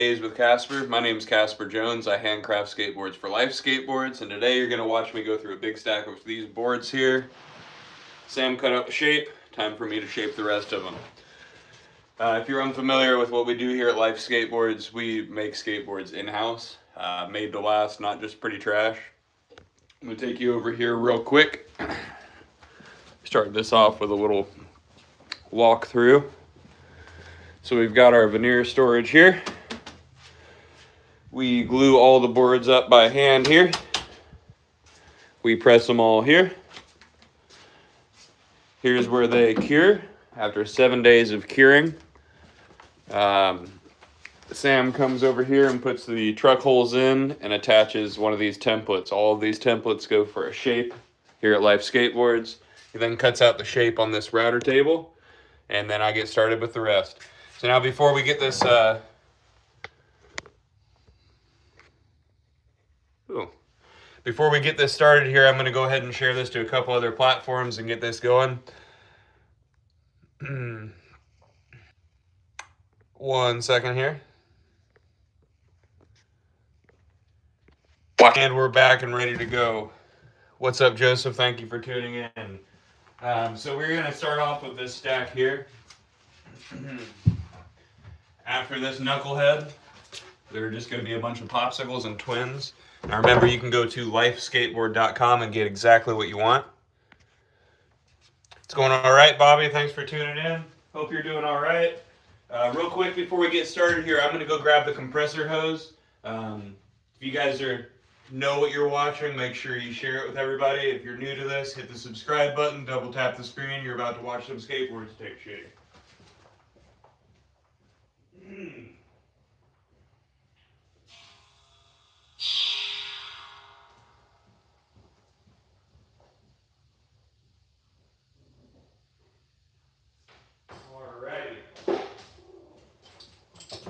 With Casper. My name is Casper Jones. I handcraft skateboards for Life Skateboards, and today you're going to watch me go through a big stack of these boards here. Sam cut out the shape. Time for me to shape the rest of them. If you're unfamiliar with what we do here at Life Skateboards, we make skateboards in-house, made to last, not just pretty trash. I'm going to take you over here real quick. Start this off with a little walkthrough. So we've got our veneer storage here. We glue all the boards up by hand here. We press them all here. Here's where they cure. After 7 days of curing, Sam comes over here and puts the truck holes in and attaches one of these templates. All of these templates go for a shape here at Life Skateboards. He then cuts out the shape on this router table, and then I get started with the rest. So now before we get this Before we get this started here, I'm going to go ahead and share this to a couple other platforms and get this going. One second here. And we're back and ready to go. What's up, Joseph? Thank you for tuning in. So we're going to start off with this stack here. After this knucklehead, there are just going to be a bunch of popsicles and twins. Now remember, you can go to lifeskateboard.com and get exactly what you want. It's going all right, Bobby. Thanks for tuning in. Hope you're doing all right. Real quick before we get started here, I'm going to go grab the compressor hose. If you guys know what you're watching, make sure you share it with everybody. If you're new to this, hit the subscribe button, double tap the screen. You're about to watch some skateboards take shape.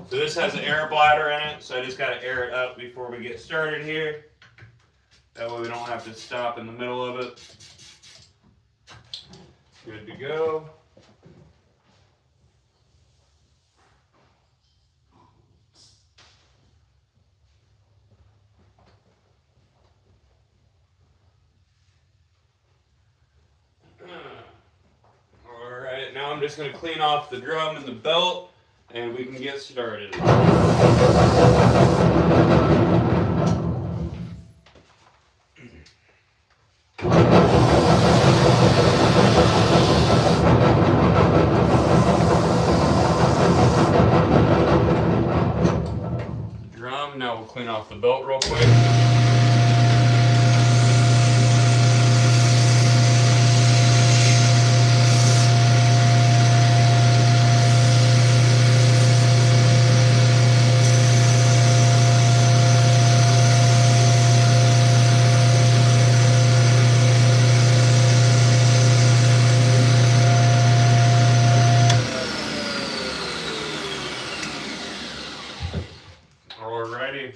So this has an air bladder in it, so I just got to air it up before we get started here. That way we don't have to stop in the middle of it. Good to go. Alright, now I'm just going to clean off the drum and the belt, and we can get started. Drum, now we'll clean off the belt real quick. Alrighty.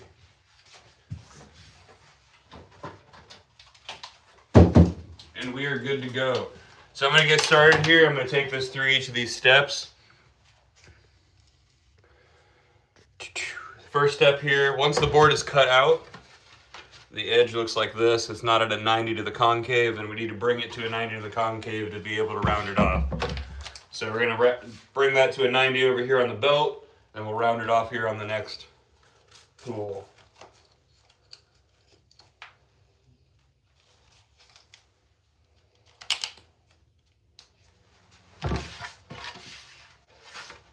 And we are good to go. So I'm going to get started here. I'm going to take this through each of these steps. First step here, once the board is cut out, the edge looks like this. It's not at a 90 to the concave, and we need to bring it to a 90 to the concave to be able to round it off. So we're going to bring that to a 90 over here on the belt, and we'll round it off here on the next tool.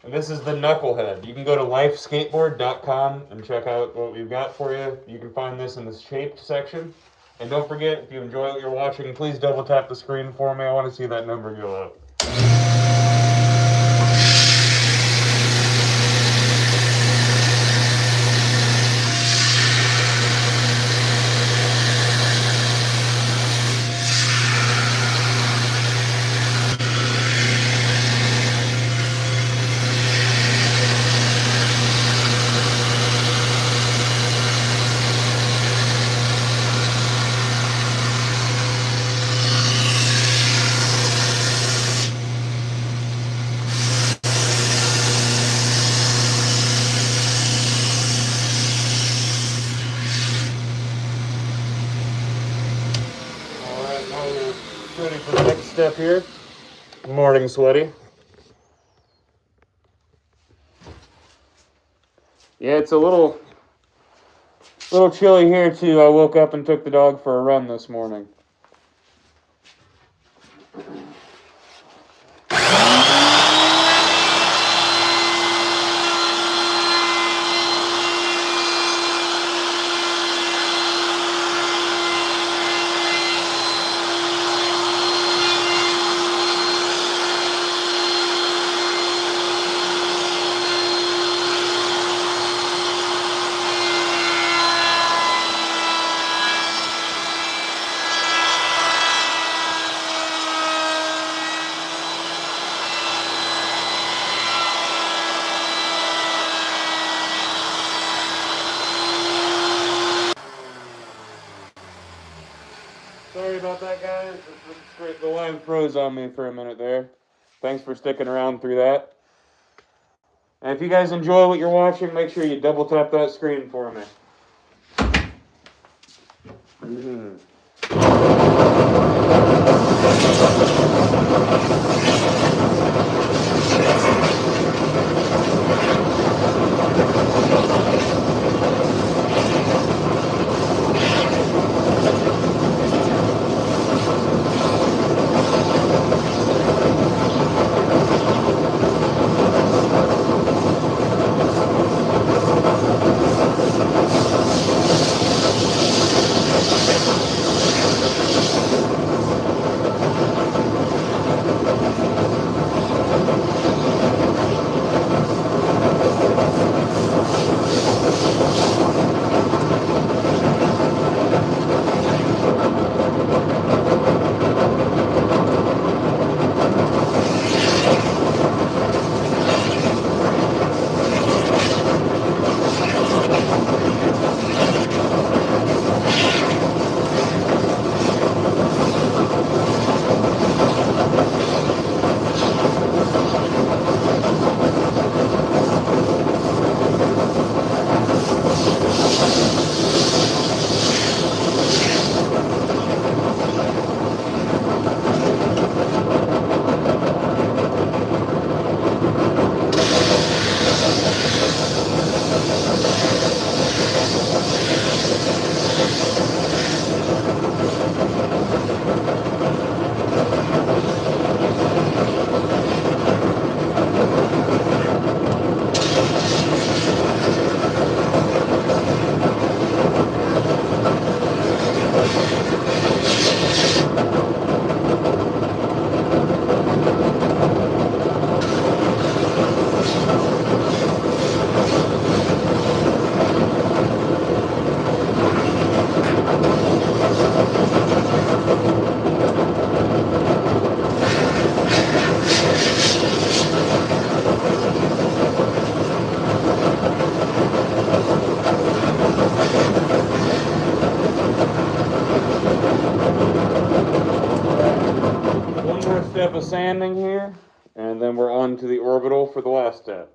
And this is the knucklehead. You can go to lifeskateboard.com and check out what we've got for you. You can find this in the shaped section. And don't forget, if you enjoy what you're watching, please double tap the screen for me. I want to see that number go up. step here. Morning sweaty. Yeah, it's a little chilly here too. I woke up and took the dog for a run this morning. Sorry about that, guys. The line froze on me for a minute there. Thanks for sticking around through that. And if you guys enjoy what you're watching, make sure you double tap that screen for me. Step of sanding here, and then we're on to the orbital for the last step.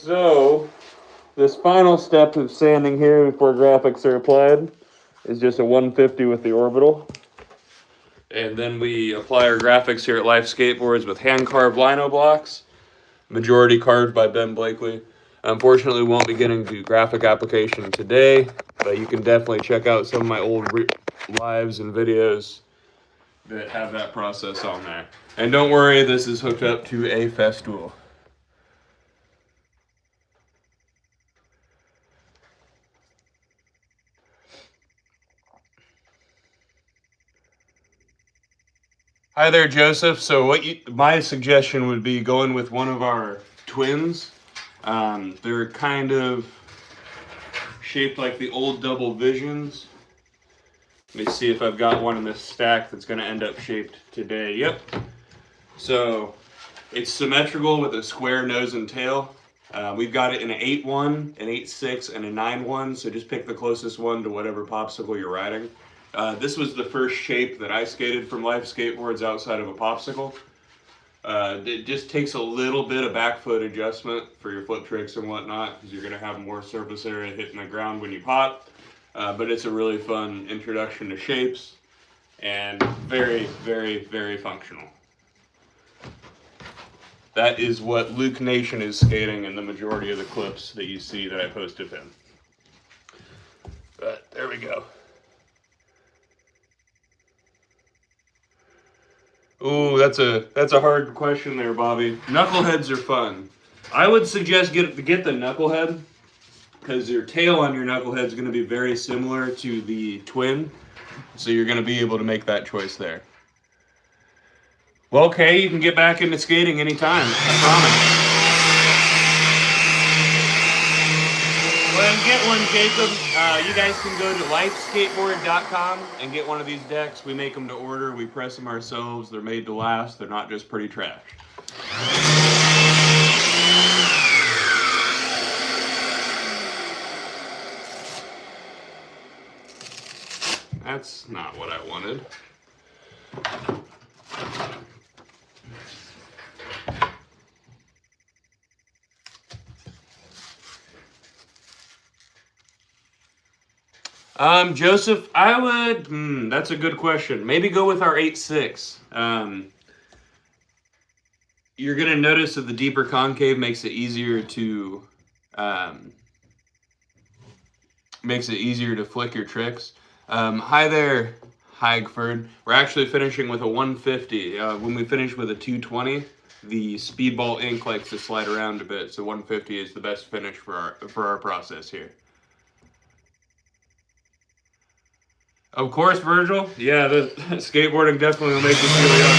So, this final step of sanding here before graphics are applied is just a 150 with the orbital. And then we apply our graphics here at Life Skateboards with hand-carved Lino blocks, majority carved by Ben Blakely. Unfortunately, we won't be getting to graphic application today, but you can definitely check out some of my old lives and videos that have that process on there. And don't worry, this is hooked up to a Festool. Hi there, Joseph. So my suggestion would be going with one of our twins. They're kind of shaped like the old Double Visions. Let me see if I've got one in this stack that's going to end up shaped today. Yep. So it's symmetrical with a square nose and tail. We've got it in an 8-1, an 8-6, and a 9-1, so just pick the closest one to whatever popsicle you're riding. This was the first shape that I skated from Life Skateboards outside of a popsicle. It just takes a little bit of back foot adjustment for your flip tricks and whatnot, because you're going to have more surface area hitting the ground when you pop. But it's a really fun introduction to shapes, and very, very, very functional. That is what Luke Nation is skating in the majority of the clips that you see that I posted him. But there we go. Ooh, that's a hard question there, Bobby. Knuckleheads are fun. I would suggest get the knucklehead, because your tail on your knucklehead is going to be very similar to the twin, so you're going to be able to make that choice there. Well, okay, you can get back into skating anytime, I promise. Well, get one, Jacob. You guys can go to lifeskateboard.com and get one of these decks. We make them to order. We press them ourselves. They're made to last. They're not just pretty trash. That's not what I wanted. Joseph, I would, that's a good question. Maybe go with our 8-6. You're going to notice that the deeper concave makes it easier to, flick your tricks. Hi there, Hagford. We're actually finishing with a 150. When we finish with a 220, the speedball ink likes to slide around a bit, so 150 is the best finish for our process here. Of course, Virgil. Yeah, the skateboarding definitely will make you feel young.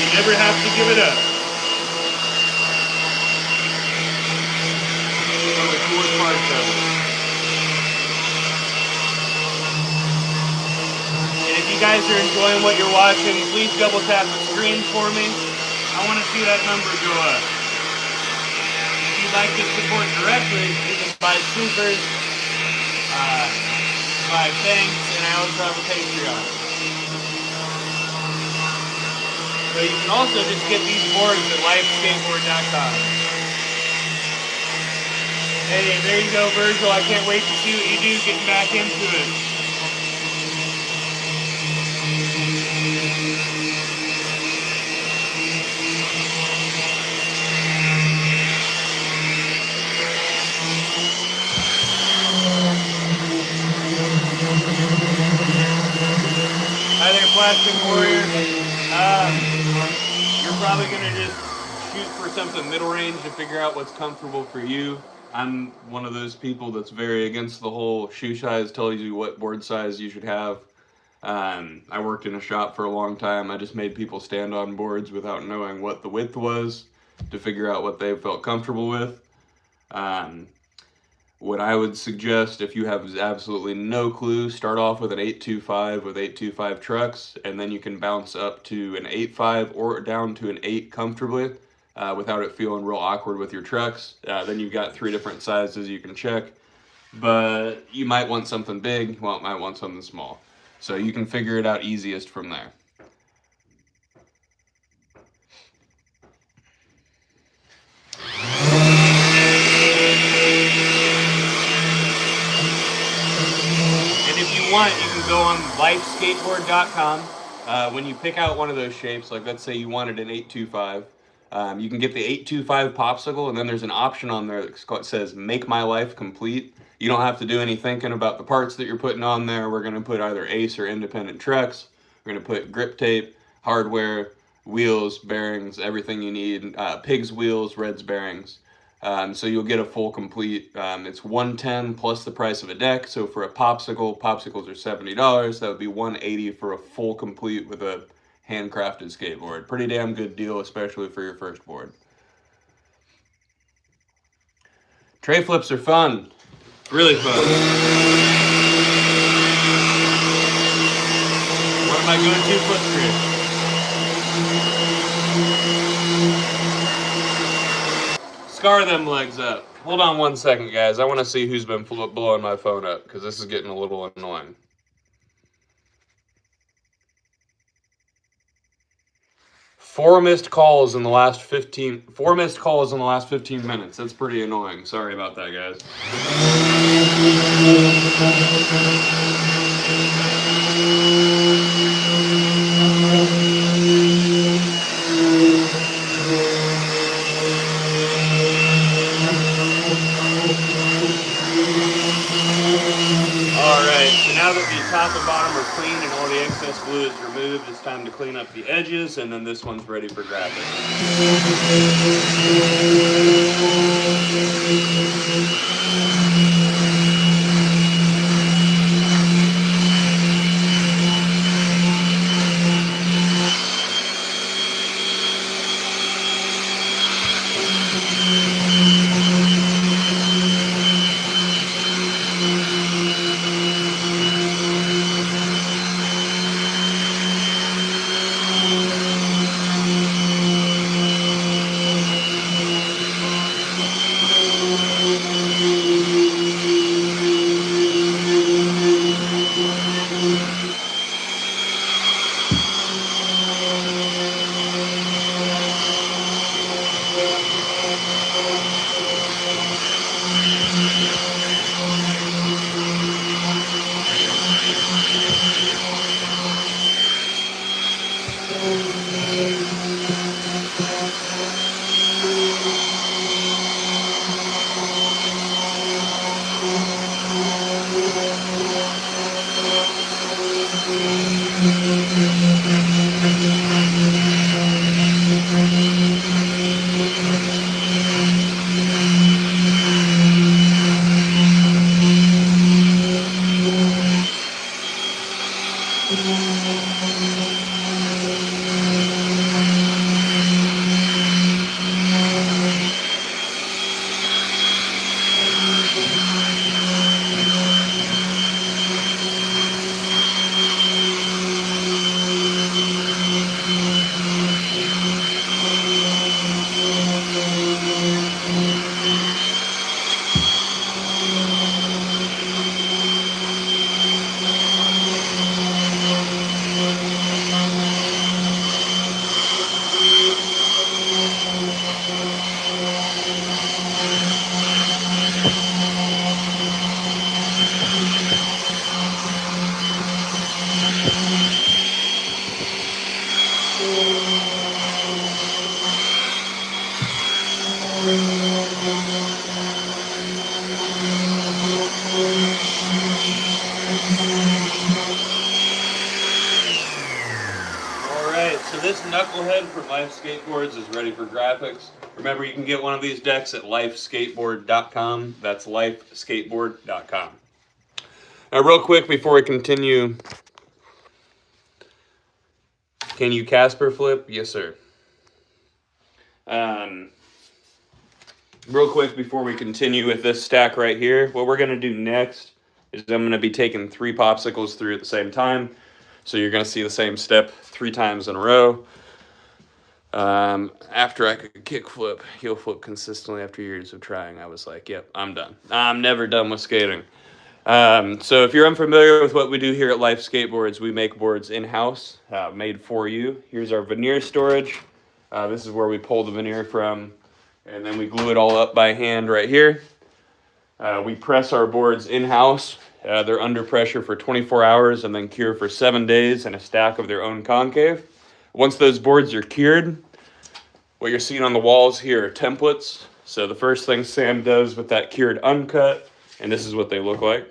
You never have to give it up. One of the coolest parts of it. And if you guys are enjoying what you're watching, please double tap the screen for me. I want to see that number go up. If you'd like to support directly, you can buy scoopers. My thanks, and I also have a Patreon. So you can also just get these boards at lifeskateboard.com. Hey, there you go, Virgil. I can't wait to see what you do getting back into it. Hi there, Plastic Warrior. You're probably going to just shoot for something middle range to figure out what's comfortable for you. I'm one of those people that's very against the whole shoe size tells you what board size you should have. I worked in a shop for a long time. I just made people stand on boards without knowing what the width was to figure out what they felt comfortable with. What I would suggest, if you have absolutely no clue, start off with an 825 with 825 trucks, and then you can bounce up to an 85 or down to an 8 comfortably without it feeling real awkward with your trucks. Then you've got 3 different sizes you can check, but you might want something big, you might want something small. So you can figure it out easiest from there. You can go on lifeskateboard.com. When you pick out one of those shapes, like let's say you wanted an 825, you can get the 825 popsicle, and then there's an option on there that says make my life complete. You don't have to do any thinking about the parts that you're putting on there. We're going to put either Ace or independent trucks. We're going to put grip tape, hardware, wheels, bearings, everything you need, Pig's wheels, Red's bearings. So you'll get a full complete. It's $110 plus the price of a deck. So for a popsicles are $70. That would be $180 for a full complete with a handcrafted skateboard. Pretty damn good deal, especially for your first board. Tray flips are fun. Really fun. What am I going to flip through? Scar them legs up. Hold on 1 second, guys. I want to see who's been blowing my phone up, because this is getting a little annoying. 4 missed calls in the last 15 minutes. That's pretty annoying. Sorry about that, guys. Alright, so now that the top and bottom are clean and all the excess glue is removed, it's time to clean up the edges, and then this one's ready for graphics. Alright, so this knucklehead from Life Skateboards is ready for graphics. Remember, you can get one of these decks at lifeskateboard.com. That's lifeskateboard.com. Now, real quick before we continue, can you Casper flip? Yes, sir. Real quick before we continue with this stack right here, what we're going to do next is I'm going to be taking 3 popsicles through at the same time. So you're going to see the same step 3 times in a row. After I could kick flip, heel flip consistently after years of trying, I was like, yep, I'm done. I'm never done with skating. So if you're unfamiliar with what we do here at Life Skateboards, we make boards in-house, made for you. Here's our veneer storage. This is where we pull the veneer from, and then we glue it all up by hand right here. We press our boards in-house. They're under pressure for 24 hours and then cure for 7 days in a stack of their own concave. Once those boards are cured, what you're seeing on the walls here are templates. So the first thing Sam does with that cured uncut, and this is what they look like.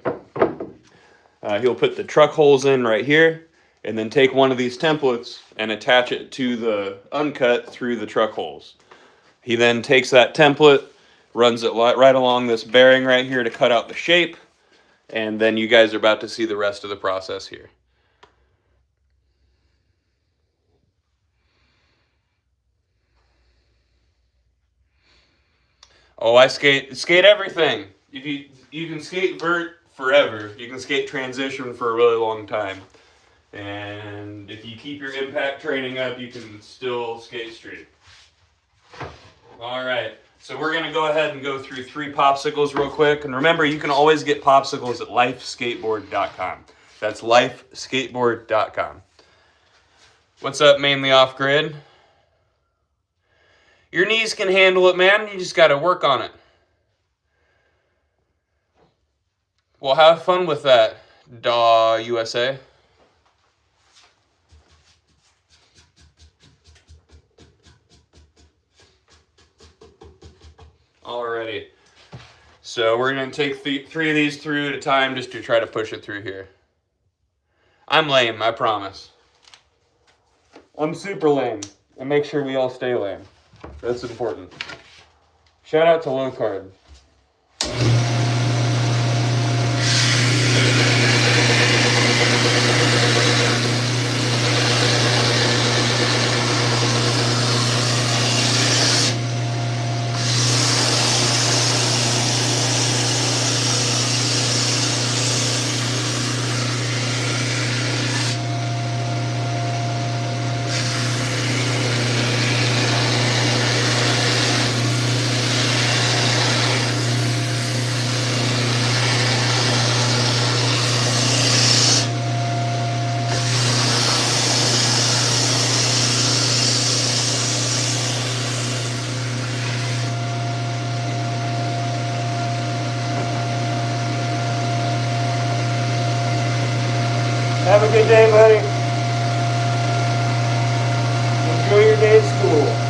He'll put the truck holes in right here, and then take one of these templates and attach it to the uncut through the truck holes. He then takes that template, runs it right along this bearing right here to cut out the shape, and then you guys are about to see the rest of the process here. Oh, I skate everything. You can skate vert forever. You can skate transition for a really long time. And if you keep your impact training up, you can still skate street. All right. So we're going to go ahead and go through 3 popsicles real quick. And remember, you can always get popsicles at lifeskateboard.com. That's lifeskateboard.com. What's up, mainly off-grid? Your knees can handle it, man. You just got to work on it. Well, have fun with that, USA. Alrighty. So we're going to take 3 of these through at a time just to try to push it through here. I'm lame, I promise. I'm super lame. And make sure we all stay lame. That's important. Shout out to Low Card. Have a good day, buddy. Enjoy your day at school.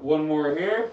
One more here.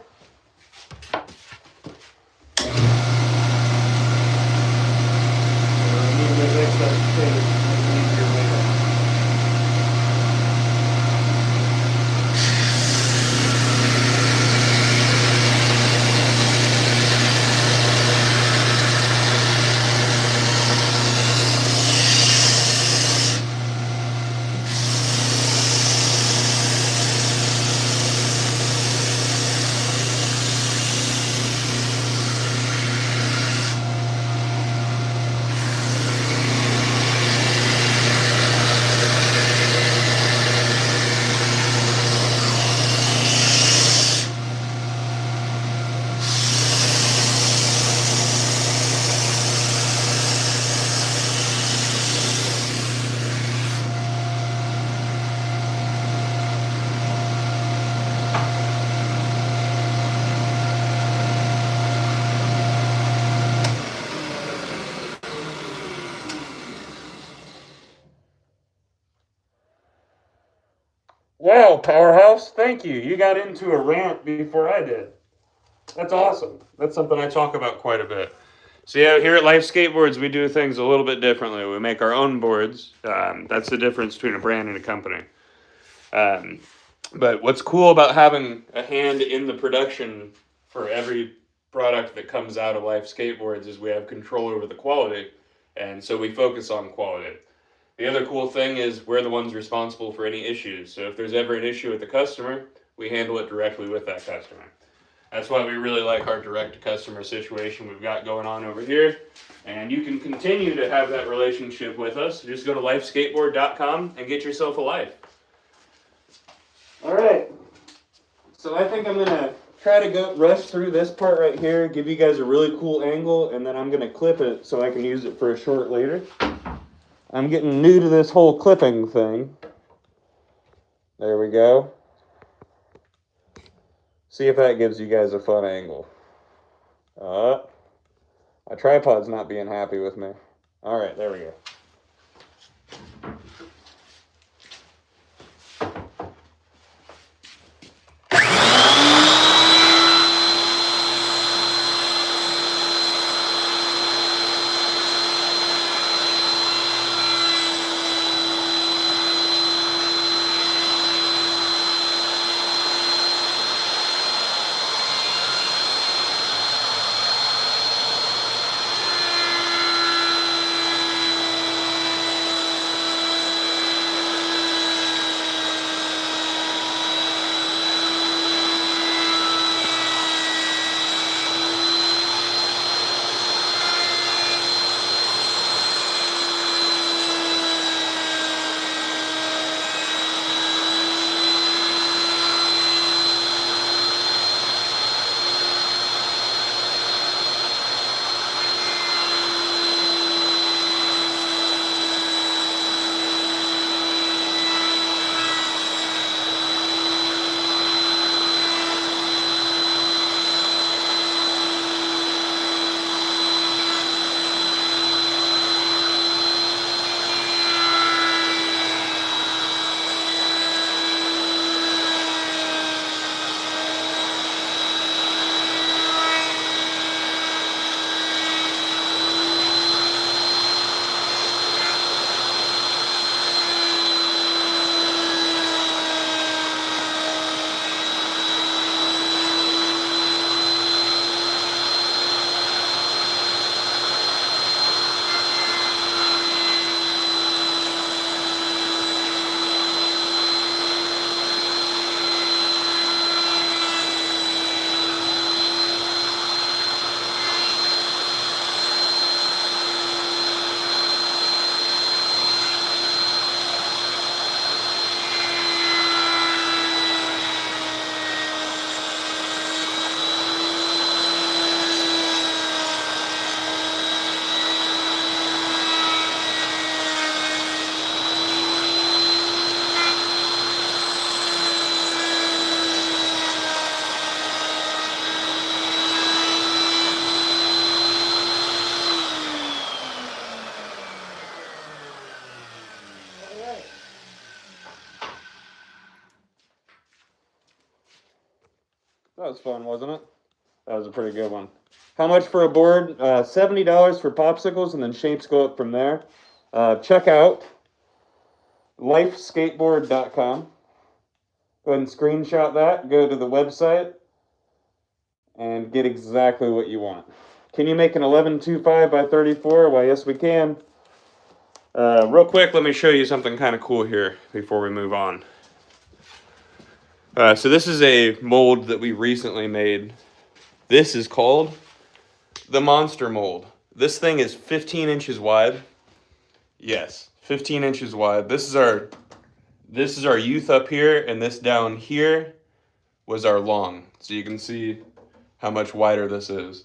Wow, Powerhouse, thank you. You got into a rant before I did. That's awesome. That's something I talk about quite a bit. So yeah, here at Life Skateboards, we do things a little bit differently. We make our own boards. That's the difference between a brand and a company. But what's cool about having a hand in the production for every product that comes out of Life Skateboards is we have control over the quality, and so we focus on quality. The other cool thing is we're the ones responsible for any issues. So if there's ever an issue with the customer, we handle it directly with that customer. That's why we really like our direct-to-customer situation we've got going on over here. And you can continue to have that relationship with us. Just go to lifeskateboard.com and get yourself a life. All right. So I think I'm going to try to go rush through this part right here, give you guys a really cool angle, and then I'm going to clip it so I can use it for a short later. I'm getting new to this whole clipping thing. There we go. See if that gives you guys a fun angle. My tripod's not being happy with me. All right, there we go. That was fun, wasn't it? That was a pretty good one. How much for a board? $70 for popsicles, and then shapes go up from there. Check out lifeskateboard.com. Go ahead and screenshot that. Go to the website and get exactly what you want. Can you make an 11.25 by 34? Why, yes, we can. Real quick, let me show you something kind of cool here before we move on. So this is a mold that we recently made. This is called the Monster Mold. This thing is 15 inches wide. Yes, 15 inches wide. This is our youth up here, and this down here was our long. So you can see how much wider this is.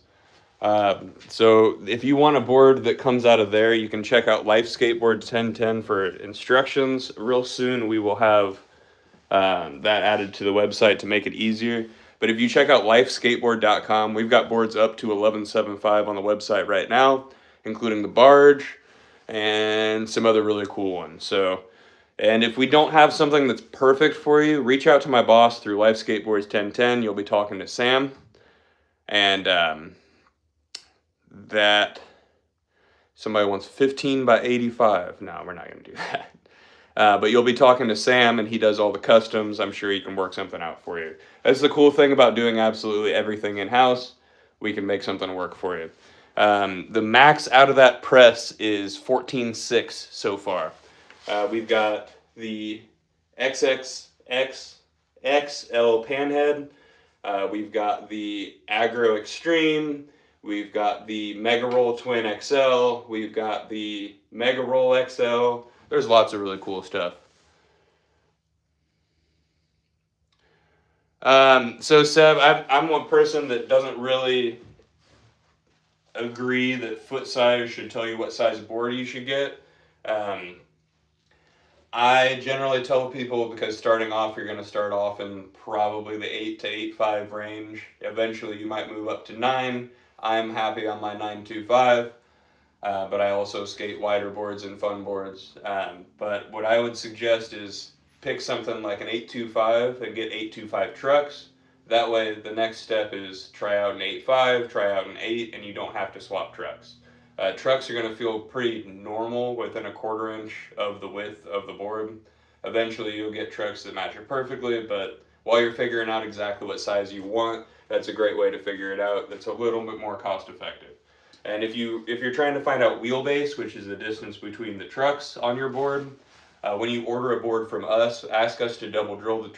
So if you want a board that comes out of there, you can check out Life Skateboards 1010 for instructions. Real soon we will have that added to the website to make it easier. But if you check out lifeskateboard.com, we've got boards up to 11.75 on the website right now, including the barge and some other really cool ones. So, and if we don't have something that's perfect for you, reach out to my boss through Life Skateboards 1010. You'll be talking to Sam. And that somebody wants 15 by 85. No, we're not going to do that. But you'll be talking to Sam, and he does all the customs. I'm sure he can work something out for you. That's the cool thing about doing absolutely everything in-house. We can make something work for you. The max out of that press is 14.6 so far. We've got the XXX XL panhead. We've got the Agro Extreme. We've got the Mega Roll Twin XL. We've got the Mega Roll XL. There's lots of really cool stuff. So Seb, I'm one person that doesn't really agree that foot size should tell you what size board you should get. I generally tell people, because starting off, you're going to start off in probably the 8 to 8.5 range. Eventually, you might move up to 9. I'm happy on my 9.25, but I also skate wider boards and fun boards. But what I would suggest is pick something like an 8.25 and get 8.25 trucks. That way, the next step is try out an 8.5, try out an 8, and you don't have to swap trucks. Trucks are going to feel pretty normal within a 1/4 inch of the width of the board. Eventually you'll get trucks that match it perfectly, but while you're figuring out exactly what size you want, that's a great way to figure it out. That's a little bit more cost effective. And if you're trying to find out wheelbase, which is the distance between the trucks on your board, when you order a board from us, ask us to double drill the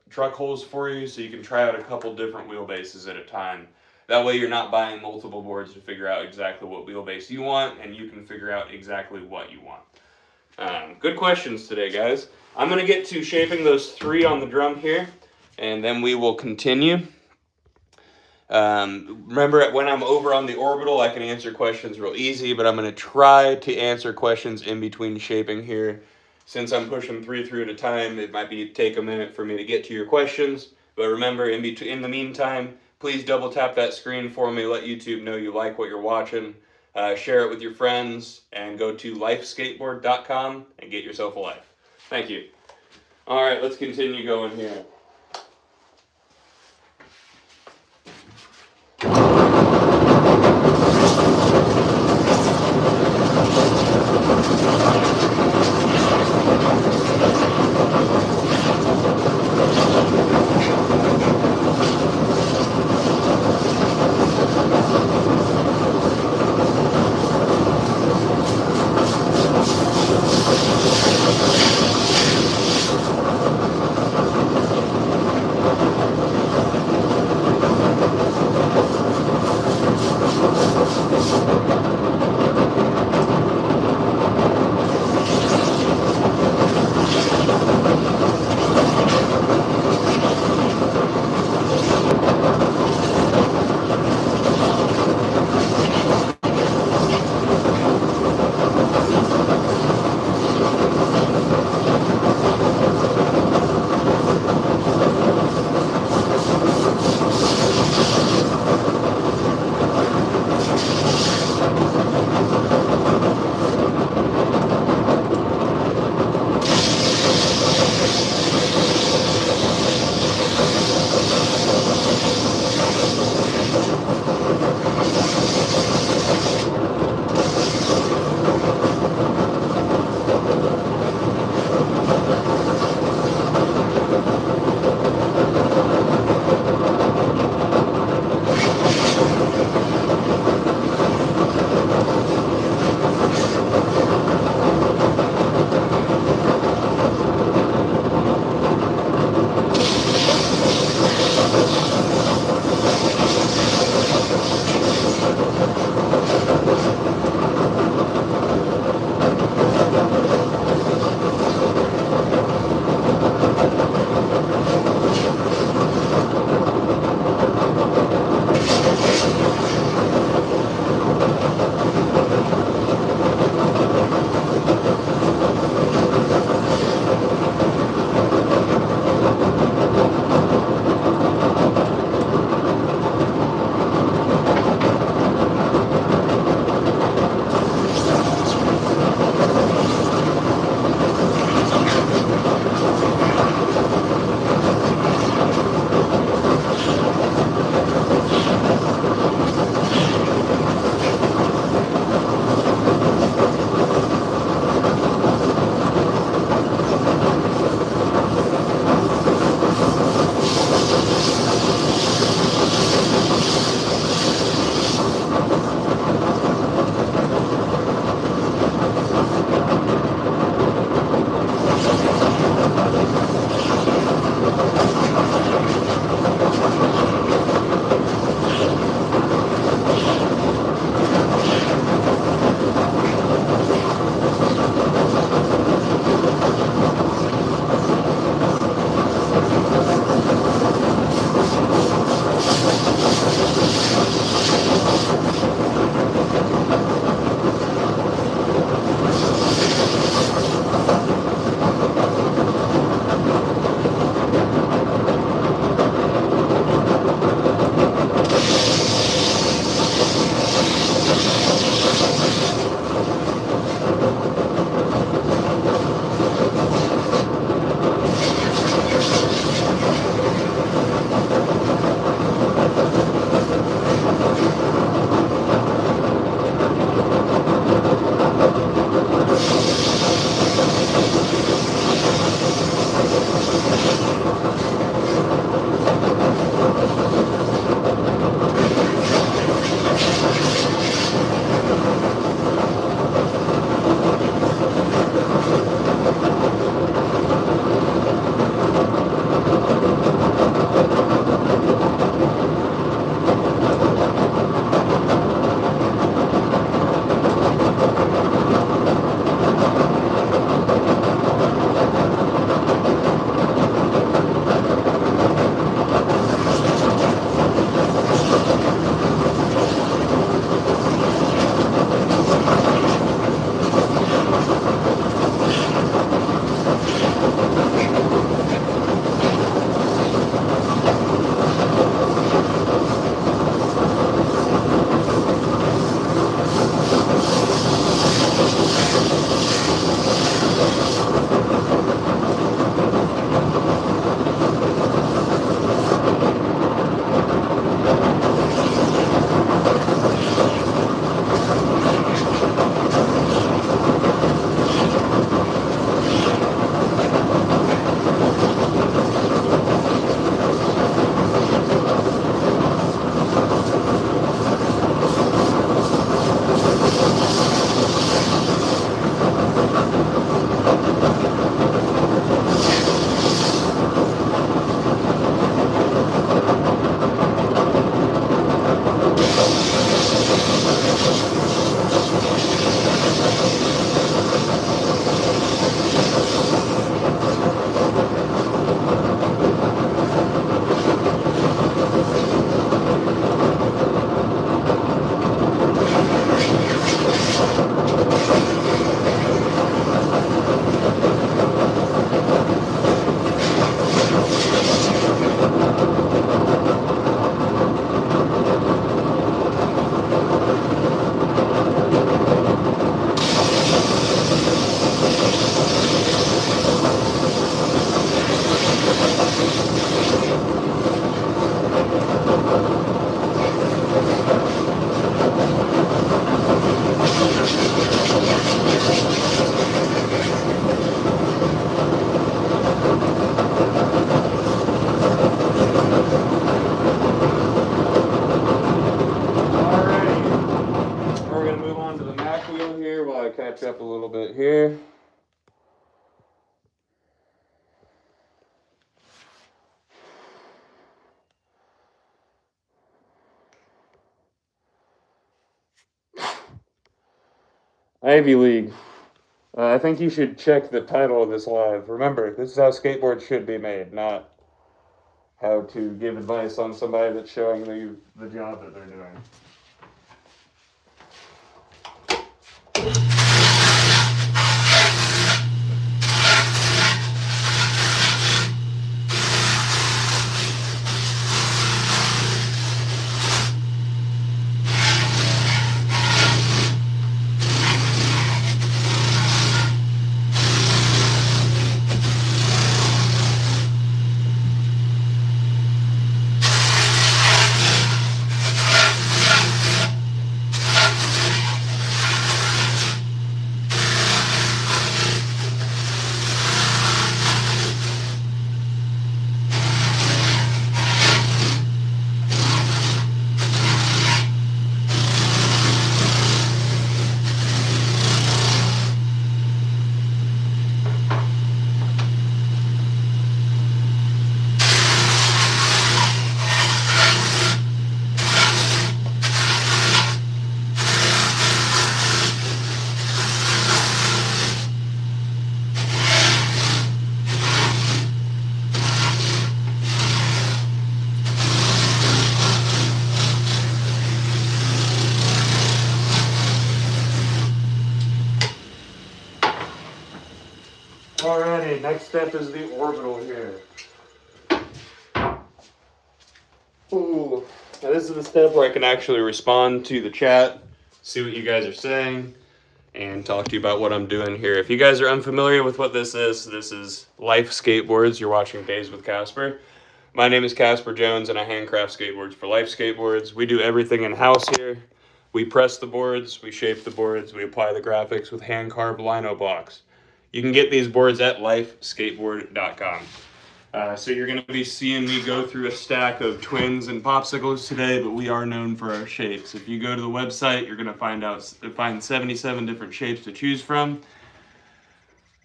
truck holes for you so you can try out a couple different wheelbases at a time. That way you're not buying multiple boards to figure out exactly what wheelbase you want, and you can figure out exactly what you want. Good questions today, guys. I'm going to get to shaping those 3 on the drum here, and then we will continue. Remember, when I'm over on the orbital, I can answer questions real easy, but I'm going to try to answer questions in between shaping here. Since I'm pushing 3 through at a time, it might take a minute for me to get to your questions. But remember, in the meantime, please double tap that screen for me. Let YouTube know you like what you're watching. Share it with your friends, and go to lifeskateboard.com and get yourself a life. Thank you. All right, let's continue going here. Ivy League. I think you should check the title of this live. Remember, this is how skateboards should be made, not how to give advice on somebody that's showing you the job that they're doing. Alrighty, next step is the orbital here. Ooh, now this is the step where I can actually respond to the chat, see what you guys are saying, and talk to you about what I'm doing here. If you guys are unfamiliar with what this is Life Skateboards. You're watching Days with Casper. My name is Casper Jones, and I handcraft skateboards for Life Skateboards. We do everything in-house here. We press the boards, we shape the boards, we apply the graphics with hand-carved lino blocks. You can get these boards at lifeskateboard.com. So you're going to be seeing me go through a stack of twins and popsicles today, but we are known for our shapes. If you go to the website, you're going to find 77 different shapes to choose from.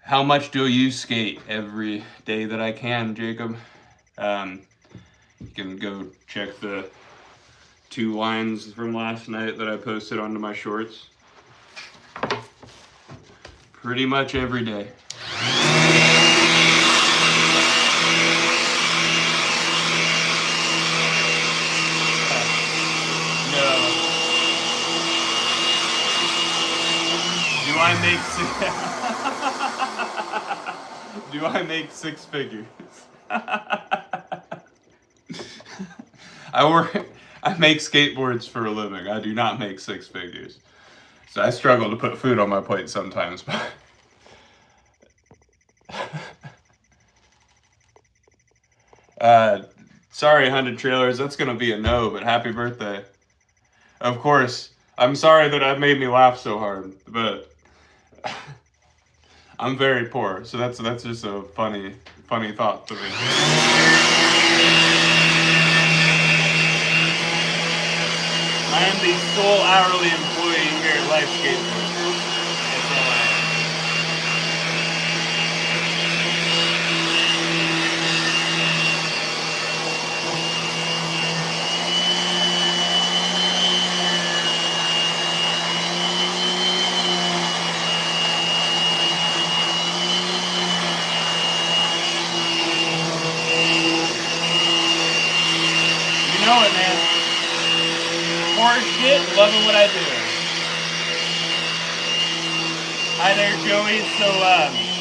How much do you skate? Every day that I can, Jacob. You can go check the 2 lines from last night that I posted onto my shorts. Pretty much every day. No. Do I make 6 figures? I make skateboards for a living. I do not make 6 figures. So I struggle to put food on my plate sometimes. Sorry, 100 trailers. That's going to be a no, but happy birthday. Of course. I'm sorry that I've made me laugh so hard, but I'm very poor. So that's just a funny thought to me. I am the sole hourly employee here at Life Skateboards. That's all I am. You know it, man. Poor shit, loving what I do. Hi there, Joey. So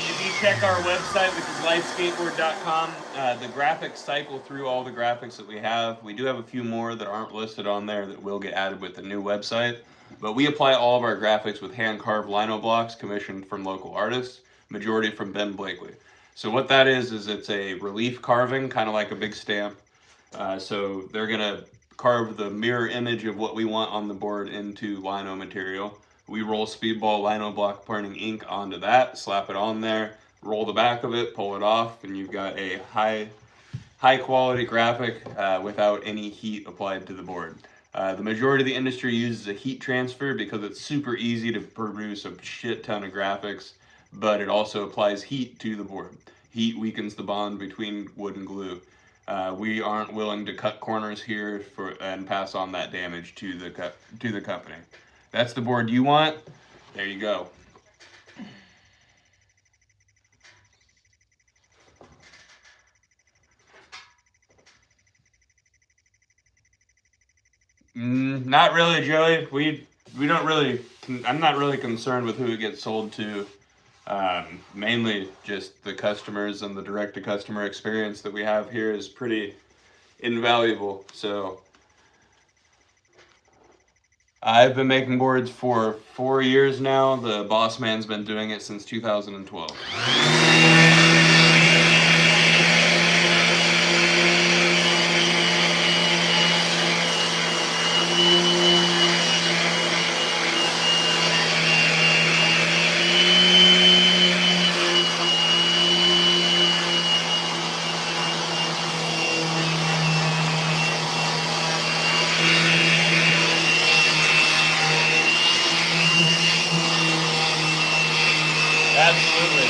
if you check our website, which is lifeskateboard.com, the graphics cycle through all the graphics that we have. We do have a few more that aren't listed on there that will get added with the new website. But we apply all of our graphics with hand-carved lino blocks commissioned from local artists, majority from Ben Blakely. So what that is it's a relief carving, kind of like a big stamp. So they're going to carve the mirror image of what we want on the board into lino material. We roll speedball lino block printing ink onto that, slap it on there, roll the back of it, pull it off, and you've got a high quality graphic without any heat applied to the board. The majority of the industry uses a heat transfer because it's super easy to produce a shit ton of graphics, but it also applies heat to the board. Heat weakens the bond between wood and glue. We aren't willing to cut corners here and pass on that damage to the company. That's the board you want. There you go. Not really, Joey. We don't really. I'm not really concerned with who it gets sold to. Mainly just the customers, and the direct-to-customer experience that we have here is pretty invaluable. So I've been making boards for 4 years now. The boss man's been doing it since 2012. Absolutely.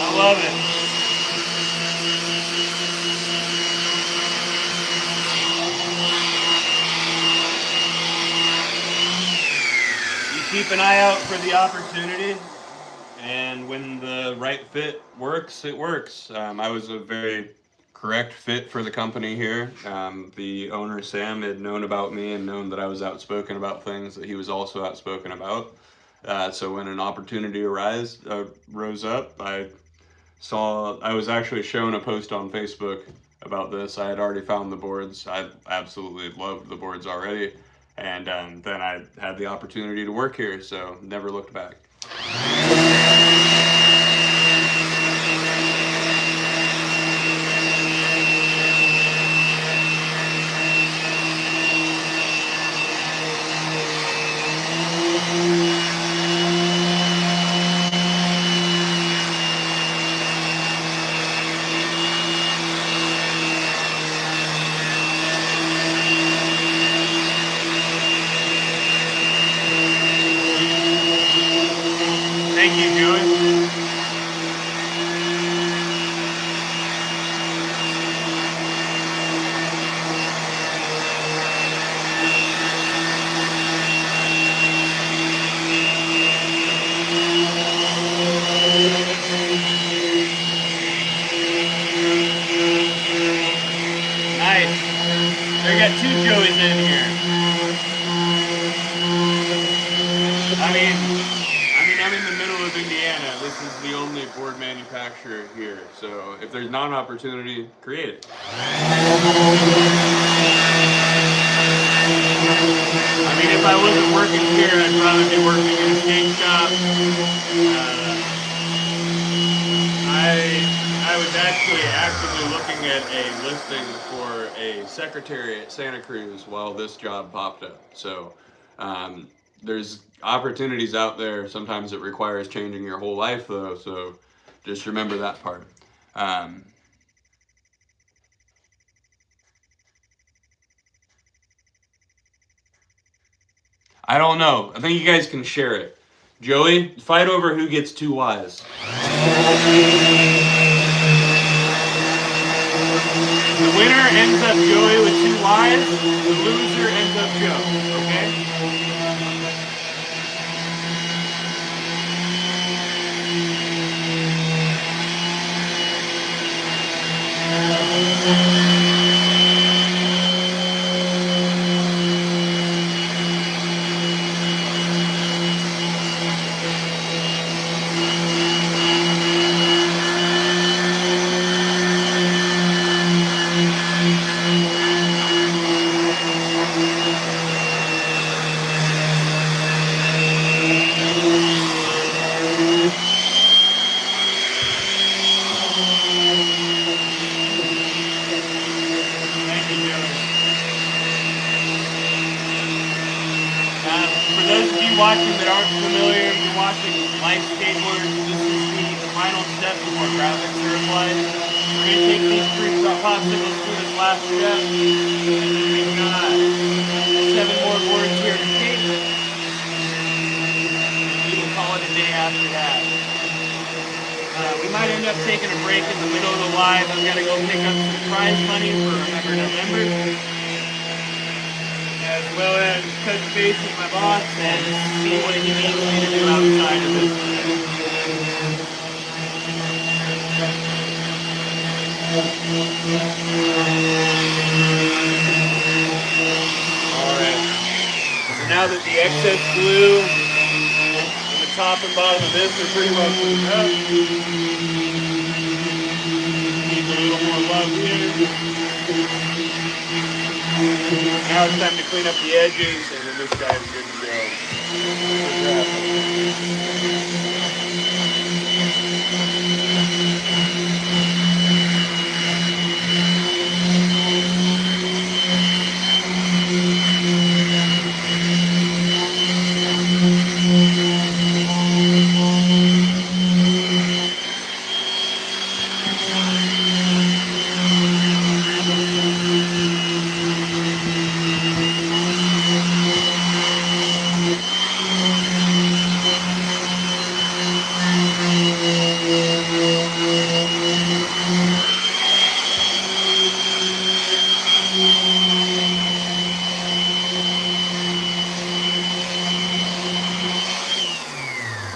I love it. You keep an eye out for the opportunity, and when the right fit works, it works. I was a very correct fit for the company here. The owner, Sam, had known about me and known that I was outspoken about things that he was also outspoken about. So when an opportunity rose up, I was actually shown a post on Facebook about this. I had already found the boards. I absolutely loved the boards already. And then I had the opportunity to work here, so never looked back. Thank you, Joey. Nice. We got 2 Joeys in here. I mean, I'm in the middle of Indiana. This is the only board manufacturer here. So if there's not an opportunity, create it. I mean, if I wasn't working here, I'd probably be working in a skate shop. I was actually actively looking at a listing for a secretary at Santa Cruz while this job popped up. So there's opportunities out there. Sometimes it requires changing your whole life, though. So just remember that part. I don't know. I think you guys can share it. Joey, fight over who gets 2 Ys. The winner ends up Joey with 2 Ys. The loser ends up Joe. Okay? For those of you watching that aren't familiar, if you're watching Life Skateboards, this is the final step before graphics are applied. We're going to take these 3 popsicles through this last step, and then we've got 7 more boards here to tape. We will call it a day after that. We might end up taking a break in the middle of the live. I've got to go pick up some prize money for Remember November. as well as touch base with my boss and see what he needs me to do outside of this. Alright, so now that the excess glue on the top and bottom of this are pretty well cleaned up, needs a little more love here. Now it's time to clean up the edges, and then this guy is good to go.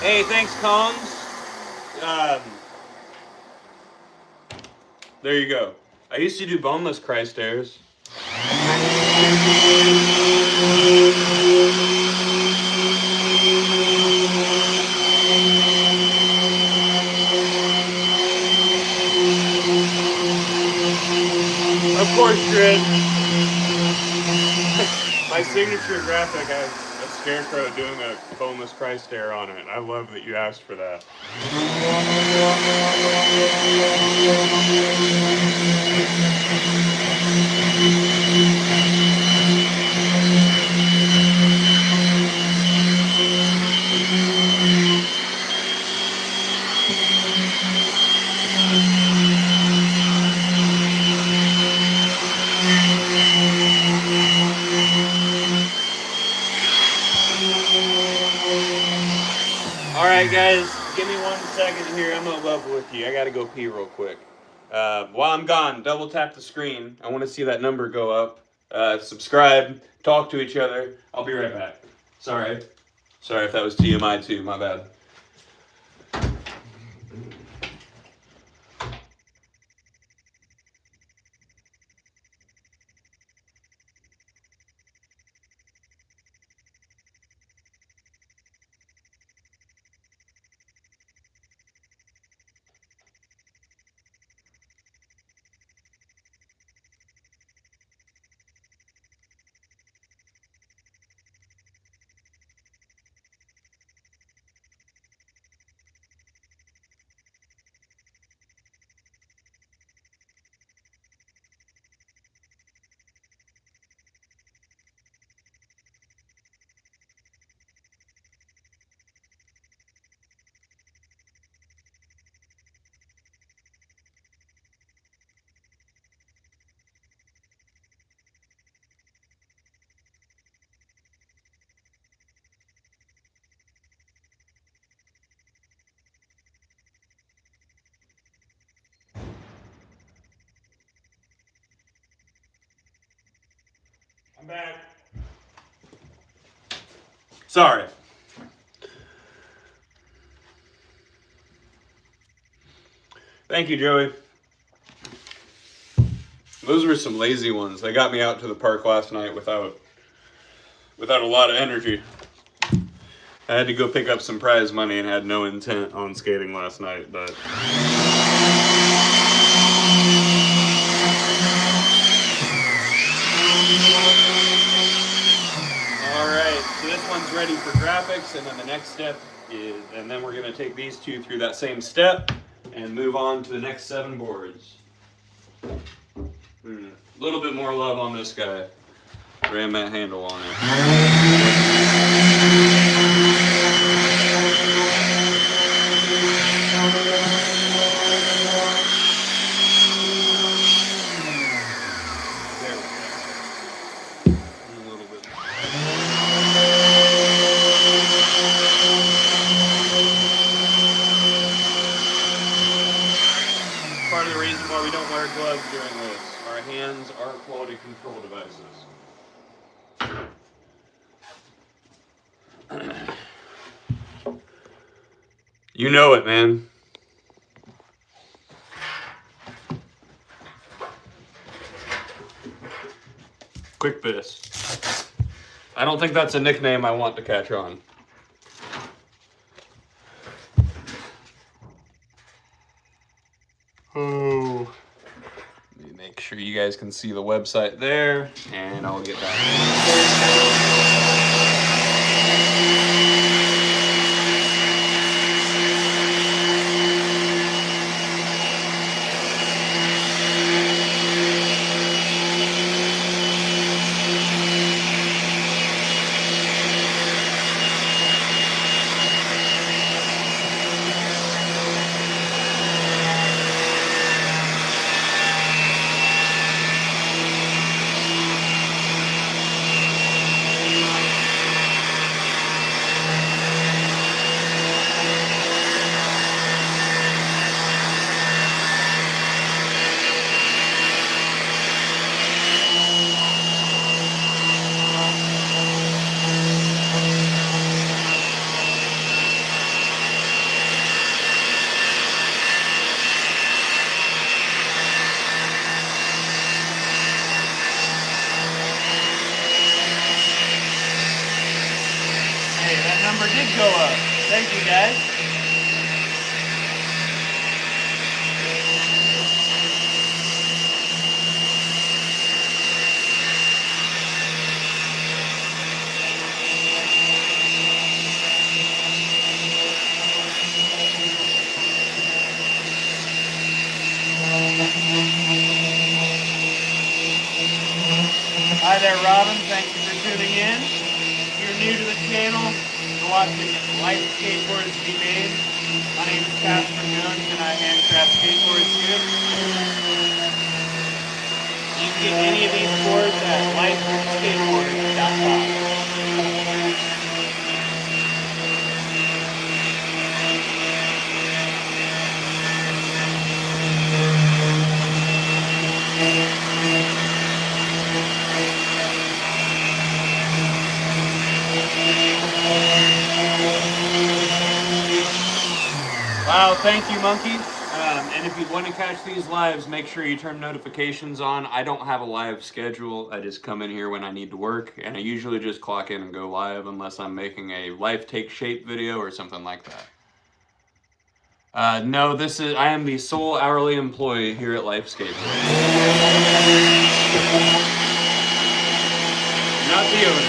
Hey, thanks, Combs. There you go. I used to do boneless cry stairs. Of course, Grid. My signature graphic has a scarecrow doing a boneless cry stare on it. I love that you asked for that. Alright guys, give me 1 second here, I'm gonna level with you. I gotta go pee real quick. While I'm gone, double tap the screen. I want to see that number go up. Subscribe, talk to each other. I'll be right back. Sorry if that was TMI too, my bad. I'm back. Sorry. Thank you, Joey. Those were some lazy ones. They got me out to the park last night without a lot of energy. I had to go pick up some prize money and had no intent on skating last night, but... Alright, so this one's ready for graphics, and then the next step is... And then we're going to take these two through that same step and move on to the next 7 boards. A little bit more love on this guy. Ram that handle on it. There we go. A little bit. Part of the reason why we don't wear gloves during this. Our hands are quality control devices. You know it, man. Quick Piss. I don't think that's a nickname I want to catch on. Oh. Let me make sure you guys can see the website there, and I'll get back. Number did go up. Thank you, guys. Hi there, Robin. Thank you for tuning in. If you're new to the channel, watching Life Skateboards be made. My name is Casper and I handcraft skateboards too. You can get any of these boards at lifeskateboarding.com. Wow, thank you, Monkey. And if you want to catch these lives, make sure you turn notifications on. I don't have a live schedule. I just come in here when I need to work, and I usually just clock in and go live unless I'm making a life take shape video or something like that. No, I am the sole hourly employee here at Life Skateboards. Not the owner.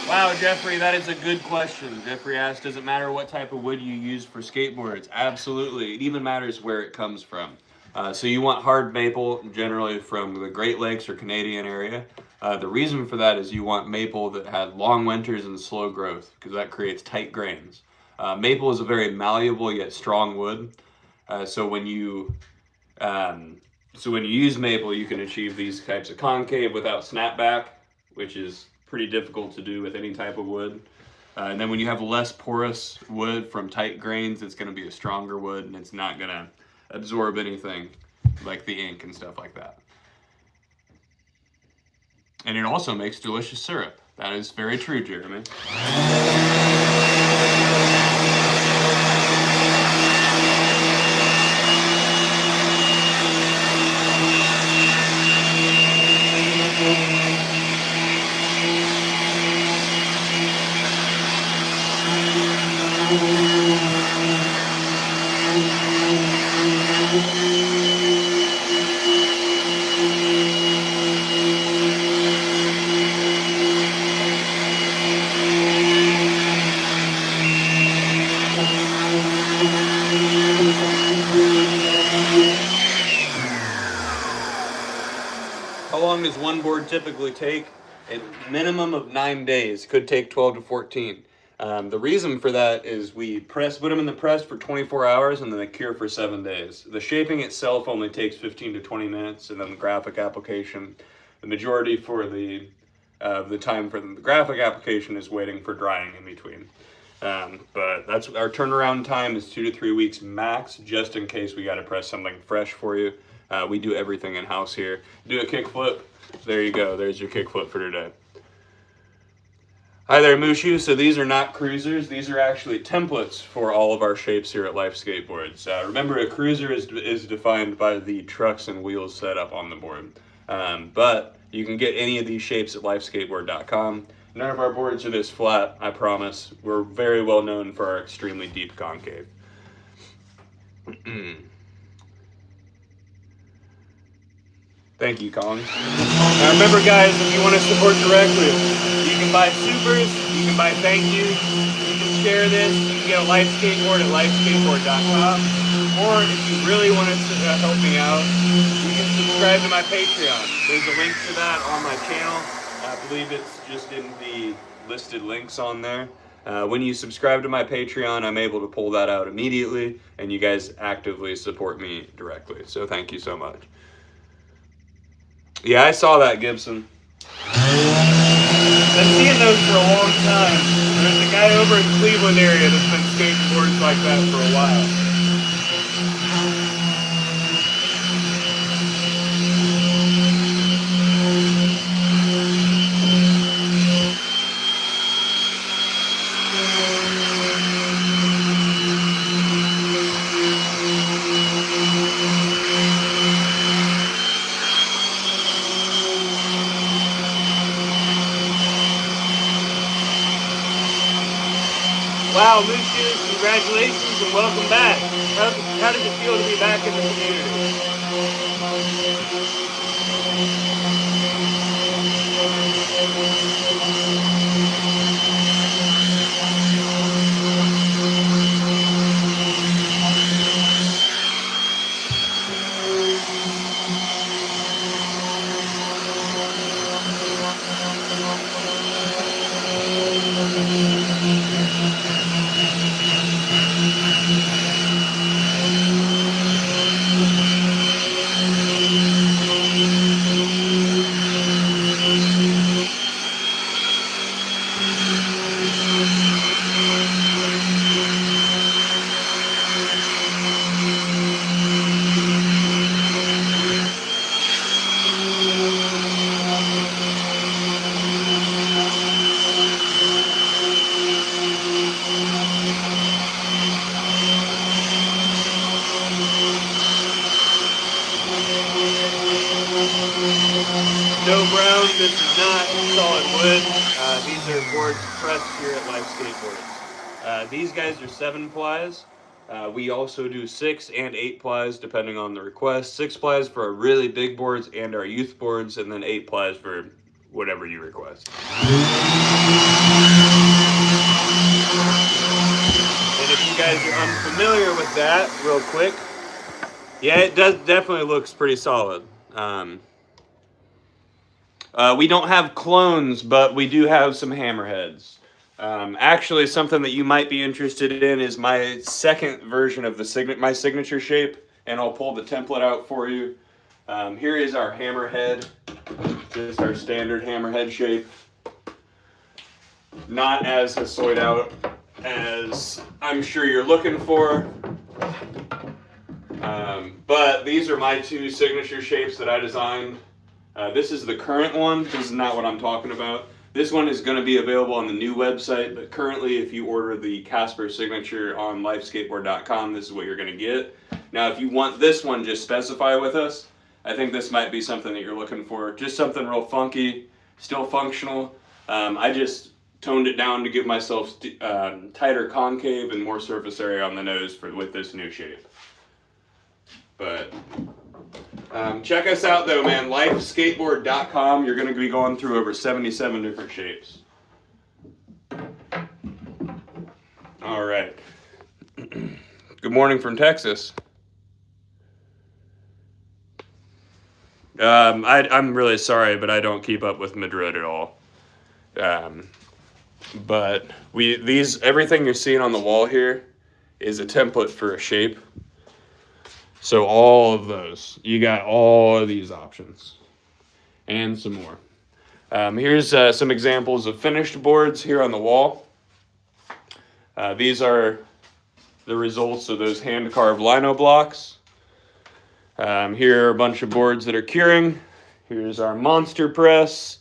Wow, Jeffrey, that is a good question. Jeffrey asked, does it matter what type of wood you use for skateboards? Absolutely. It even matters where it comes from. So you want hard maple, generally from the Great Lakes or Canadian area. The reason for that is you want maple that had long winters and slow growth, because that creates tight grains. Maple is a very malleable yet strong wood. So when you use maple, you can achieve these types of concave without snapback, which is pretty difficult to do with any type of wood. And then when you have less porous wood from tight grains, it's going to be a stronger wood, and it's not going to absorb anything like the ink and stuff like that. And it also makes delicious syrup. That is very true, Jeremy. typically take a minimum of 9 days, could take 12 to 14. The reason for that is we put them in the press for 24 hours and then they cure for 7 days. The shaping itself only takes 15 to 20 minutes, and then the graphic application, the majority for the time for the graphic application is waiting for drying in between. But that's our turnaround time is 2 to 3 weeks max, just in case we got to press something fresh for you. We do everything in house here. Do a kickflip. There you go. There's your kickflip for today. Hi there, Mushu. So these are not cruisers. These are actually templates for all of our shapes here at Life Skateboards. Remember, a cruiser is defined by the trucks and wheels set up on the board. But you can get any of these shapes at lifeskateboard.com. None of our boards are this flat, I promise. We're very well known for our extremely deep concave. Thank you, Colin. Now remember, guys, if you want to support directly, you can buy supers, you can buy thank yous, you can share this, you can get a Life Skateboard at lifeskateboard.com, or if you really want to help me out, you can subscribe to my Patreon. There's a link to that on my channel. I believe it's just in the listed links on there. When you subscribe to my Patreon, I'm able to pull that out immediately, and you guys actively support me directly. So thank you so much. Yeah, I saw that, Gibson. Been seeing those for a long time. There's a guy over in Cleveland area that's been skating boards like that for a while. Wow, Lucius, congratulations and welcome back. How did it feel to be back in the community? No brown, this is not solid wood. These are boards pressed here at Life Skateboards. These guys are 7 plies. We also do 6 and 8 plies depending on the request. 6 plies for our really big boards and our youth boards, and then 8 plies for whatever you request. And if you guys are unfamiliar with that, real quick, yeah, it definitely looks pretty solid. We don't have clones, but we do have some hammerheads. Actually, something that you might be interested in is my second version of my signature shape, and I'll pull the template out for you. Here is our hammerhead, just our standard hammerhead shape. Not as hassoyed out as I'm sure you're looking for. But these are my 2 signature shapes that I designed. This is the current one. This is not what I'm talking about. This one is going to be available on the new website, but currently if you order the Casper signature on lifeskateboard.com, this is what you're going to get. Now if you want this one, just specify with us. I think this might be something that you're looking for. Just something real funky, still functional. I just toned it down to give myself tighter concave and more surface area on the nose with this new shape. But check us out though, man. Lifeskateboard.com. You're going to be going through over 77 different shapes. All right. Good morning from Texas. I'm really sorry, but I don't keep up with Madrid at all. But everything you're seeing on the wall here is a template for a shape. So all of those, you got all of these options and some more. Here's some examples of finished boards here on the wall. These are the results of those hand-carved lino blocks. Here are a bunch of boards that are curing. Here's our monster press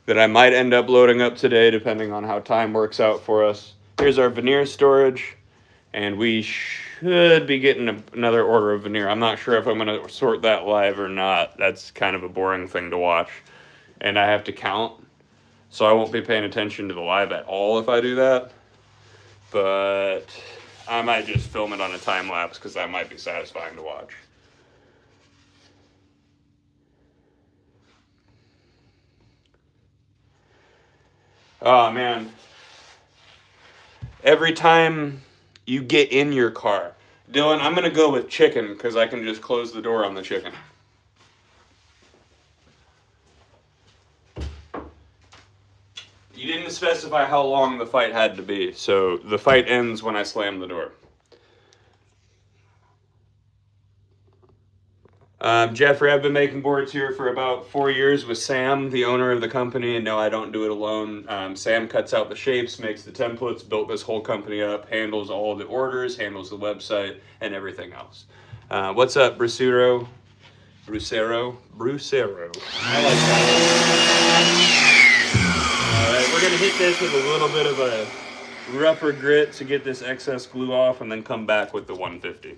that I might end up loading up today, depending on how time works out for us. Here's our veneer storage, and we should be getting another order of veneer. I'm not sure if I'm going to sort that live or not. That's kind of a boring thing to watch, and I have to count, so I won't be paying attention to the live at all if I do that. But I might just film it on a time lapse because that might be satisfying to watch. Oh man, every time you get in your car, Dylan, I'm gonna go with chicken because I can just close the door on the chicken. You didn't specify how long the fight had to be, so the fight ends when I slam the door. Jeffrey, I've been making boards here for about 4 years with Sam, the owner of the company, and no, I don't do it alone. Sam cuts out the shapes, makes the templates, built this whole company up, handles all the orders, handles the website, and everything else. What's up, Brucero? I like that. All right, we're gonna hit this with a little bit of a rougher grit to get this excess glue off, and then come back with the 150.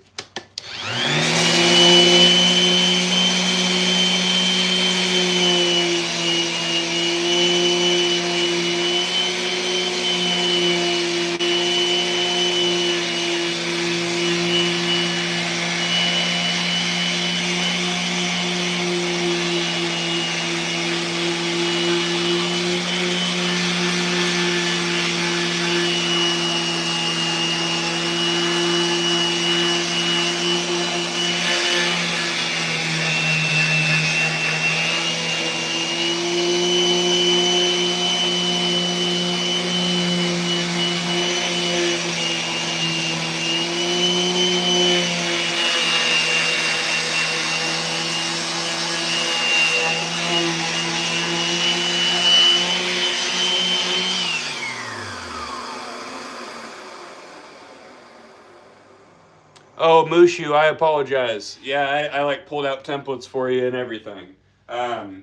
Oh, Mushu, I apologize. Yeah, I like pulled out templates for you and everything. Oh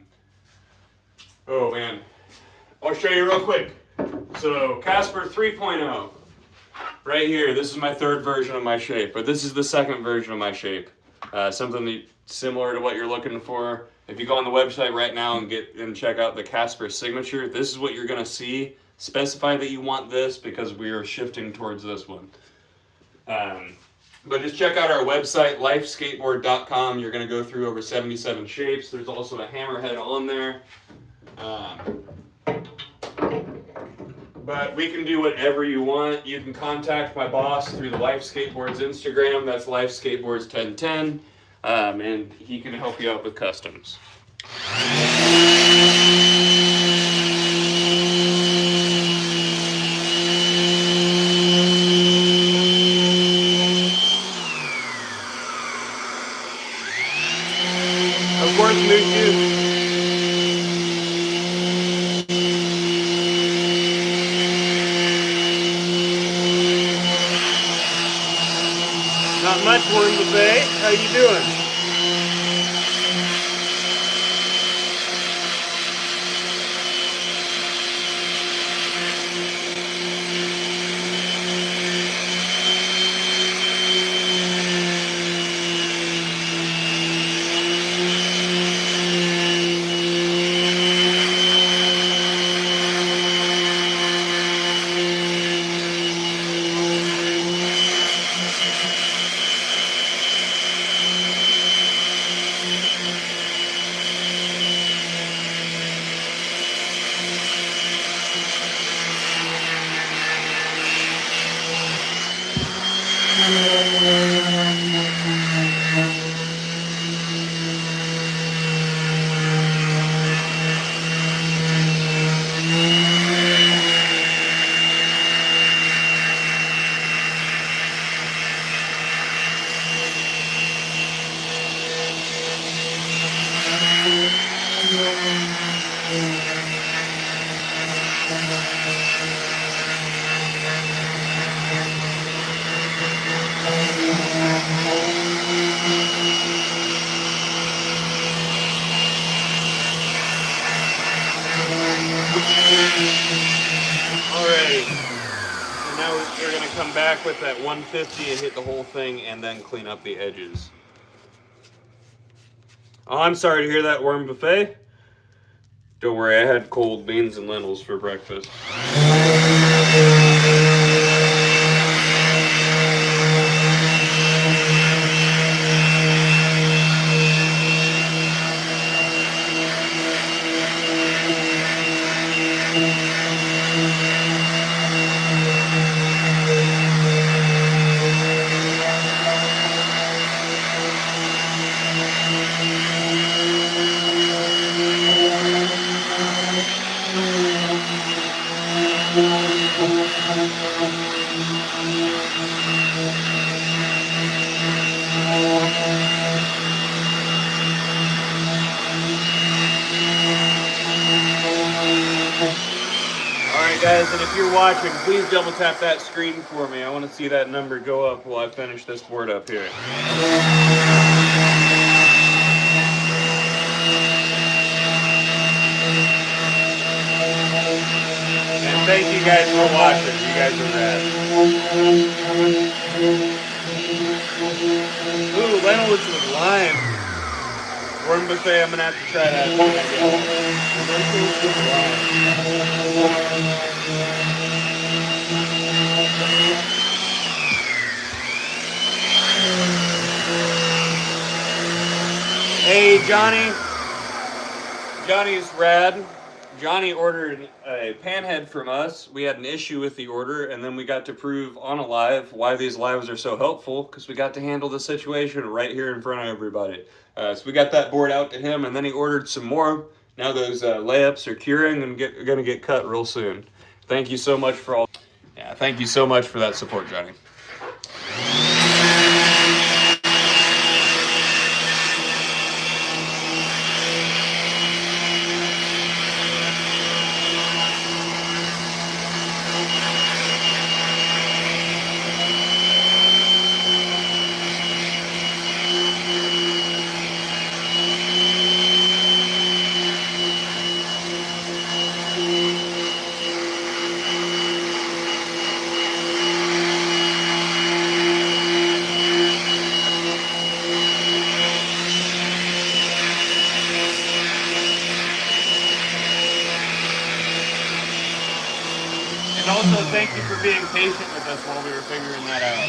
man, I'll show you real quick. So Casper 3.0, right here. This is my third version of my shape, but this is the second version of my shape. Something similar to what you're looking for. If you go on the website right now and check out the Casper signature, this is what you're gonna see. Specify that you want this because we are shifting towards this one. But just check out our website, lifeskateboard.com. You're going to go through over 77 shapes. There's also a hammerhead on there. But we can do whatever you want. You can contact my boss through the Life Skateboards Instagram. That's Life Skateboards 1010. And he can help you out with customs. Of course, Mushu. Not much, Warren Buffet. How you doing? already. So now we're going to come back with that 150 and hit the whole thing and then clean up the edges. Oh, I'm sorry to hear that, Worm Buffet. Don't worry, I had cold beans and lentils for breakfast. Alright guys, and if you're watching, please double tap that screen for me. I want to see that number go up while I finish this board up here. And thank you guys for watching. You guys are rad. Ooh, lentils with lime. Worm Buffet, I'm going to have to try that. Lentils with lime. Hey, Johnny. Johnny's rad. Johnny ordered a panhead from us. We had an issue with the order, and then we got to prove on a live why these lives are so helpful, because we got to handle the situation right here in front of everybody. So we got that board out to him, and then he ordered some more. Now those layups are curing and going to get cut real soon. Thank you so much for all. Yeah, thank you so much for that support, Johnny. And also, thank you for being patient with us while we were figuring that out.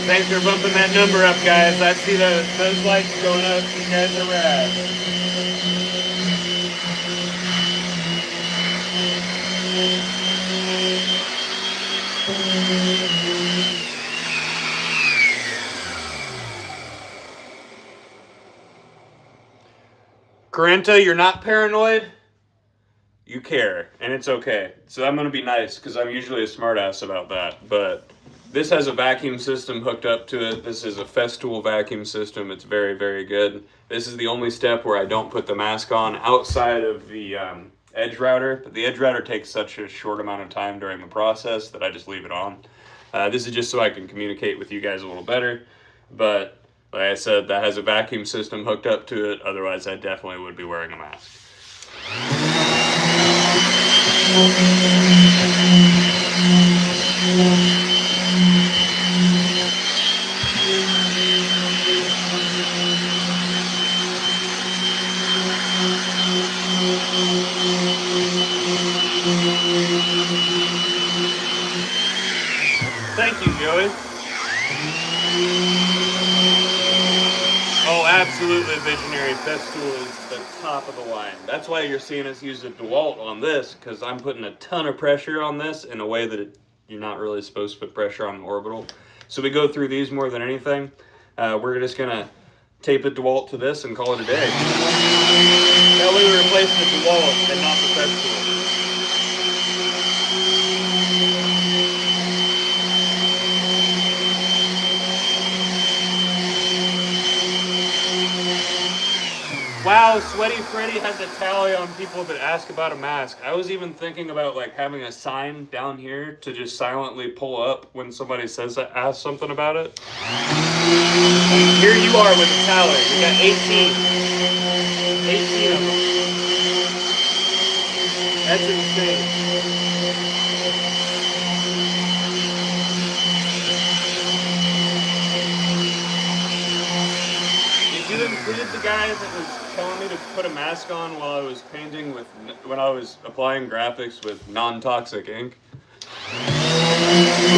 Thanks for bumping that number up, guys. I see those lights going up. You guys are rad. Carenta, you're not paranoid. You care, and it's okay. So I'm going to be nice, because I'm usually a smartass about that. But this has a vacuum system hooked up to it. This is a Festool vacuum system. It's very, very good. This is the only step where I don't put the mask on outside of the edge router. But the edge router takes such a short amount of time during the process that I just leave it on. This is just so I can communicate with you guys a little better. But like I said, that has a vacuum system hooked up to it. Otherwise, I definitely would be wearing a mask. Thank you, Joey. Oh, absolutely, Visionary. Festool is the top of the line. That's why you're seeing us use a DeWalt on this, because I'm putting a ton of pressure on this in a way that you're not really supposed to put pressure on an orbital. So we go through these more than anything. We're just gonna tape a DeWalt to this and call it a day. That way we replace the DeWalt and not the festival. Wow, Sweaty Freddy has a tally on people that ask about a mask. I was even thinking about like having a sign down here to just silently pull up when somebody says that, asks something about it. And here you are with a tally. We got 18. 18 of them. That's insane. Did you include the guy that was telling me to put a mask on while I was painting when I was applying graphics with non-toxic ink?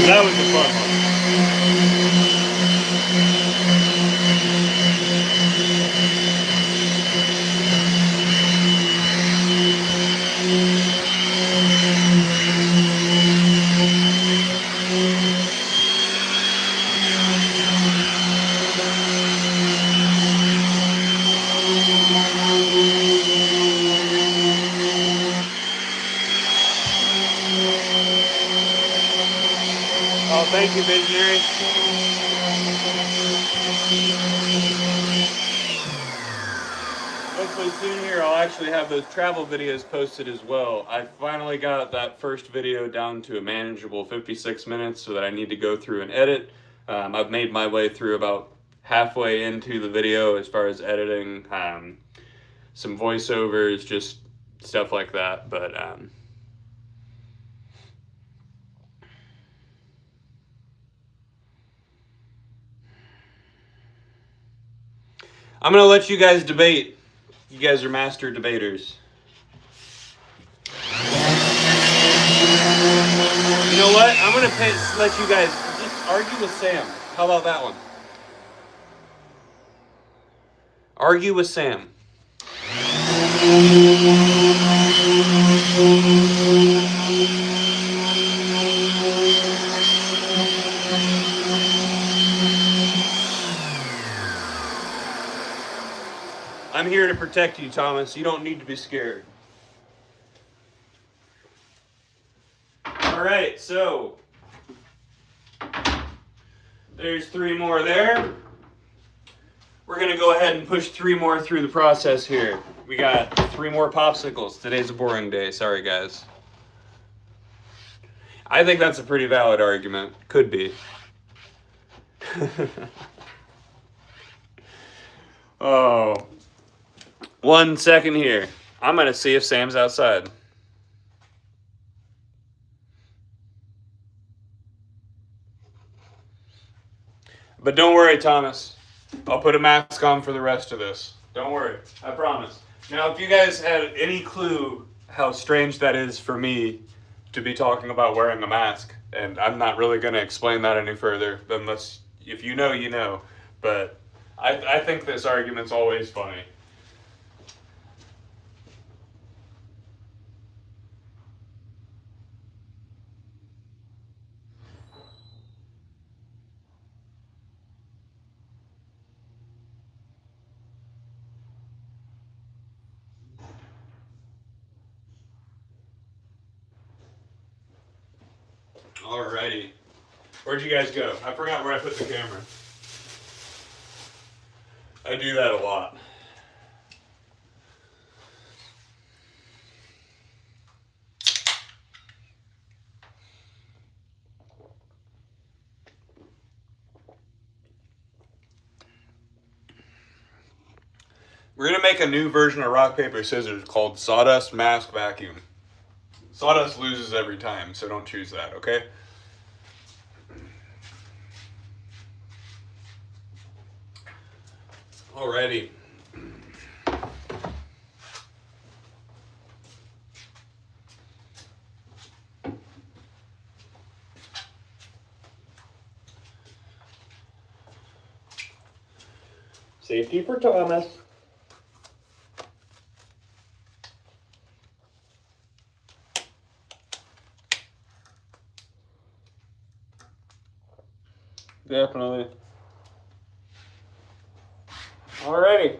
That was the fun one. Oh, thank you, visionary. Hopefully soon here I'll actually have those travel videos posted as well. I finally got that first video down to a manageable 56 minutes so that I need to go through and edit. I've made my way through about halfway into the video as far as editing, some voiceovers, just stuff like that, but I'm gonna let you guys debate. You guys are master debaters. You know what? I'm gonna let you guys just argue with Sam. How about that one? Argue with Sam. I'm here to protect you, Thomas. You don't need to be scared. All right, so there's 3 more there. We're gonna go ahead and push 3 more through the process here. We got 3 more popsicles. Today's a boring day. Sorry, guys. I think that's a pretty valid argument. Could be. Oh. 1 second here. I'm gonna see if Sam's outside. But don't worry, Thomas. I'll put a mask on for the rest of this. Don't worry. I promise. Now, if you guys had any clue how strange that is for me to be talking about wearing a mask, and I'm not really going to explain that any further, unless if you know, you know. But I think this argument's always funny. Alrighty. Where'd you guys go? I forgot where I put the camera. I do that a lot. We're going to make a new version of rock, paper, scissors called Sawdust Mask Vacuum. Sawdust loses every time, so don't choose that, okay? Alrighty. Safety for Thomas. Definitely. Alrighty.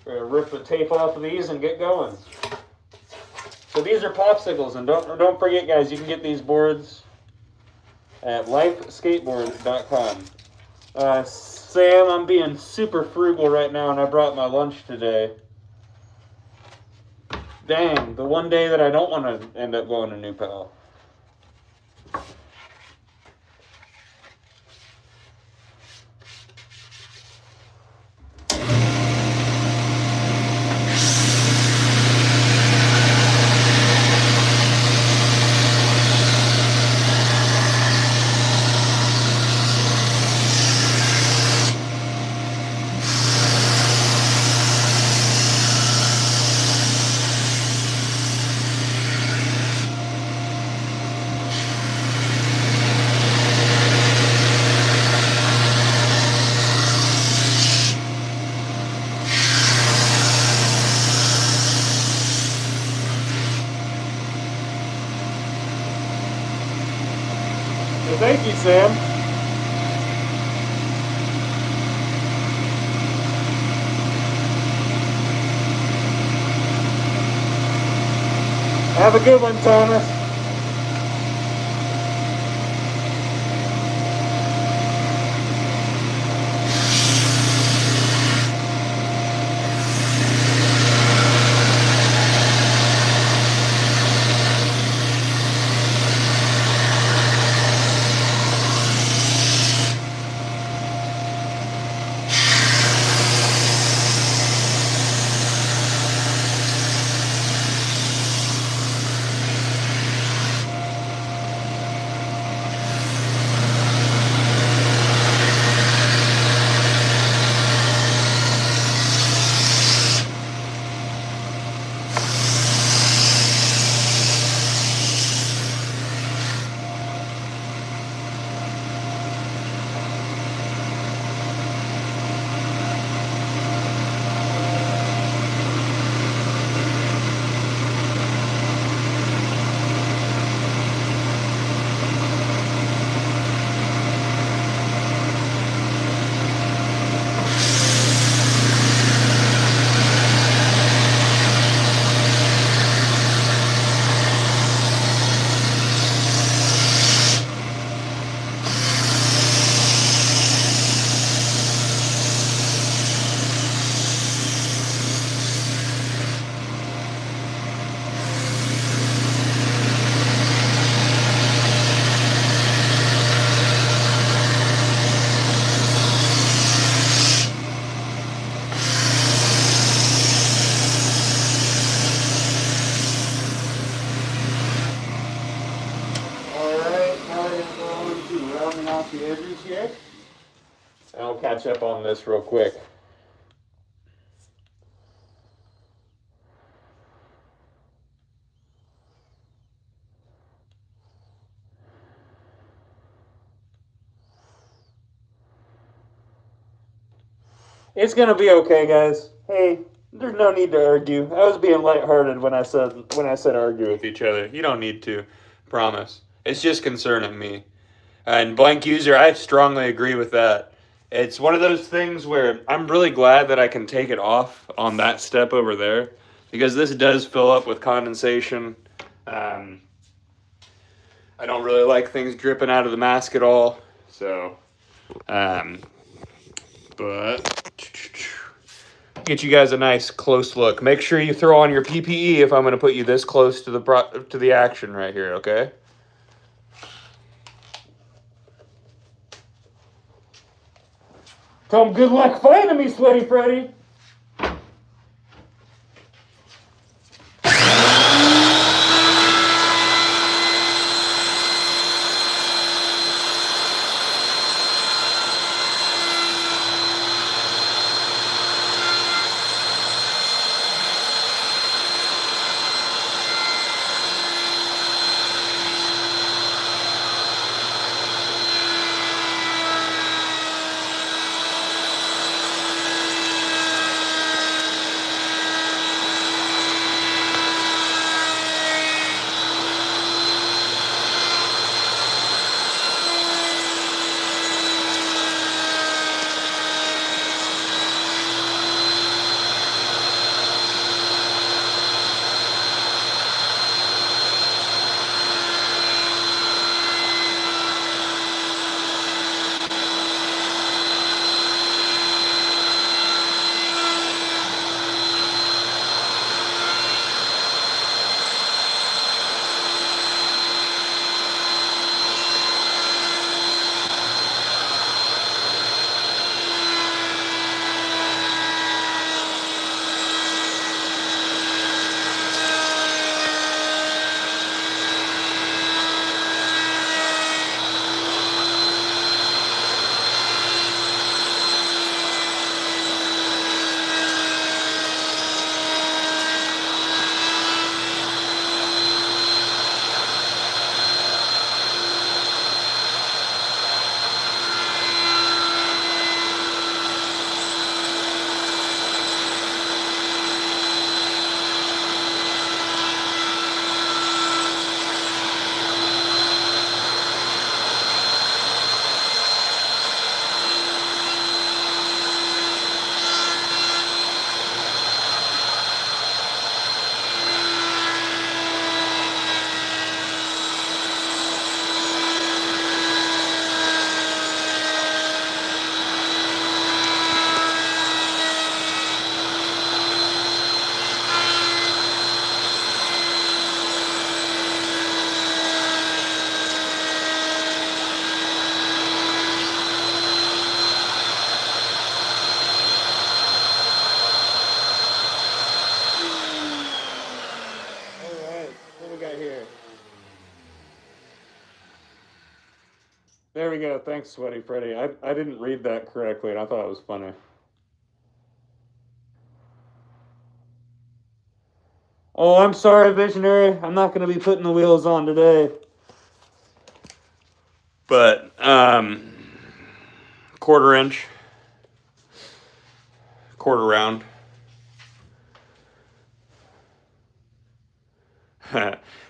We're gonna rip the tape off of these and get going. So these are popsicles, and don't forget, guys, you can get these boards at lifeskateboards.com. Sam, I'm being super frugal right now, and I brought my lunch today. Dang, the one day that I don't want to end up going to New Pal. Thank you, Sam. Have a good one, Thomas. The edges here. And I'll catch up on this real quick. It's gonna be okay, guys. Hey, there's no need to argue. I was being lighthearted when I said argue with each other. You don't need to. Promise. It's just concerning me. And blank user, I strongly agree with that. It's one of those things where I'm really glad that I can take it off on that step over there, because this does fill up with condensation. I don't really like things dripping out of the mask at all. So, but get you guys a nice close look. Make sure you throw on your PPE if I'm going to put you this close to the action right here, okay? Tom, good luck finding me, Sweaty Freddy. we go. Thanks, Sweaty Freddy. I didn't read that correctly, and I thought it was funny. Oh, I'm sorry, Visionary. I'm not going to be putting the wheels on today. But, quarter inch, quarter round.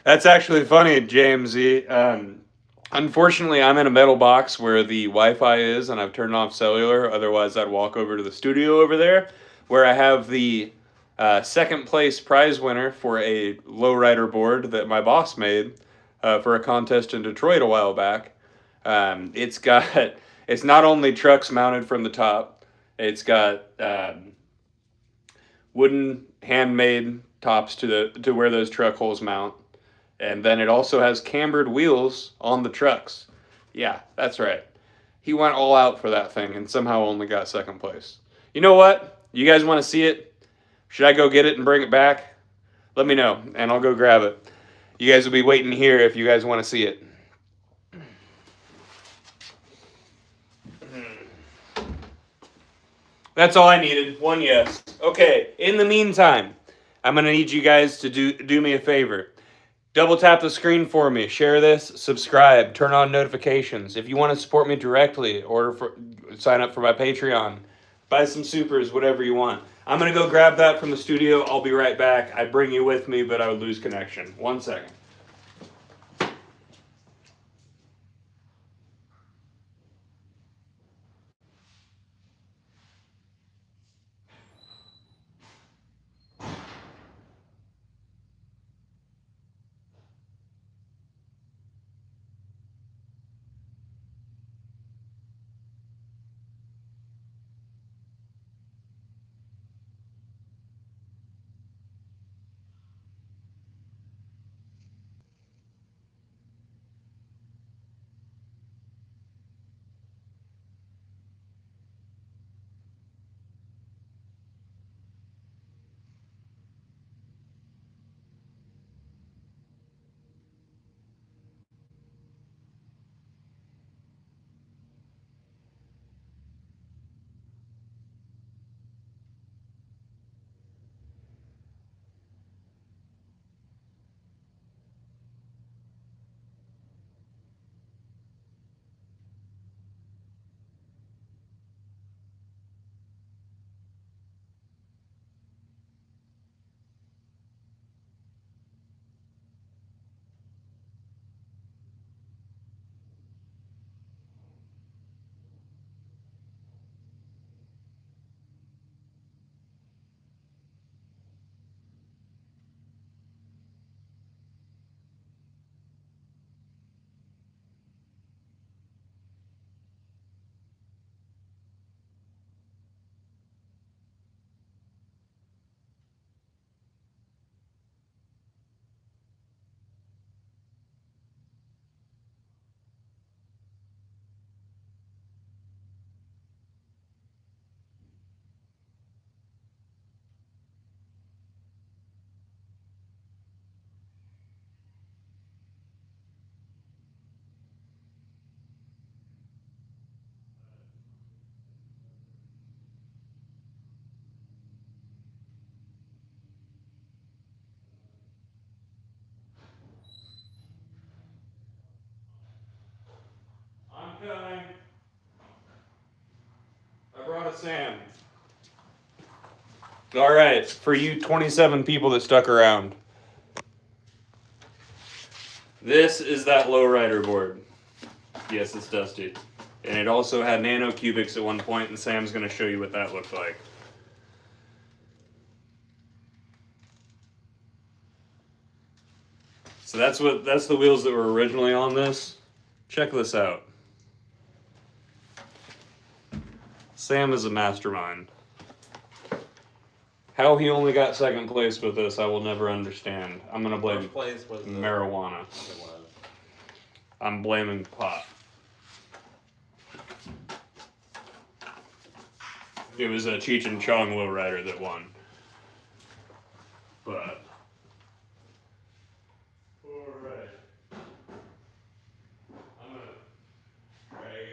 That's actually funny, Jamesy. Unfortunately, I'm in a metal box where the Wi-Fi is, and I've turned off cellular. Otherwise, I'd walk over to the studio over there, where I have the second place prize winner for a lowrider board that my boss made for a contest in Detroit a while back. It's not only trucks mounted from the top, it's got wooden handmade tops to where those truck holes mount. And then it also has cambered wheels on the trucks. Yeah, that's right. He went all out for that thing and somehow only got second place. You know what? You guys want to see it? Should I go get it and bring it back? Let me know, and I'll go grab it. You guys will be waiting here if you guys want to see it. That's all I needed. One yes. Okay, in the meantime, I'm going to need you guys to do me a favor. Double tap the screen for me. Share this, subscribe, turn on notifications. If you want to support me directly, sign up for my Patreon, buy some supers, whatever you want. I'm going to go grab that from the studio. I'll be right back. I'd bring you with me, but I would lose connection. 1 second. I'm coming. I brought a Sam. All right, for you 27 people that stuck around. This is that lowrider board. Yes, it's dusty. And it also had nano cubics at one point, and Sam's going to show you what that looked like. So that's the wheels that were originally on this. Check this out. Sam is a mastermind. How he only got second place with this, I will never understand. I'm gonna blame First place was marijuana. I'm blaming pot. It was a Cheech and Chong lowrider that won. But alright. I'm gonna drag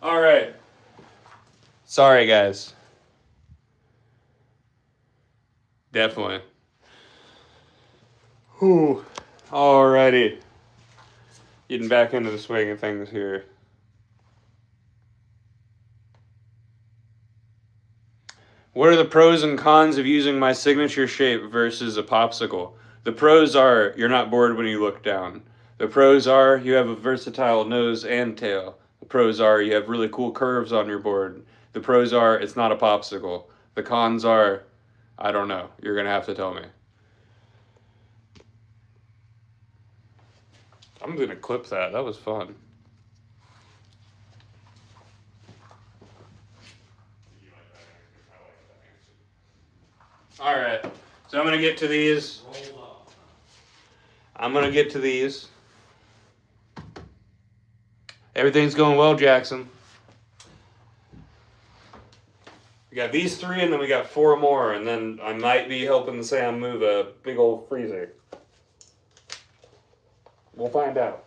All right. Sorry, guys. Definitely. Whew. Alrighty. Getting back into the swing of things here. What are the pros and cons of using my signature shape versus a popsicle? The pros are you're not bored when you look down. The pros are you have a versatile nose and tail. The pros are you have really cool curves on your board. The pros are it's not a popsicle. The cons are, I don't know. You're going to have to tell me. I'm going to clip that. That was fun. All right. So I'm going to get to these. Everything's going well, Jackson. We got these 3, and then we got 4 more, and then I might be helping Sam move a big old freezer. We'll find out.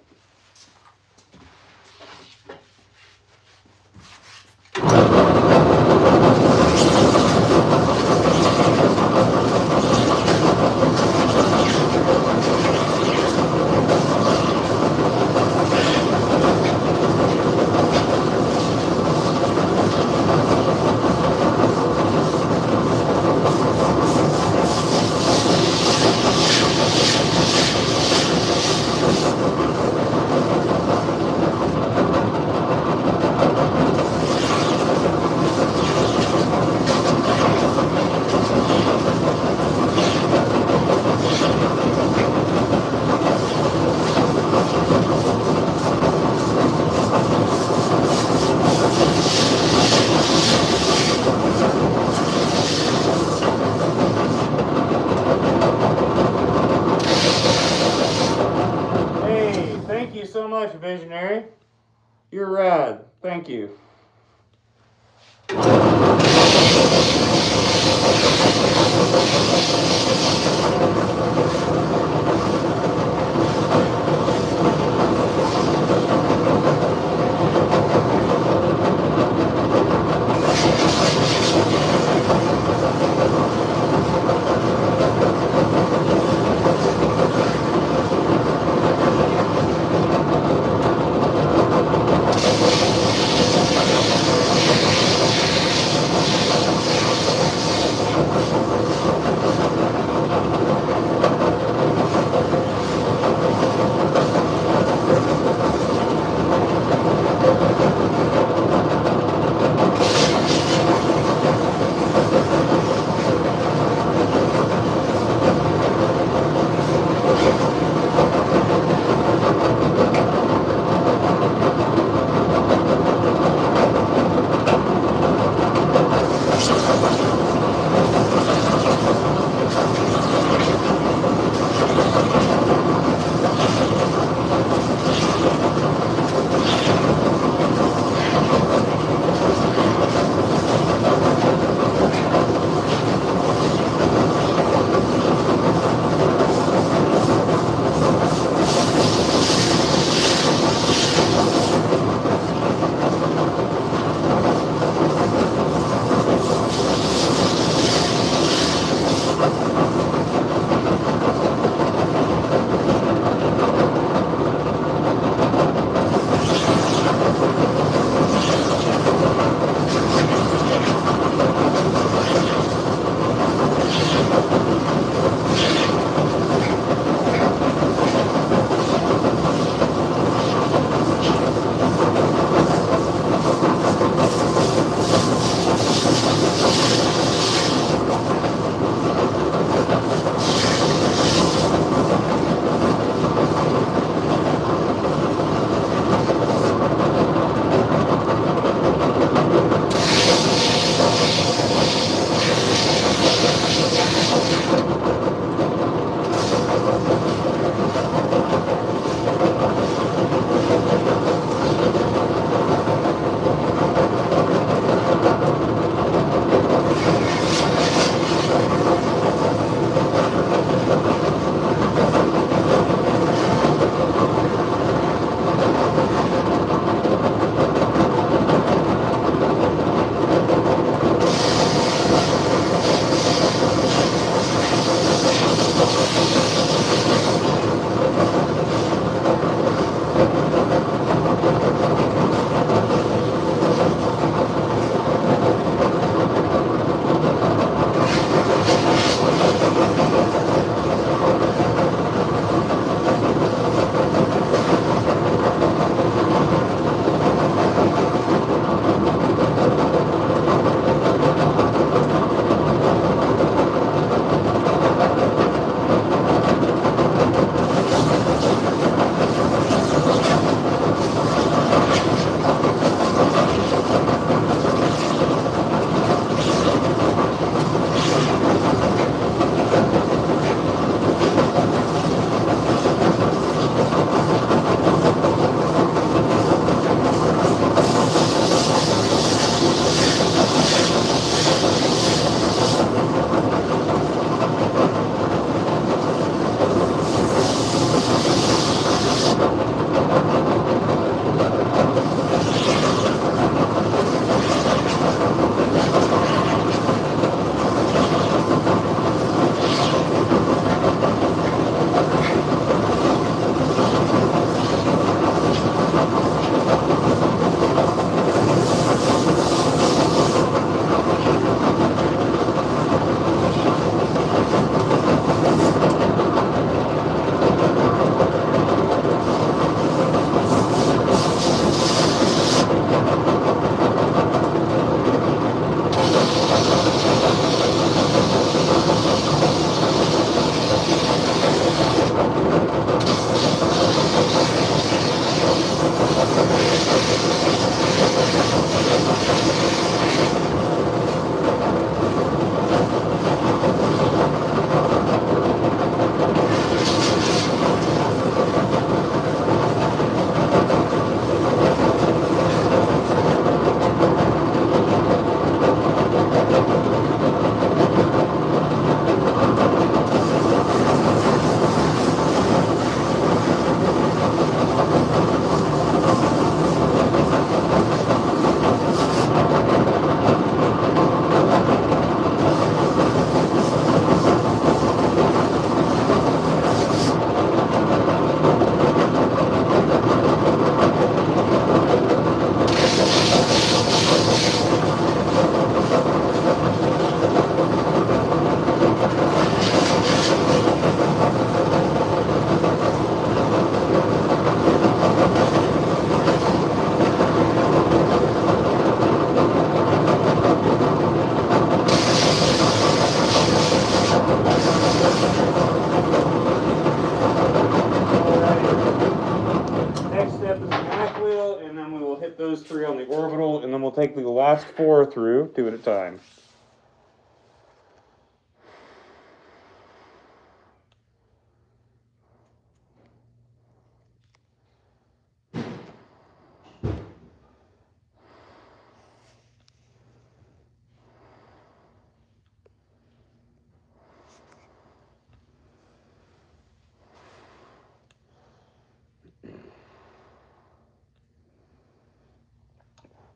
last 4 through, 2 at a time.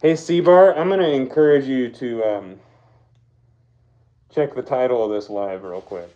Hey, C-Bar, I'm going to encourage you to check the title of this live real quick.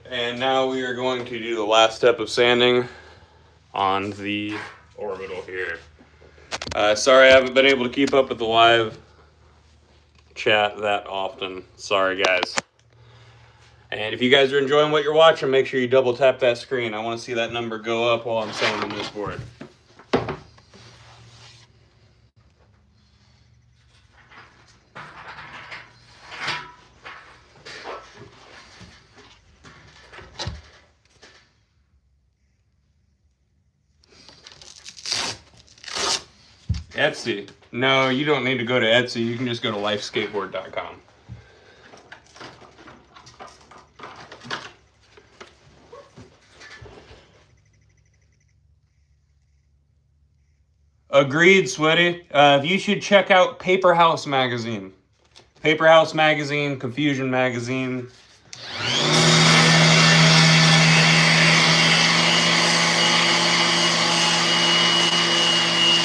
And now we are going to do the last step of sanding on the orbital here. Sorry I haven't been able to keep up with the live chat that often. Sorry guys. And if you guys are enjoying what you're watching, make sure you double tap that screen. I want to see that number go up while I'm sanding this board. Etsy. No, you don't need to go to Etsy. You can just go to lifeskateboard.com. Agreed, Sweaty. You should check out Paper House Magazine. Paper House Magazine, Confusion Magazine.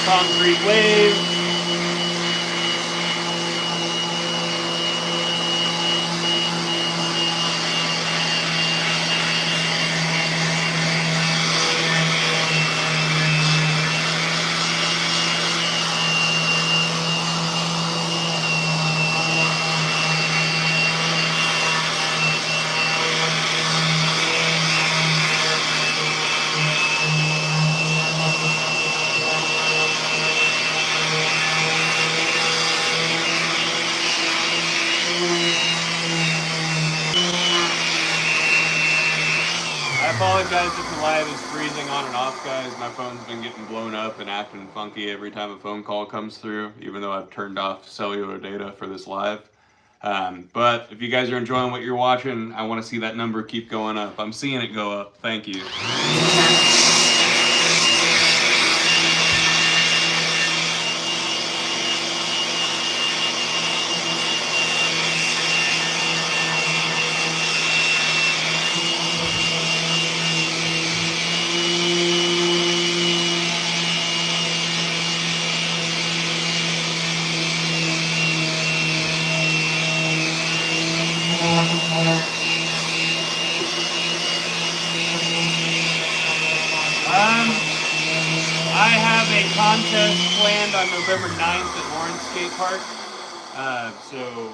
Concrete Wave. I apologize if the live is freezing on and off, guys. My phone's been getting blown up and acting funky every time a phone call comes through, even though I've turned off cellular data for this live. But if you guys are enjoying what you're watching, I want to see that number keep going up. I'm seeing it go up. Thank you. I have a contest planned on November 9th at Lawrence Skate Park. So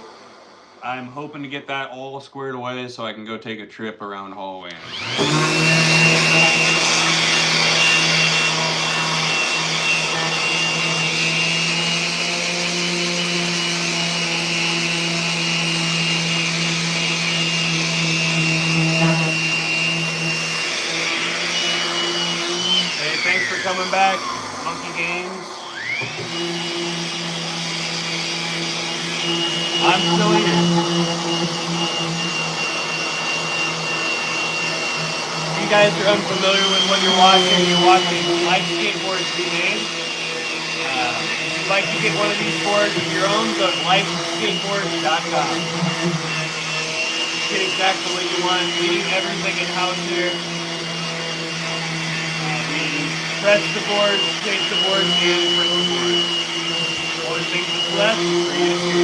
I'm hoping to get that all squared away so I can go take a trip around Halloween. welcome back, Monkey Games. I'm still here. If you guys are unfamiliar with what you're watching Life Skateboards be made. If you'd like to get one of these boards of your own, go to lifeskateboards.com. Get exactly what you want. We do everything in-house here. We press the boards, shape the boards, and print the boards. Only thing that's left for you to do.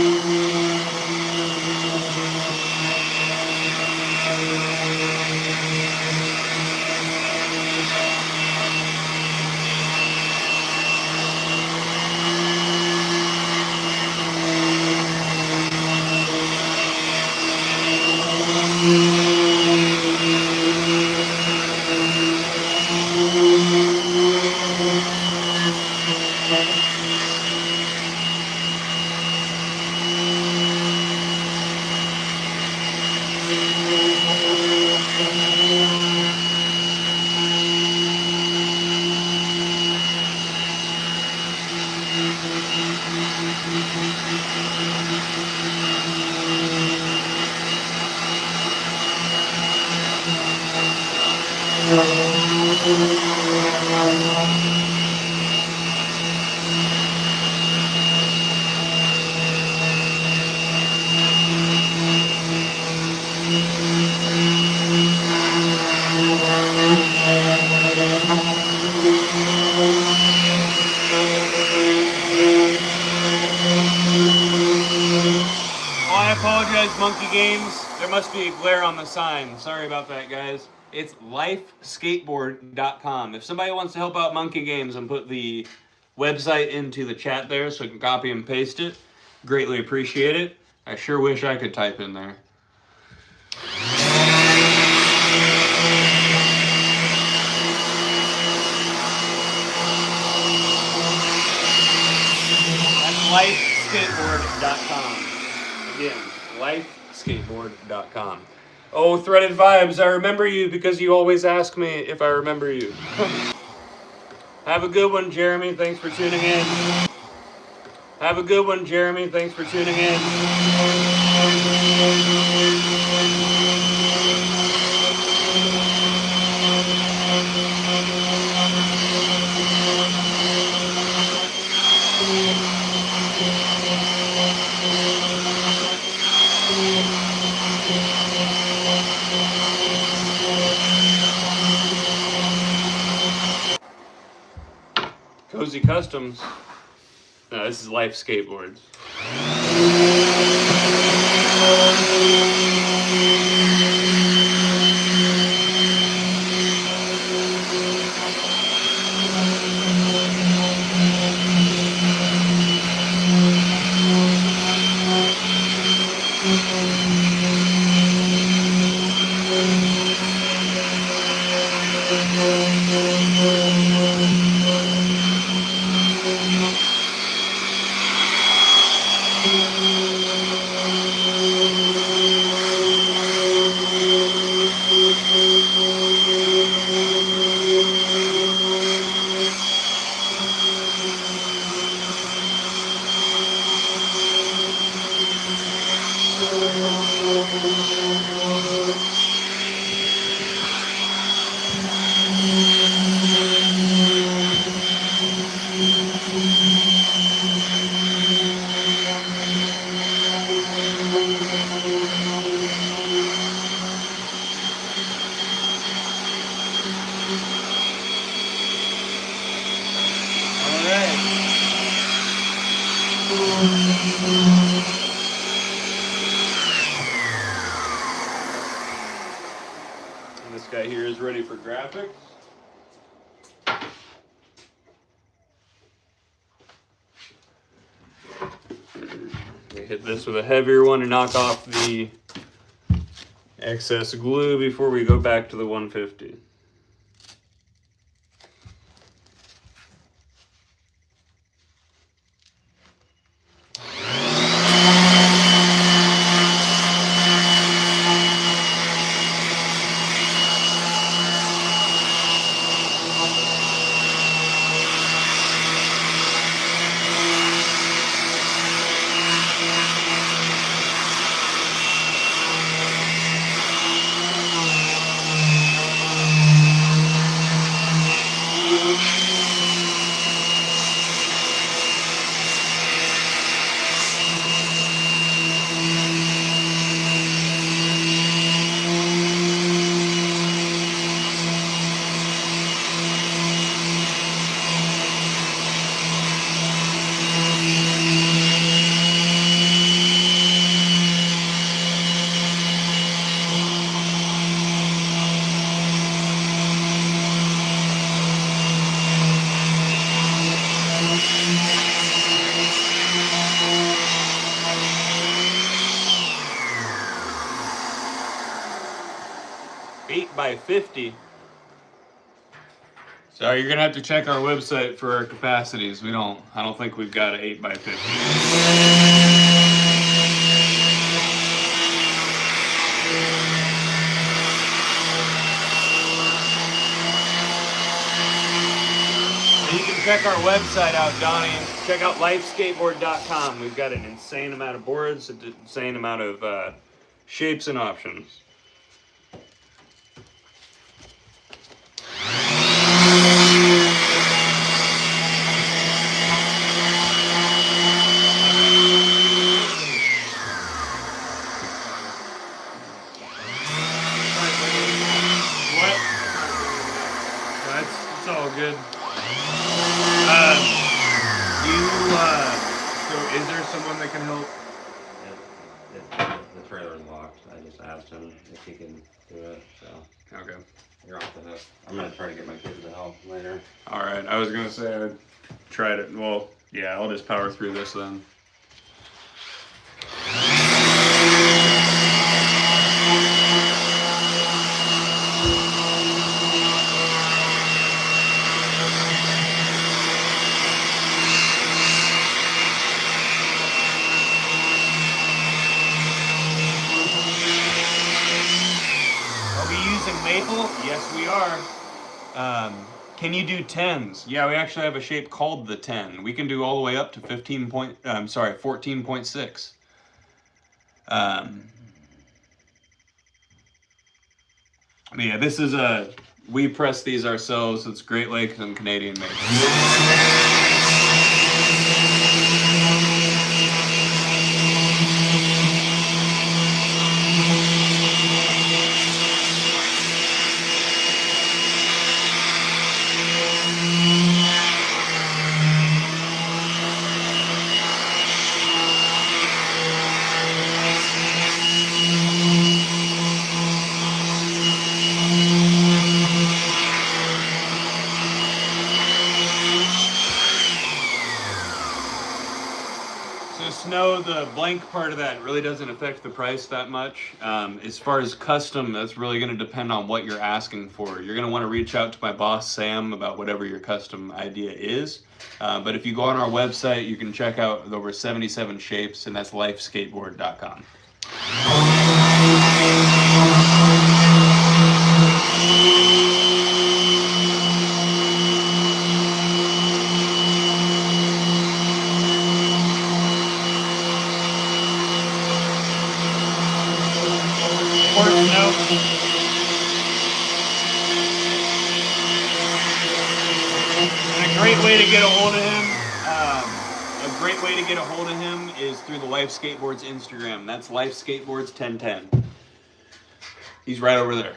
I apologize, Monkey Games. There must be a glare on the sign. Sorry about that, guys. It's lifeskateboard.com. If somebody wants to help out Monkey Games and put the website into the chat there so I can copy and paste it, greatly appreciate it. I sure wish I could type in there. That's lifeskateboard.com. Again, lifeskateboard.com. Oh, Threaded Vibes, I remember you because you always ask me if I remember you. Have a good one, Jeremy. Thanks for tuning in. Have a good one, Jeremy. Thanks for tuning in. Cozy Customs. No, this is Life Skateboards. And this guy here is ready for graphics. We hit this with a heavier one to knock off the excess glue before we go back to the 150. by 50. So you're gonna have to check our website for our capacities. I don't think we've got an 8 by 50. You can check our website out, Donnie. Check out lifeskateboard.com. We've got an insane amount of boards, an insane amount of shapes and options. What? It's all good. So is there someone that can help? The trailer's locked. I just asked him if he can do it, so. Okay. You're off the hook. I'm gonna try to get my kids to help later. Alright, I was gonna say I tried it. Well, yeah, I'll just power through this then. Maple? Yes, we are. Can you do 10s? Yeah, we actually have a shape called the 10. We can do all the way up to 14.6. Yeah, this is we press these ourselves. It's Great Lakes and Canadian maple. Snow, the blank part of that really doesn't affect the price that much. As far as custom, that's really going to depend on what you're asking for. You're going to want to reach out to my boss, Sam, about whatever your custom idea is. But if you go on our website, you can check out over 77 shapes, and that's lifeskateboard.com. A great way to get a hold of him, is through the Life Skateboards Instagram. That's Life Skateboards 1010. He's right over there.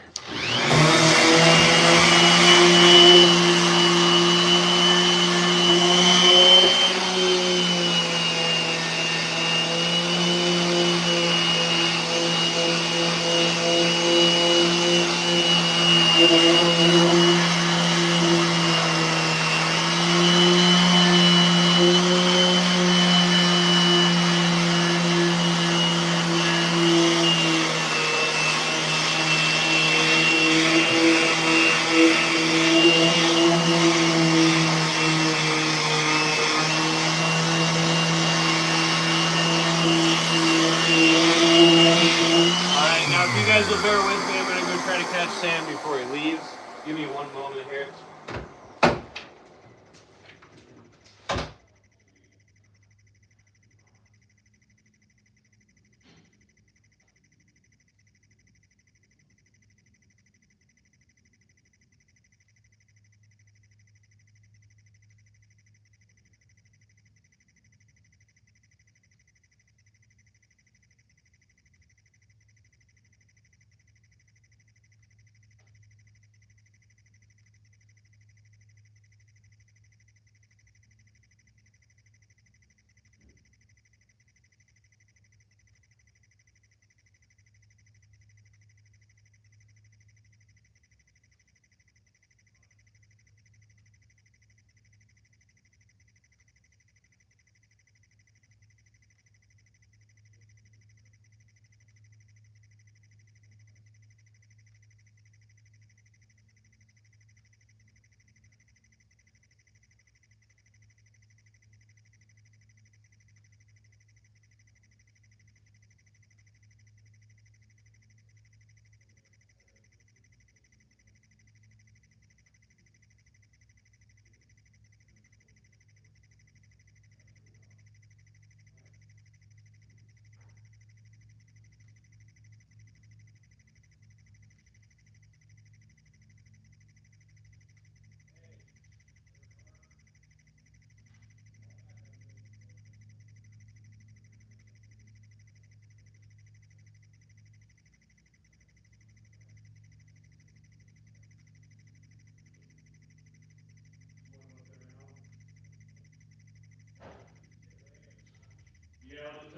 Will bear with me. I'm going to go try to catch Sam before he leaves. Give me one moment here.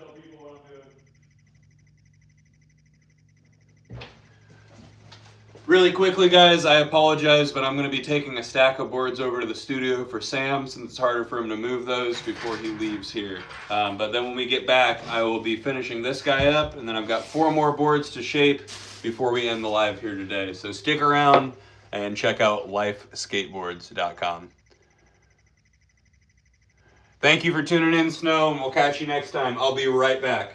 show people what I'm doing. Really quickly, guys, I apologize, but I'm going to be taking a stack of boards over to the studio for Sam, since it's harder for him to move those before he leaves here. But then when we get back, I will be finishing this guy up, and then I've got 4 more boards to shape before we end the live here today. So stick around and check out lifeskateboards.com. Thank you for tuning in, Snow, and we'll catch you next time. I'll be right back.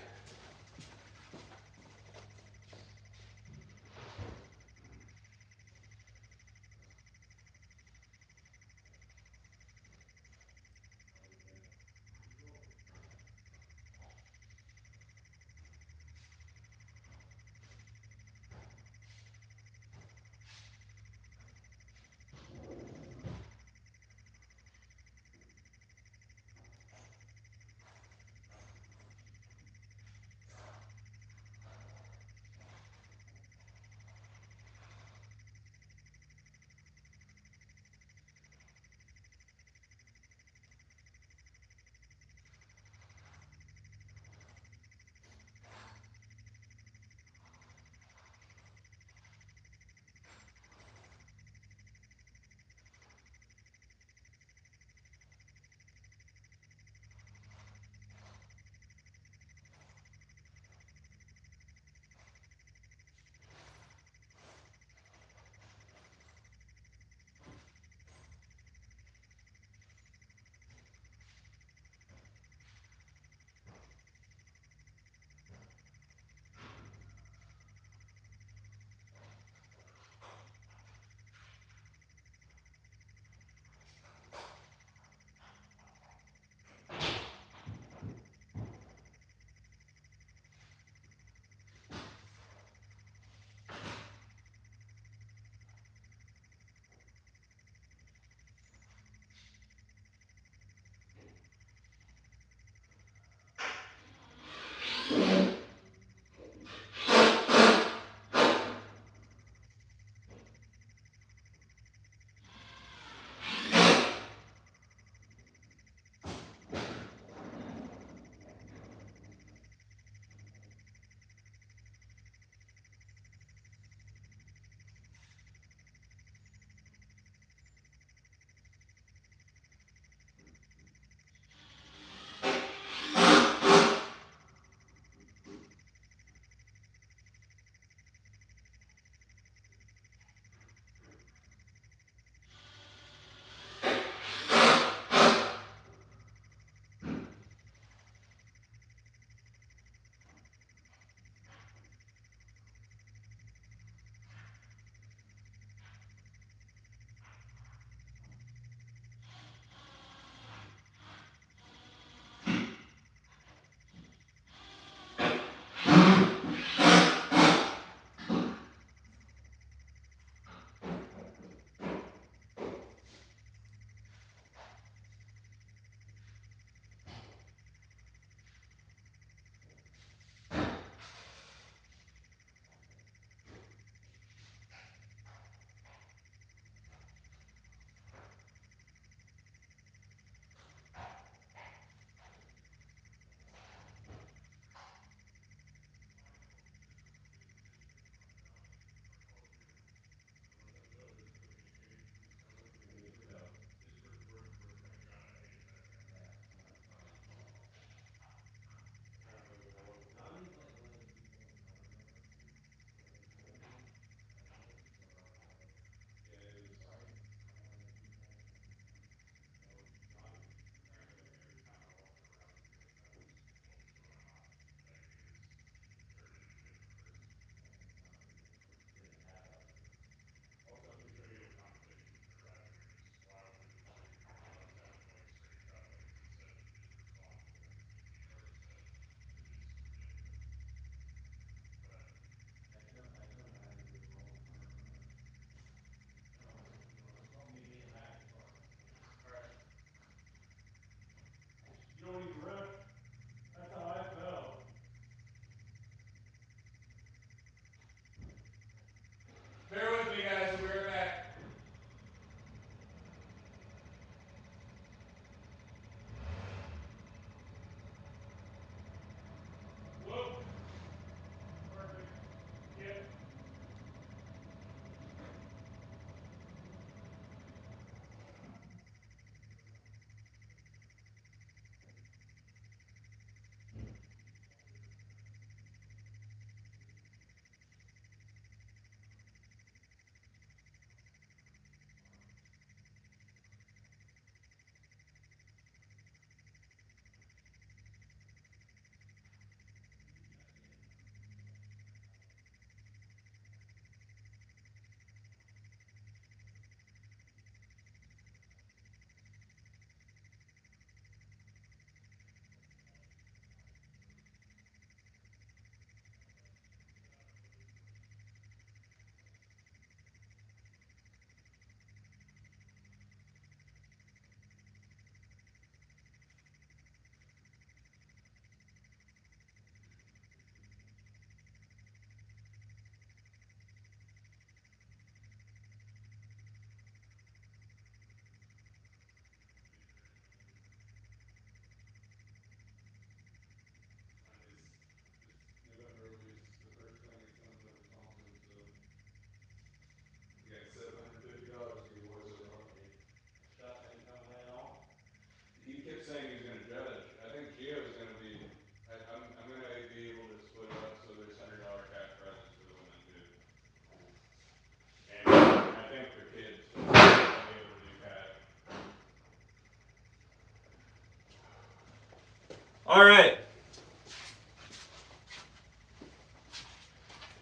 All right.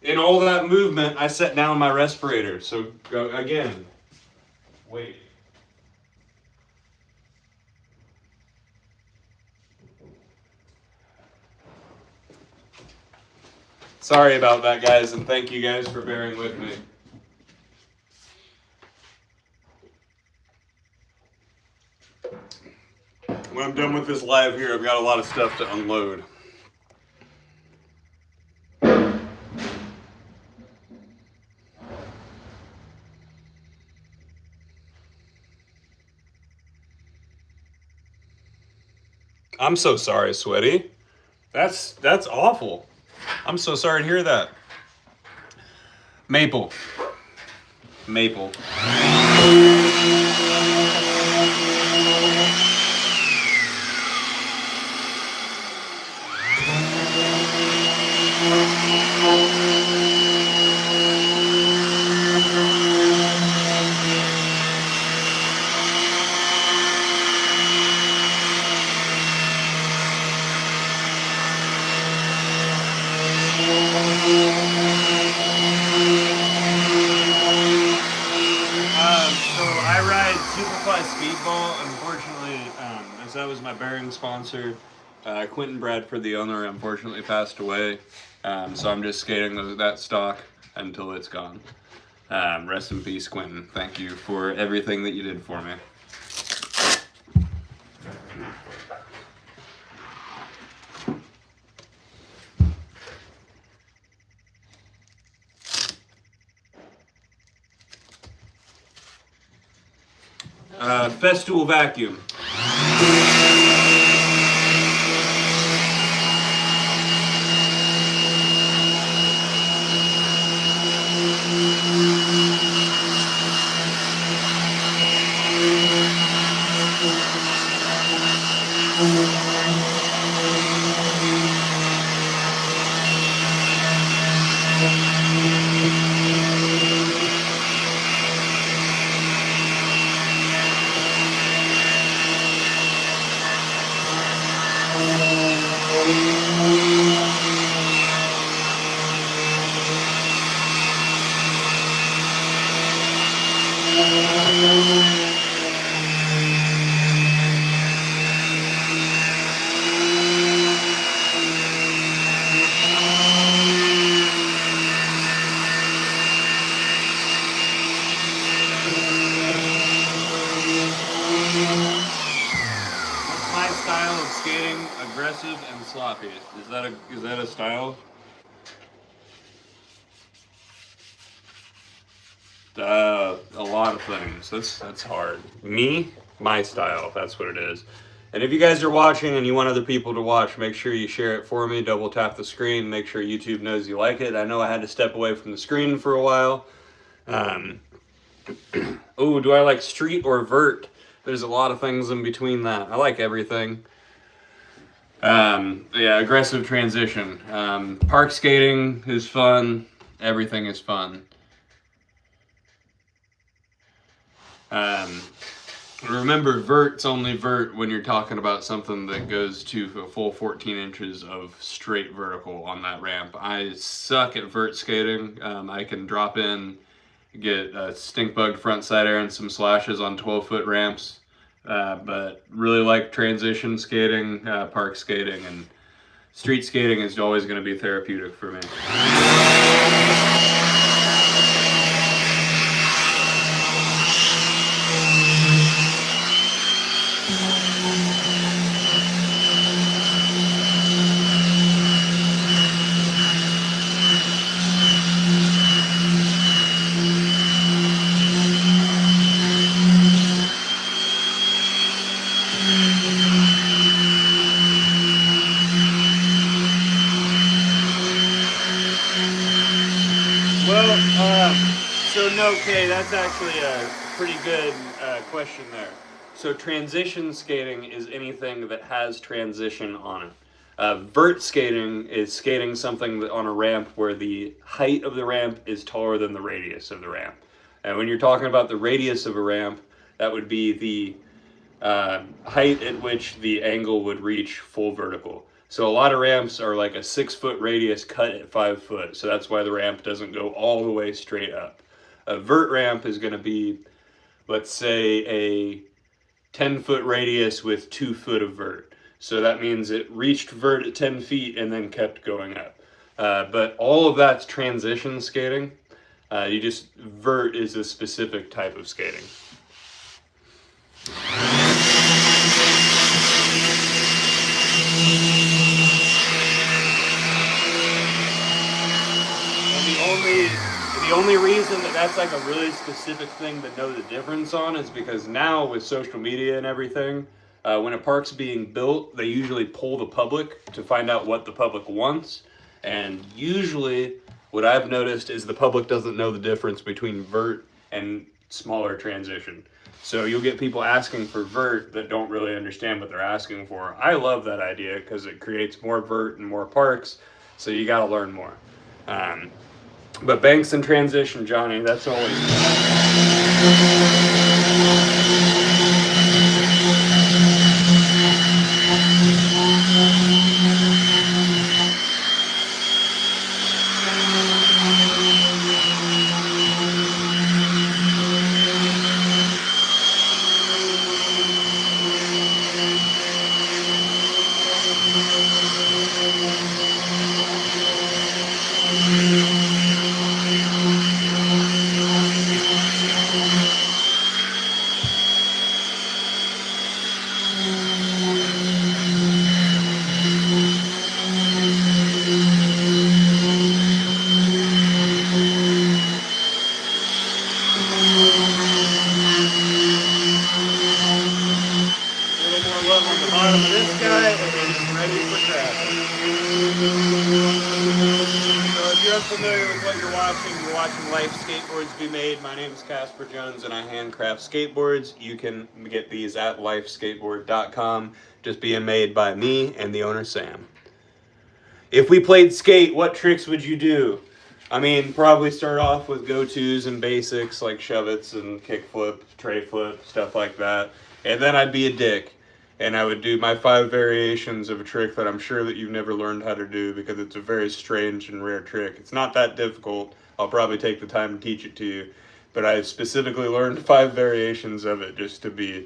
In all that movement, I set down my respirator. So go again. Wait. Sorry about that, guys, and thank you guys for bearing with me. When I'm done with this live here, I've got a lot of stuff to unload. I'm so sorry, Sweaty. That's awful. I'm so sorry to hear that. Maple. Maple. Speedball, unfortunately, as that was my bearing sponsor, Quentin Bradford, the owner, unfortunately passed away. So I'm just skating that stock until it's gone. Rest in peace, Quentin. Thank you for everything that you did for me. Festool vacuum. Aggressive and sloppy. Is that a style? A lot of things. That's hard. My style. That's what it is. And if you guys are watching and you want other people to watch, make sure you share it for me. Double tap the screen. Make sure YouTube knows you like it. I know I had to step away from the screen for a while. Oh, do I like street or vert? There's a lot of things in between that. I like everything. Yeah, aggressive transition. Park skating is fun. Everything is fun. Remember, vert's only vert when you're talking about something that goes to a full 14 inches of straight vertical on that ramp. I suck at vert skating. I can drop in, get a stink bug front side air and some slashes on 12-foot ramps. But really like transition skating, park skating, and street skating is always going to be therapeutic for me. Okay, that's actually a pretty good question there. So transition skating is anything that has transition on it. Vert skating is skating something that on a ramp where the height of the ramp is taller than the radius of the ramp. And when you're talking about the radius of a ramp, that would be the height at which the angle would reach full vertical. So a lot of ramps are like a 6-foot radius cut at 5 foot. So that's why the ramp doesn't go all the way straight up. A vert ramp is going to be, let's say, a 10-foot radius with 2 foot of vert. So that means it reached vert at 10 feet and then kept going up. But all of that's transition skating. You just, vert is a specific type of skating. And the only reason that that's like a really specific thing to know the difference on is because now with social media and everything, when a park's being built, they usually poll the public to find out what the public wants. And usually what I've noticed is the public doesn't know the difference between vert and smaller transition. So you'll get people asking for vert that don't really understand what they're asking for. I love that idea because it creates more vert and more parks, so you got to learn more. But banks and transition, Johnny, that's always... Familiar with what you're watching Life Skateboards be made. My name is Casper Jones and I handcraft skateboards. You can get these at lifeskateboard.com, just being made by me and the owner Sam. If we played skate, what tricks would you do? I mean, probably start off with go-tos and basics like shove-its and kickflip, tray flip, stuff like that. And then I'd be a dick. And I would do my 5 variations of a trick that I'm sure that you've never learned how to do because it's a very strange and rare trick. It's not that difficult. I'll probably take the time to teach it to you. But I specifically learned 5 variations of it just to be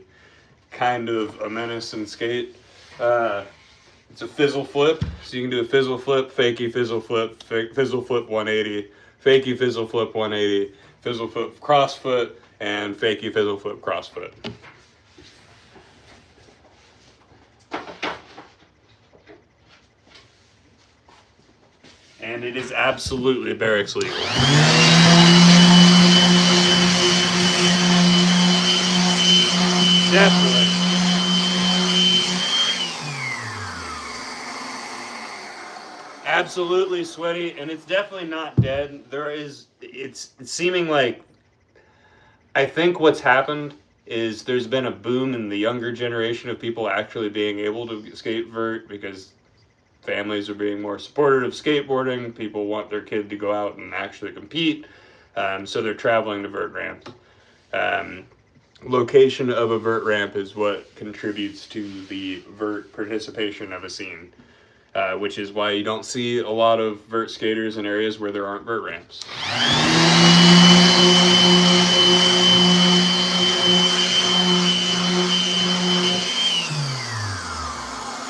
kind of a menace in skate. It's a fizzle flip. So you can do a fizzle flip, fakey fizzle flip, fizzle flip 180, fakey fizzle flip 180, fizzle flip crossfoot, and fakey fizzle flip crossfoot. And it is absolutely barracks legal. Definitely. Absolutely sweaty, and it's definitely not dead. It's seeming like, I think what's happened is there's been a boom in the younger generation of people actually being able to skate vert because families are being more supportive of skateboarding. People want their kid to go out and actually compete, so they're traveling to vert ramps. Location of a vert ramp is what contributes to the vert participation of a scene, which is why you don't see a lot of vert skaters in areas where there aren't vert ramps.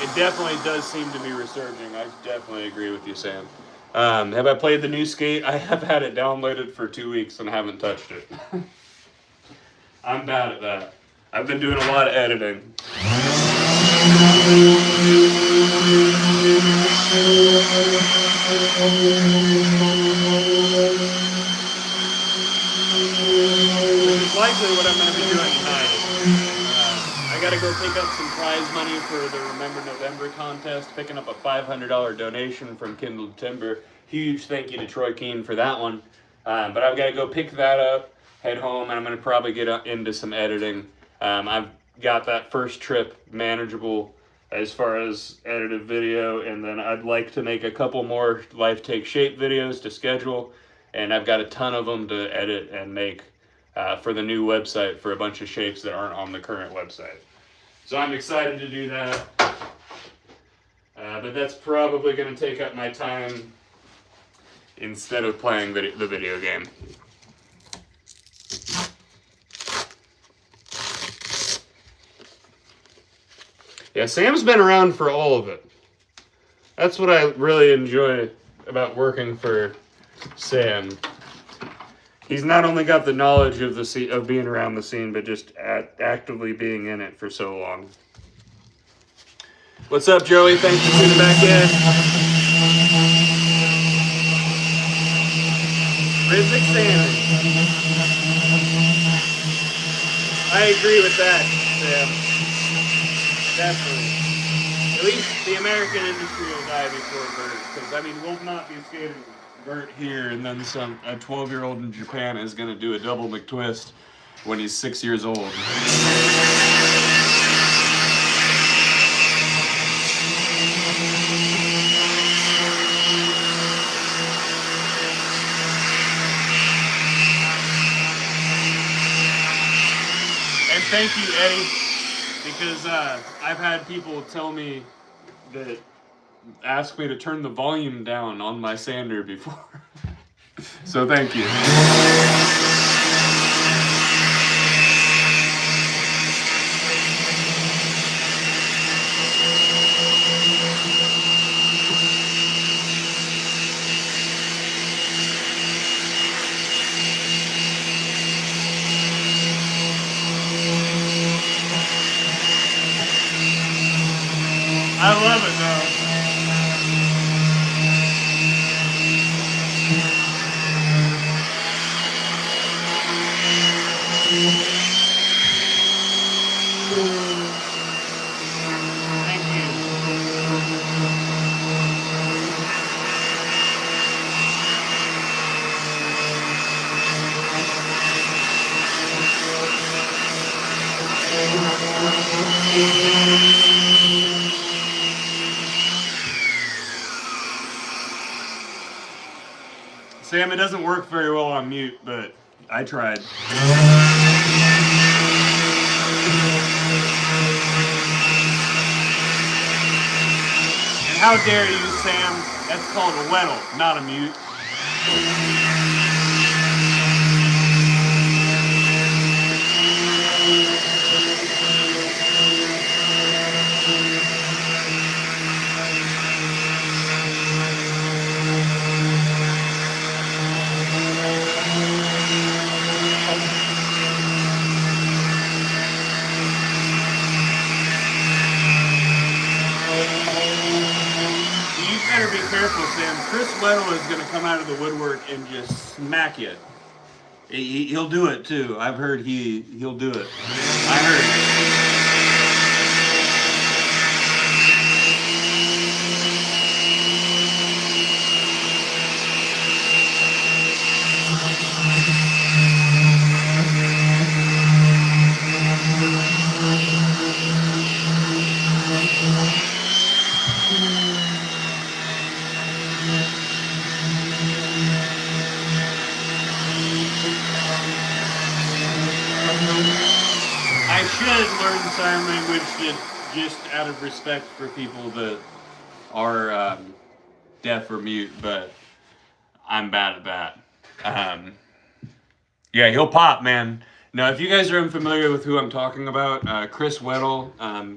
It definitely does seem to be resurging. I definitely agree with you, Sam. Have I played the new skate? I have had it downloaded for 2 weeks and haven't touched it. I'm bad at that. I've been doing a lot of editing. Which is likely what I'm going to be doing tonight. I got to go pick up some prize money for the Remember November contest, picking up a $500 donation from Kindled Timber. Huge thank you to Troy Keene for that one. But I've got to go pick that up, head home, and I'm going to probably get into some editing. I've got that first trip manageable as far as edited video, and then I'd like to make a couple more Life Take Shape videos to schedule, and I've got a ton of them to edit and make for the new website for a bunch of shapes that aren't on the current website. So I'm excited to do that. But that's probably going to take up my time instead of playing the video game. Yeah, Sam's been around for all of it. That's what I really enjoy about working for Sam. He's not only got the knowledge of of being around the scene, but just actively being in it for so long. What's up, Joey? Thanks for tuning back in. Rhythmic Salmon. I agree with that, Sam. Definitely. At least the American industry will die before Bert. Because, I mean, we'll not be skating Bert here, and then a 12-year-old in Japan is going to do a double McTwist when he's 6 years old. And thank you, Eddie, because I've had people tell me that ask me to turn the volume down on my sander before. So thank you. I love it though. Thank you. Sam, it doesn't work very well on mute, but I tried. And how dare you, Sam? That's called a weddle, not a mute. Careful, Sam. Chris Weddle is going to come out of the woodwork and just smack you. He'll do it too. I've heard he'll do it. I heard. I should learn sign language just out of respect for people that are deaf or mute, but I'm bad at that. Yeah, he'll pop, man. Now, if you guys are unfamiliar with who I'm talking about, Chris Weddle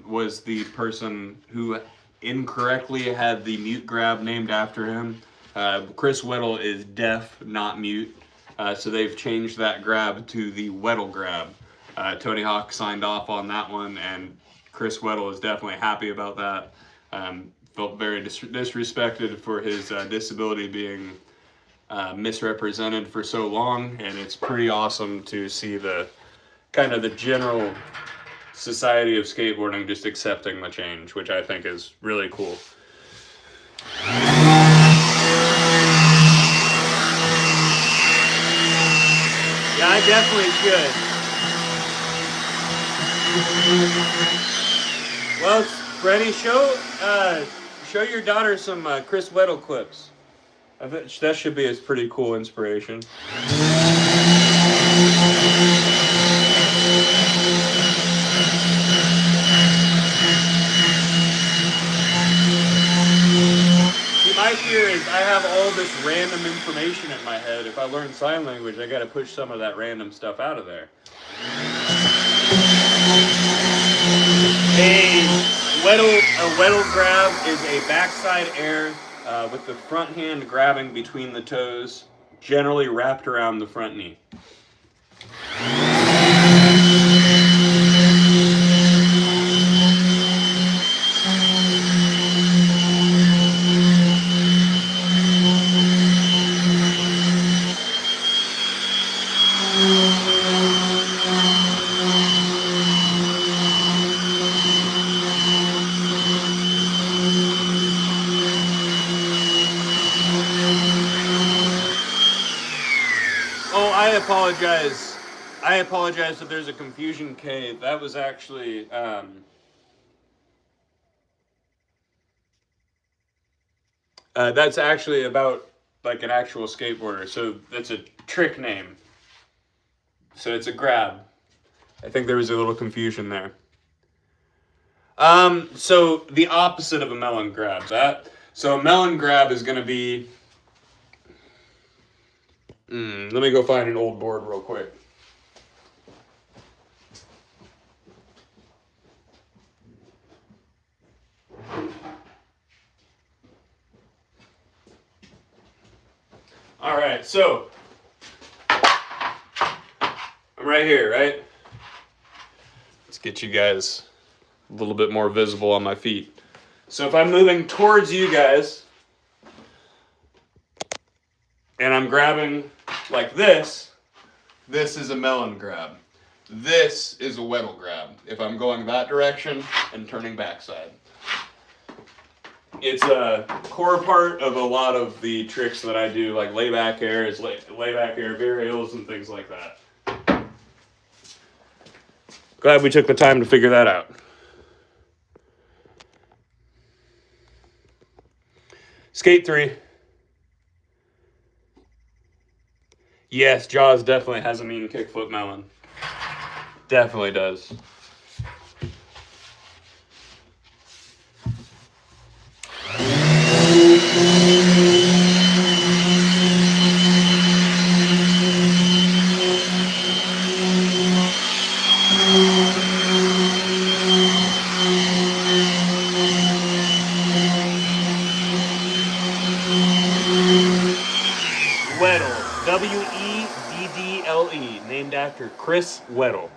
was the person who incorrectly had the mute grab named after him. Chris Weddle is deaf, not mute. So they've changed that grab to the Weddle grab. Tony Hawk signed off on that one, and Chris Weddle is definitely happy about that. Felt very disrespected for his disability being misrepresented for so long, and it's pretty awesome to see the kind of the general society of skateboarding just accepting the change, which I think is really cool. Yeah, I definitely should. Well, Freddie, show your daughter some Chris Weddle clips. I bet that should be a pretty cool inspiration. because I have all this random information in my head. If I learn sign language, I got to push some of that random stuff out of there. A Weddle grab is a backside air with the front hand grabbing between the toes, generally wrapped around the front knee. I apologize that there's a confusion, K. That was actually, that's actually about like an actual skateboarder. So that's a trick name. So it's a grab. I think there was a little confusion there. So the opposite of a melon grab. So a melon grab is going to be, let me go find an old board real quick. All right, so I'm right here, right? Let's get you guys a little bit more visible on my feet. So if I'm moving towards you guys and I'm grabbing like this is a melon grab. This is a Weddle grab. If I'm going that direction and turning backside. It's a core part of a lot of the tricks that I do, like layback air, layback air varials and things like that. Glad we took the time to figure that out. Skate 3. Yes, Jaws definitely has a mean kickflip melon. Definitely does. Weddle, W-E-D-D-L-E, named after Chris Weddle.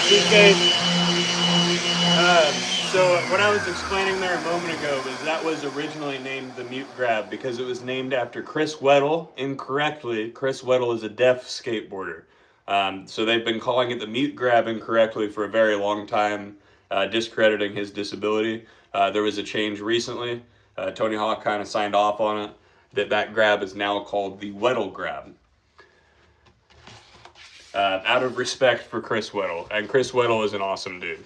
TK. So what I was explaining there a moment ago was that was originally named the mute grab because it was named after Chris Weddle incorrectly. Chris Weddle is a deaf skateboarder. So they've been calling it the mute grab incorrectly for a very long time, discrediting his disability. There was a change recently. Tony Hawk kind of signed off on it, that grab is now called the Weddle grab. Out of respect for Chris Weddle. And Chris Weddle is an awesome dude.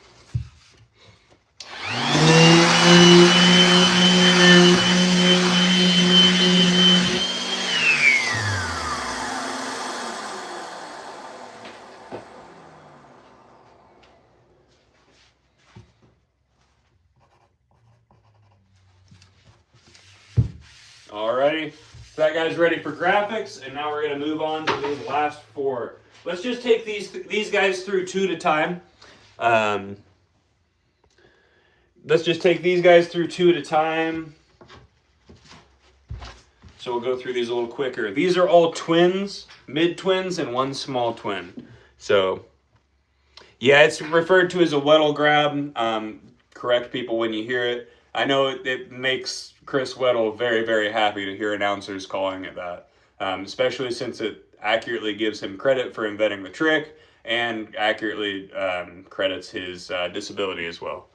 Alrighty, so that guy's ready for graphics, and now we're going to move on to these last 4. Let's just take these guys through 2 at a time. Let's just take these guys through 2 at a time. So we'll go through these a little quicker. These are all twins, mid-twins, and 1 small twin. So, yeah, it's referred to as a Weddle grab. Correct people when you hear it. I know it makes Chris Weddle very, very happy to hear announcers calling it that, especially since it accurately gives him credit for inventing the trick and accurately credits his disability as well.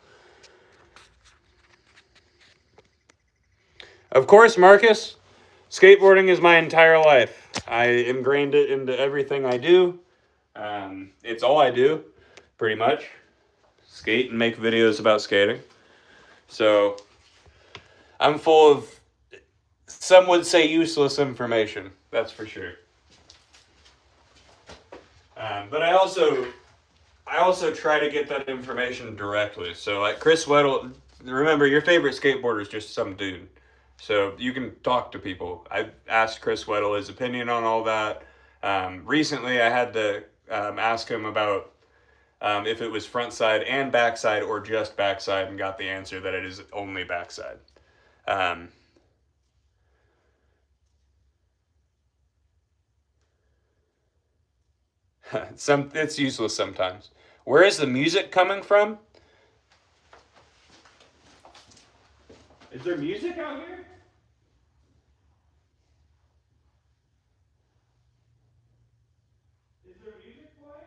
Of course, Marcus, skateboarding is my entire life. I ingrained it into everything I do. It's all I do, pretty much. Skate and make videos about skating. So, I'm full of, some would say, useless information. That's for sure. But I I also try to get that information directly. So like Chris Weddle, remember your favorite skateboarder is just some dude. So you can talk to people. I asked Chris Weddle his opinion on all that. Recently I had to ask him about if it was front side and backside or just backside, and got the answer that it is only backside. It's useless sometimes. Where is the music coming from? Is there music out here? Is there music playing?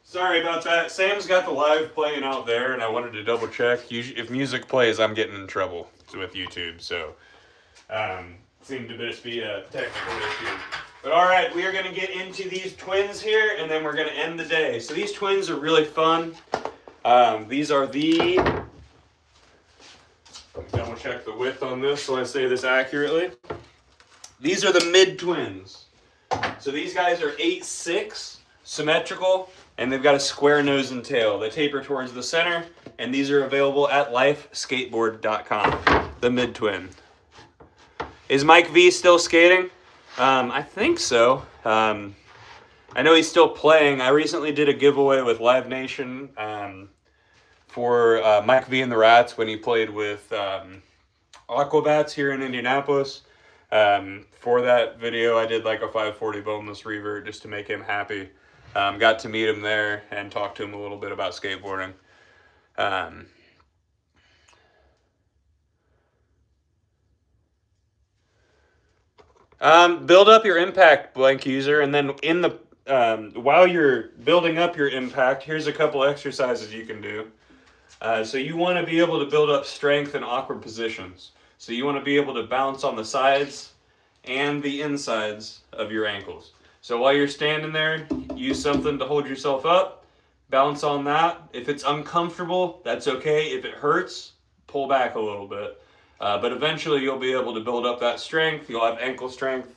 Sorry about that. Sam's got the live playing out there, and I wanted to double check. If music plays, I'm getting in trouble with YouTube, so seemed to just be a technical issue. But all right, we are going to get into these twins here, and then we're going to end the day. So these twins are really fun. These are the... Double check the width on this so I say this accurately. These are the mid twins. So these guys are 8'6", symmetrical, and they've got a square nose and tail. They taper towards the center, and these are available at lifeskateboard.com. The mid twin. Is Mike V still skating? I think so. I know he's still playing. I recently did a giveaway with Live Nation for Mike V and the Rats when he played with Aquabats here in Indianapolis. For that video, I did like a 540 boneless revert just to make him happy. Got to meet him there and talk to him a little bit about skateboarding. Build up your impact, blank user, and then in the while you're building up your impact, here's a couple exercises you can do. So you want to be able to build up strength in awkward positions. So you want to be able to bounce on the sides and the insides of your ankles. So while you're standing there, use something to hold yourself up, bounce on that. If it's uncomfortable, that's okay. If it hurts, pull back a little bit. But eventually you'll be able to build up that strength. You'll have ankle strength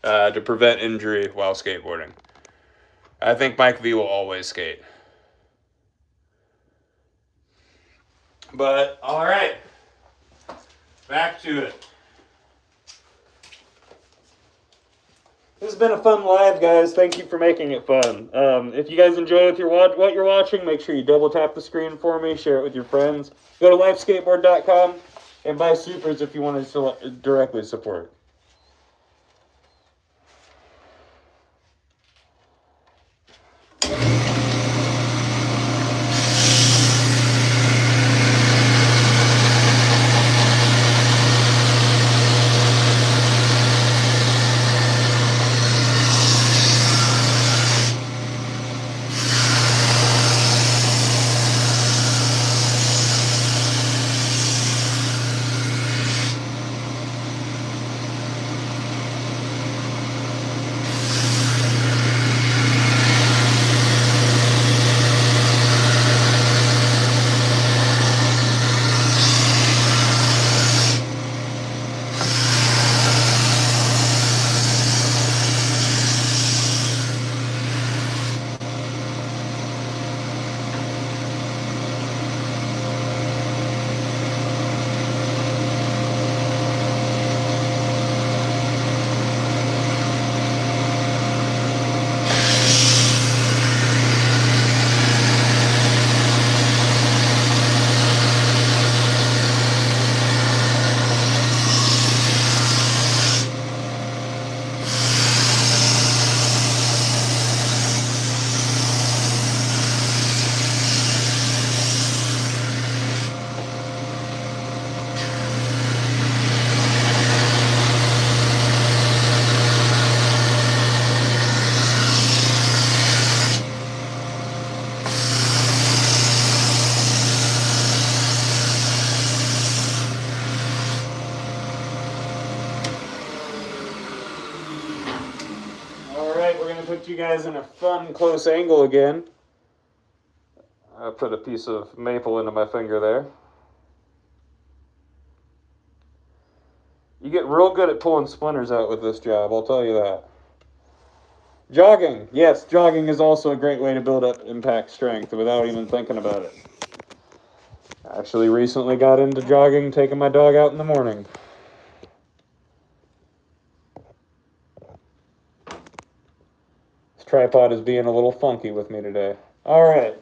to prevent injury while skateboarding. I think Mike V will always skate. But, all right, back to it. This has been a fun live, guys. Thank you for making it fun. If you guys enjoy what you're watching, make sure you double tap the screen for me, share it with your friends. Go to lifeskateboard.com and buy supers if you want to directly support. right, we're going to put you guys in a fun close angle again. I put a piece of maple into my finger there. You get real good at pulling splinters out with this job, I'll tell you that. Jogging. Yes, jogging is also a great way to build up impact strength without even thinking about it. I actually recently got into jogging, taking my dog out in the morning. This tripod is being a little funky with me today. All right.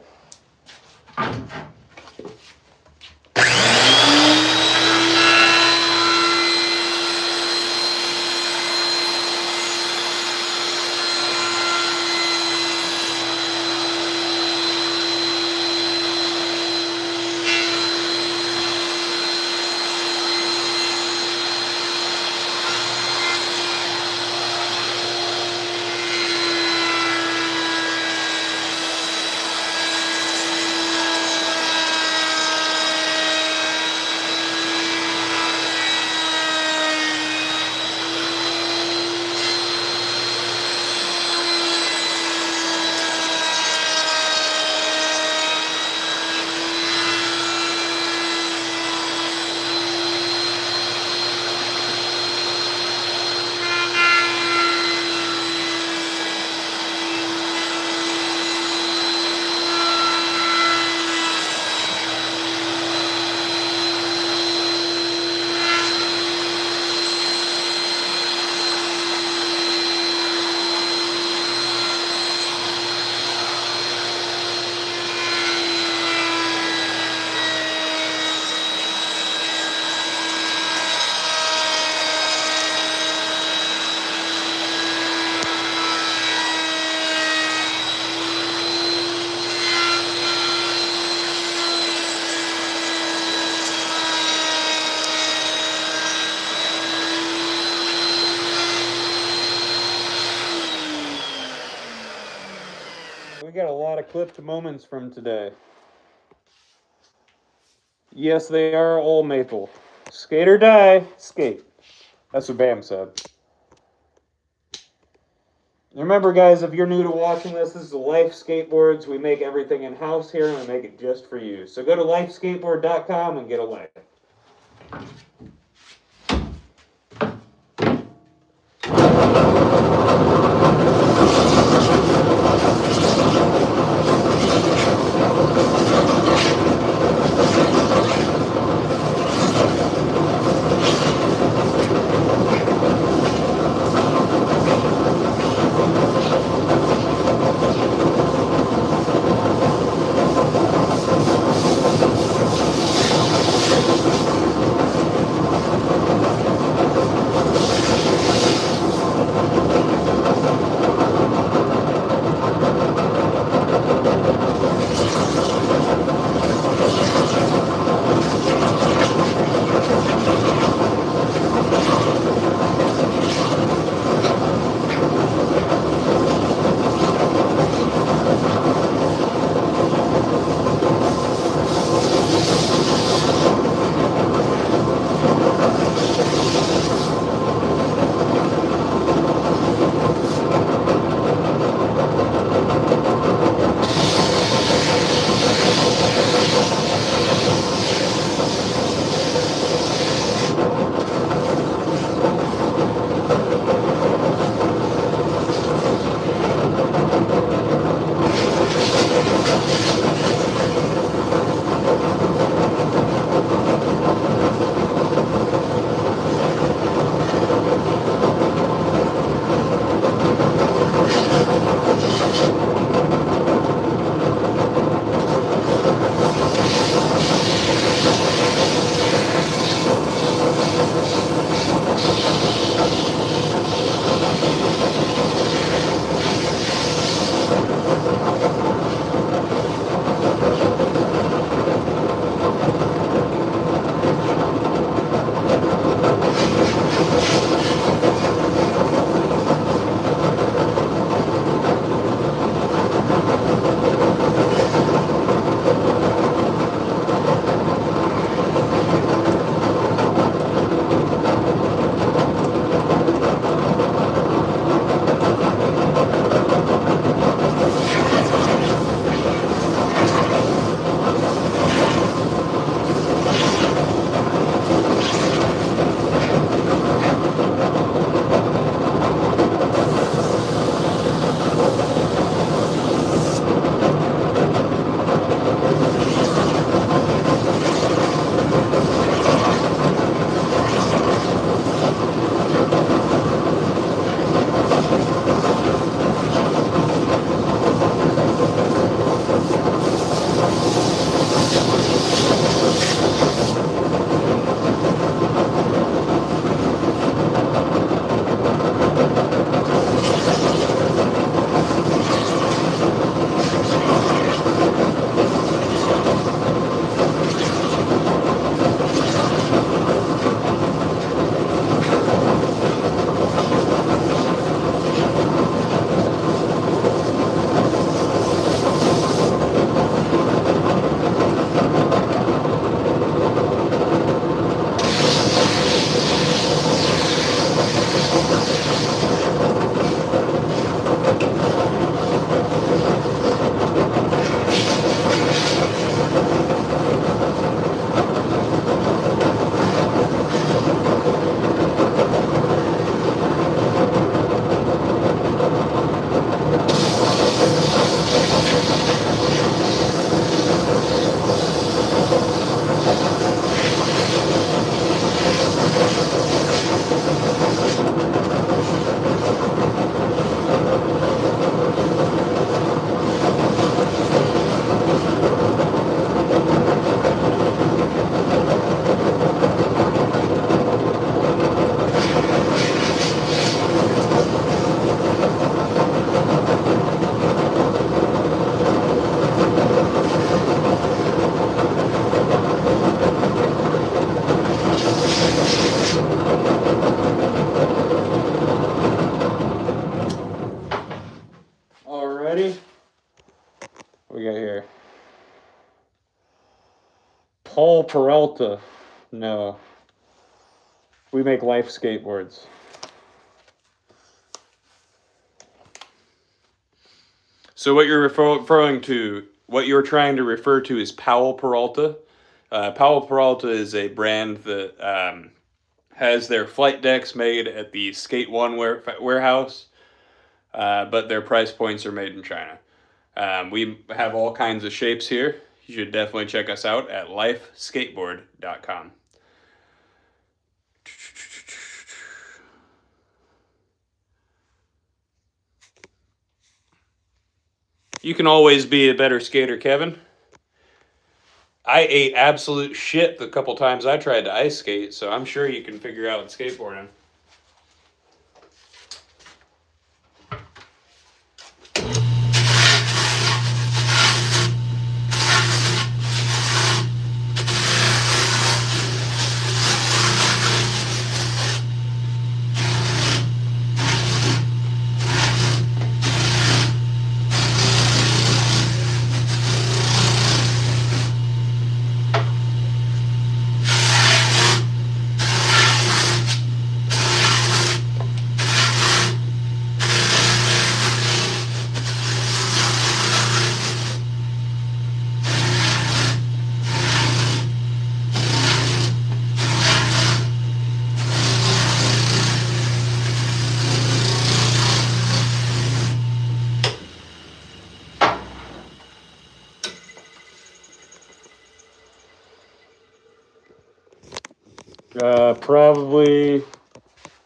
We got a lot of clipped moments from today. Yes, they are all maple. Skate or die, skate. That's what Bam said. Remember, guys, if you're new to watching this is Life Skateboards. We make everything in-house here, and we make it just for you. So go to lifeskateboard.com and get a life. Powell Peralta. No. We make Life Skateboards. So what you're referring to, what you're trying to refer to is Powell Peralta. Powell Peralta is a brand that has their flight decks made at the Skate One warehouse, but their price points are made in China. We have all kinds of shapes here. You should definitely check us out at lifeskateboard.com. You can always be a better skater, Kevin. I ate absolute shit the couple times I tried to ice skate, so I'm sure you can figure out skateboarding. Probably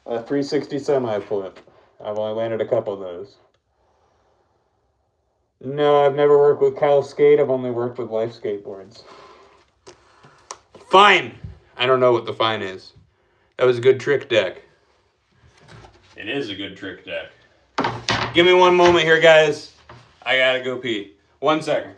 a 360 semi flip. I've only landed a couple of those. No, I've never worked with Cal Skate. I've only worked with Life Skateboards. Fine. I don't know what the fine is. That was a good trick deck. It is a good trick deck. Give me one moment here, guys. I gotta go pee. 1 second.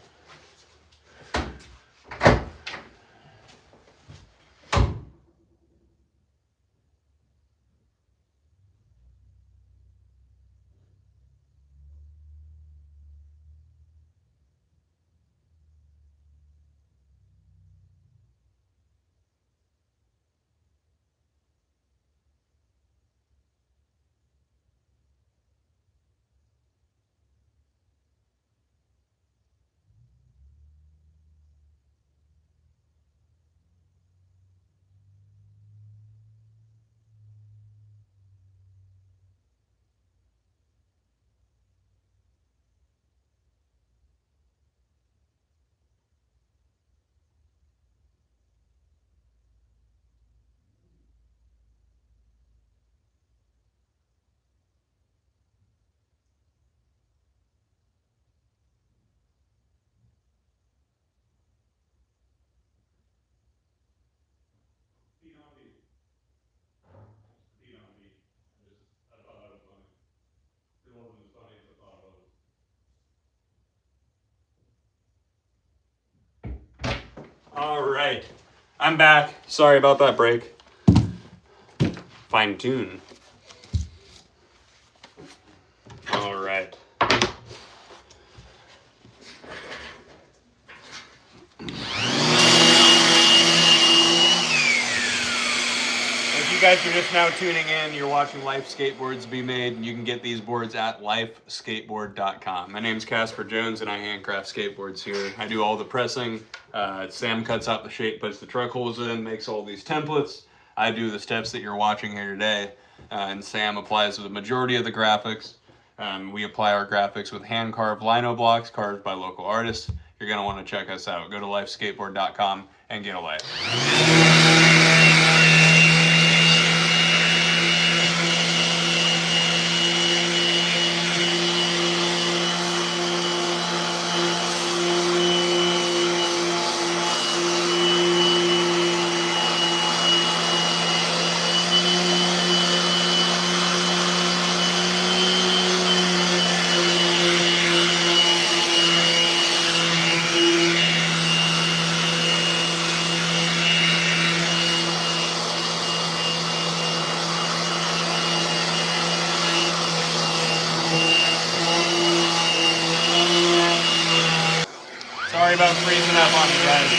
All right, I'm back. Sorry about that break. Fine tune. All right. If you guys are just now tuning in, you're watching Life Skateboards be made, and you can get these boards at lifeskateboard.com. My name's Casper Jones, and I handcraft skateboards here. I do all the pressing. Sam cuts out the shape, puts the truck holes in, makes all these templates. I do the steps that you're watching here today, and Sam applies the majority of the graphics. We apply our graphics with hand-carved Lino blocks carved by local artists. You're going to want to check us out. Go to lifeskateboard.com and get a life. Sorry about freezing up on you guys.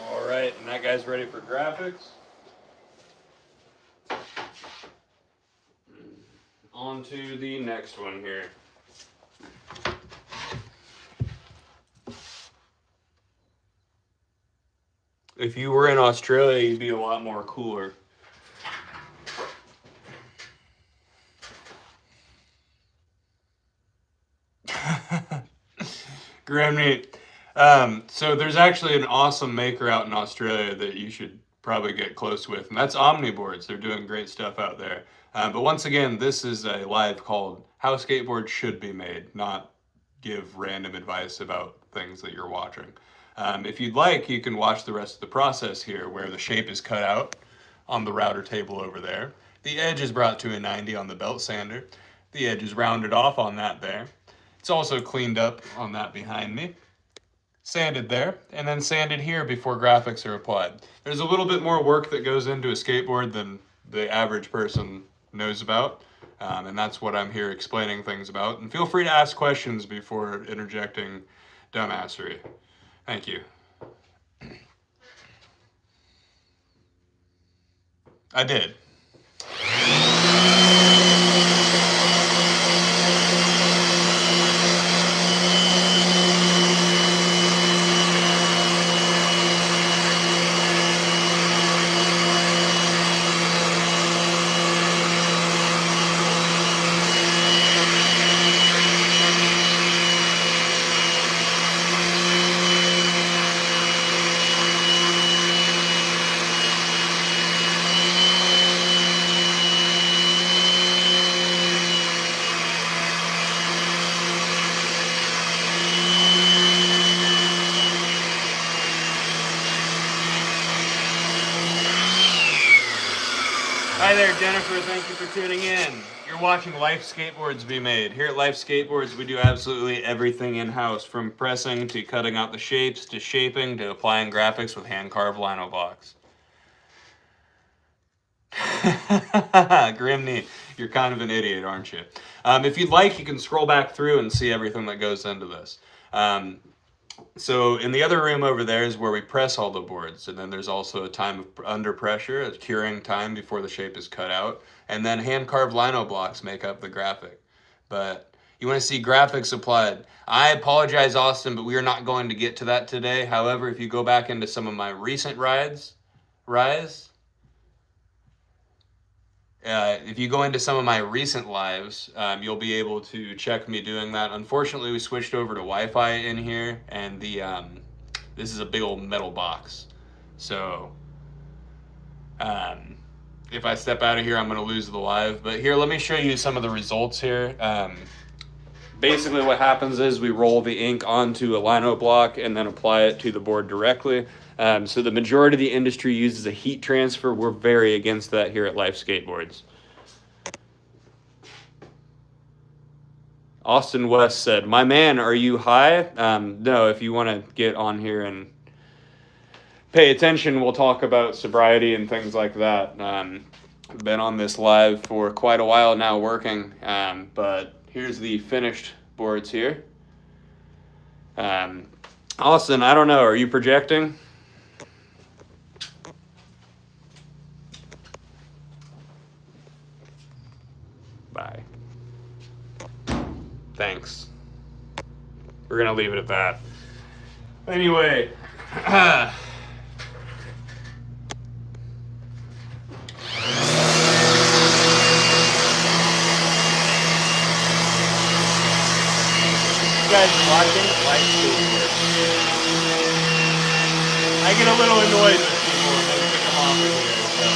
Alright, and that guy's ready for graphics. On to the next one here. If you were in Australia, you'd be a lot more cooler. Grimney. So there's actually an awesome maker out in Australia that you should probably get close with, and that's Omniboards. They're doing great stuff out there. But once again, this is a live called How Skateboards Should Be Made, not give random advice about things that you're watching. If you'd like, you can watch the rest of the process here, where the shape is cut out on the router table over there. The edge is brought to a 90 on the belt sander. The edge is rounded off on that there. It's also cleaned up on that behind me. Sanded there, and then sanded here before graphics are applied. There's a little bit more work that goes into a skateboard than the average person knows about, and that's what I'm here explaining things about. And feel free to ask questions before interjecting dumbassery. Thank you. I did. Hi there, Jennifer. Thank you for tuning in. You're watching Life Skateboards be made. Here at Life Skateboards, we do absolutely everything in-house, from pressing to cutting out the shapes to shaping to applying graphics with hand-carved lino blocks. Grimney, you're kind of an idiot, aren't you? If you'd like, you can scroll back through and see everything that goes into this. So in the other room over there is where we press all the boards, and then there's also a time of under pressure, a curing time before the shape is cut out, and then hand-carved lino blocks make up the graphic. But you want to see graphics applied. I apologize, Austin, but we are not going to get to that today. However, if you go back into some of my recent rides, If you go into some of my recent lives, you'll be able to check me doing that. Unfortunately, we switched over to Wi-Fi in here, and this is a big old metal box. So if I step out of here, I'm going to lose the live. But here, let me show you some of the results here. Basically what happens is we roll the ink onto a lino block and then apply it to the board directly. So the majority of the industry uses a heat transfer. We're very against that here at Life Skateboards. Austin West said, "My man, are you high?" No, if you want to get on here and pay attention, we'll talk about sobriety and things like that. I've been on this live for quite a while now working, but here's the finished boards here. Austin, I don't know, are you projecting? Bye. Thanks. We're gonna leave it at that. Anyway, you guys watching Life Skateboards. I get a little annoyed with people when they pick them off of here, so.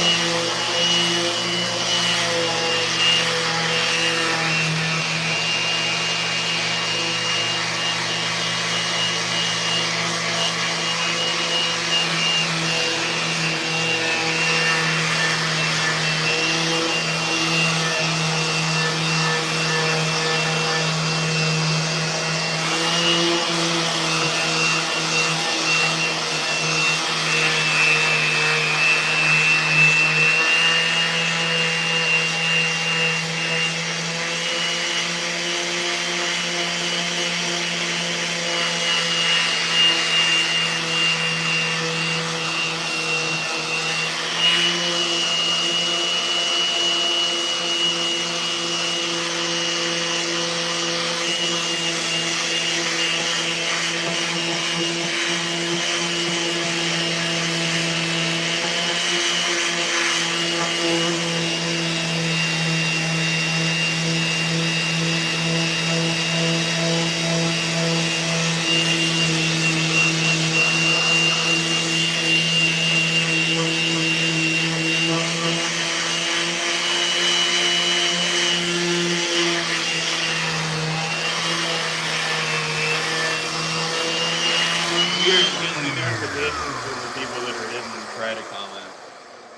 Try to comment.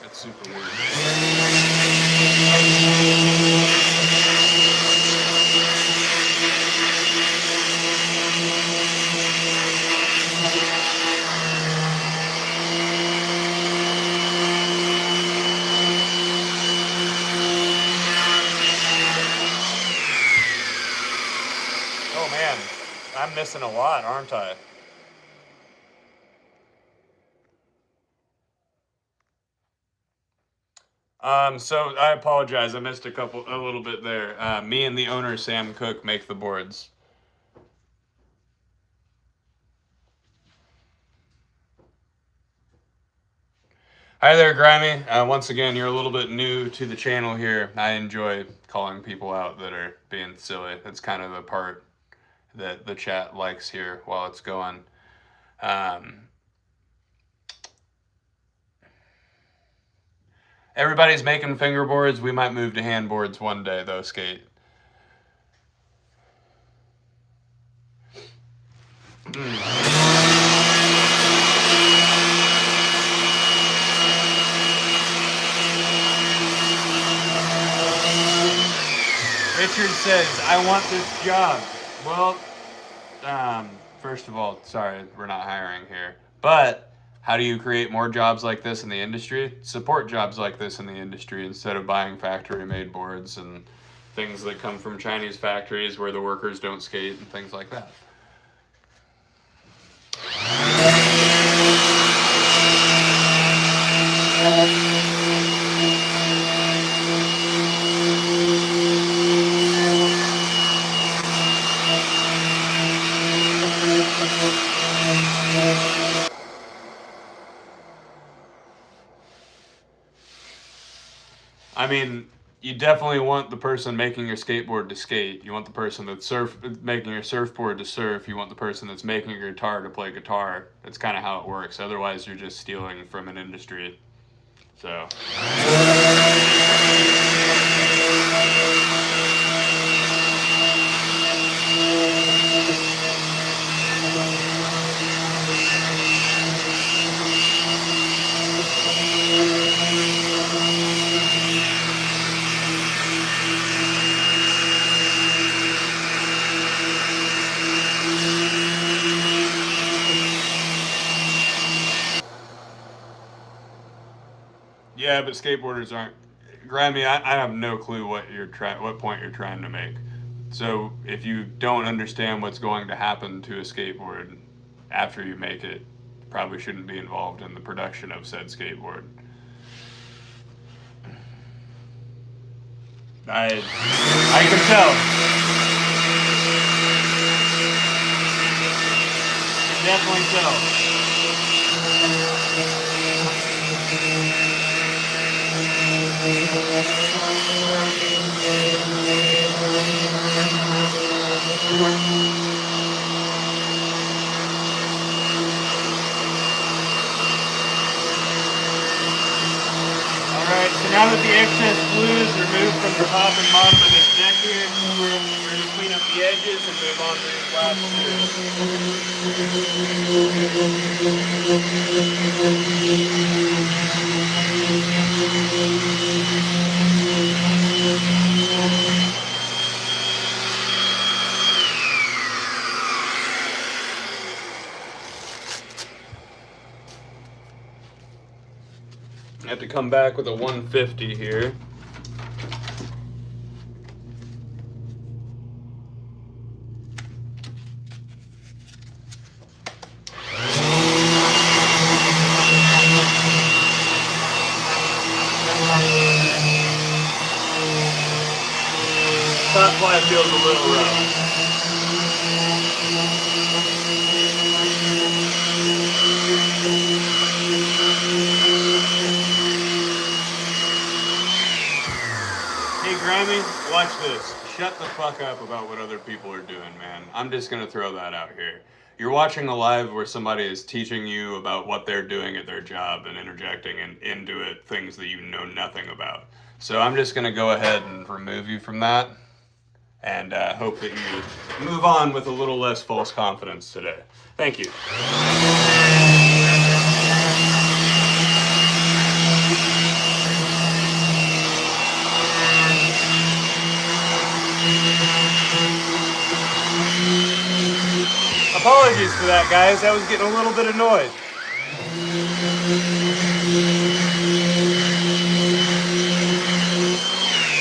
That's super weird. Oh man, I'm missing a lot, aren't I? So I apologize. I missed a little bit there. Me and the owner, Sam Koch, make the boards. Hi there, Grimy. Once again, you're a little bit new to the channel here. I enjoy calling people out that are being silly. That's kind of the part that the chat likes here while it's going. Everybody's making fingerboards. We might move to handboards one day, though, Skate. Richard says, I want this job. Well, first of all, sorry, we're not hiring here. But how do you create more jobs like this in the industry? Support jobs like this in the industry instead of buying factory-made boards and things that come from Chinese factories where the workers don't skate and things like that. I mean, You definitely want the person making your skateboard to skate. You want the person that's making your surfboard to surf. You want the person that's making your guitar to play guitar. That's kind of how it works. Otherwise, you're just stealing from an industry. So. Yeah, but skateboarders aren't. Grammy, I have no clue what point you're trying to make. So if you don't understand what's going to happen to a skateboard after you make it, you probably shouldn't be involved in the production of said skateboard. I can tell. Definitely tell. Alright, so now that the excess glue is removed from the top and bottom of this deck here, we're going to clean up the edges and move on to these last I have to come back with a 150 here. Top ply feels a little rough. Hey Grammy, watch this. Shut the fuck up about what other people are doing, man. I'm just gonna throw that out here. You're watching a live where somebody is teaching you about what they're doing at their job and interjecting into it things that you know nothing about. So I'm just gonna go ahead and remove you from that and hope that you move on with a little less false confidence today. Thank you. Apologies for that, guys. I was getting a little bit annoyed.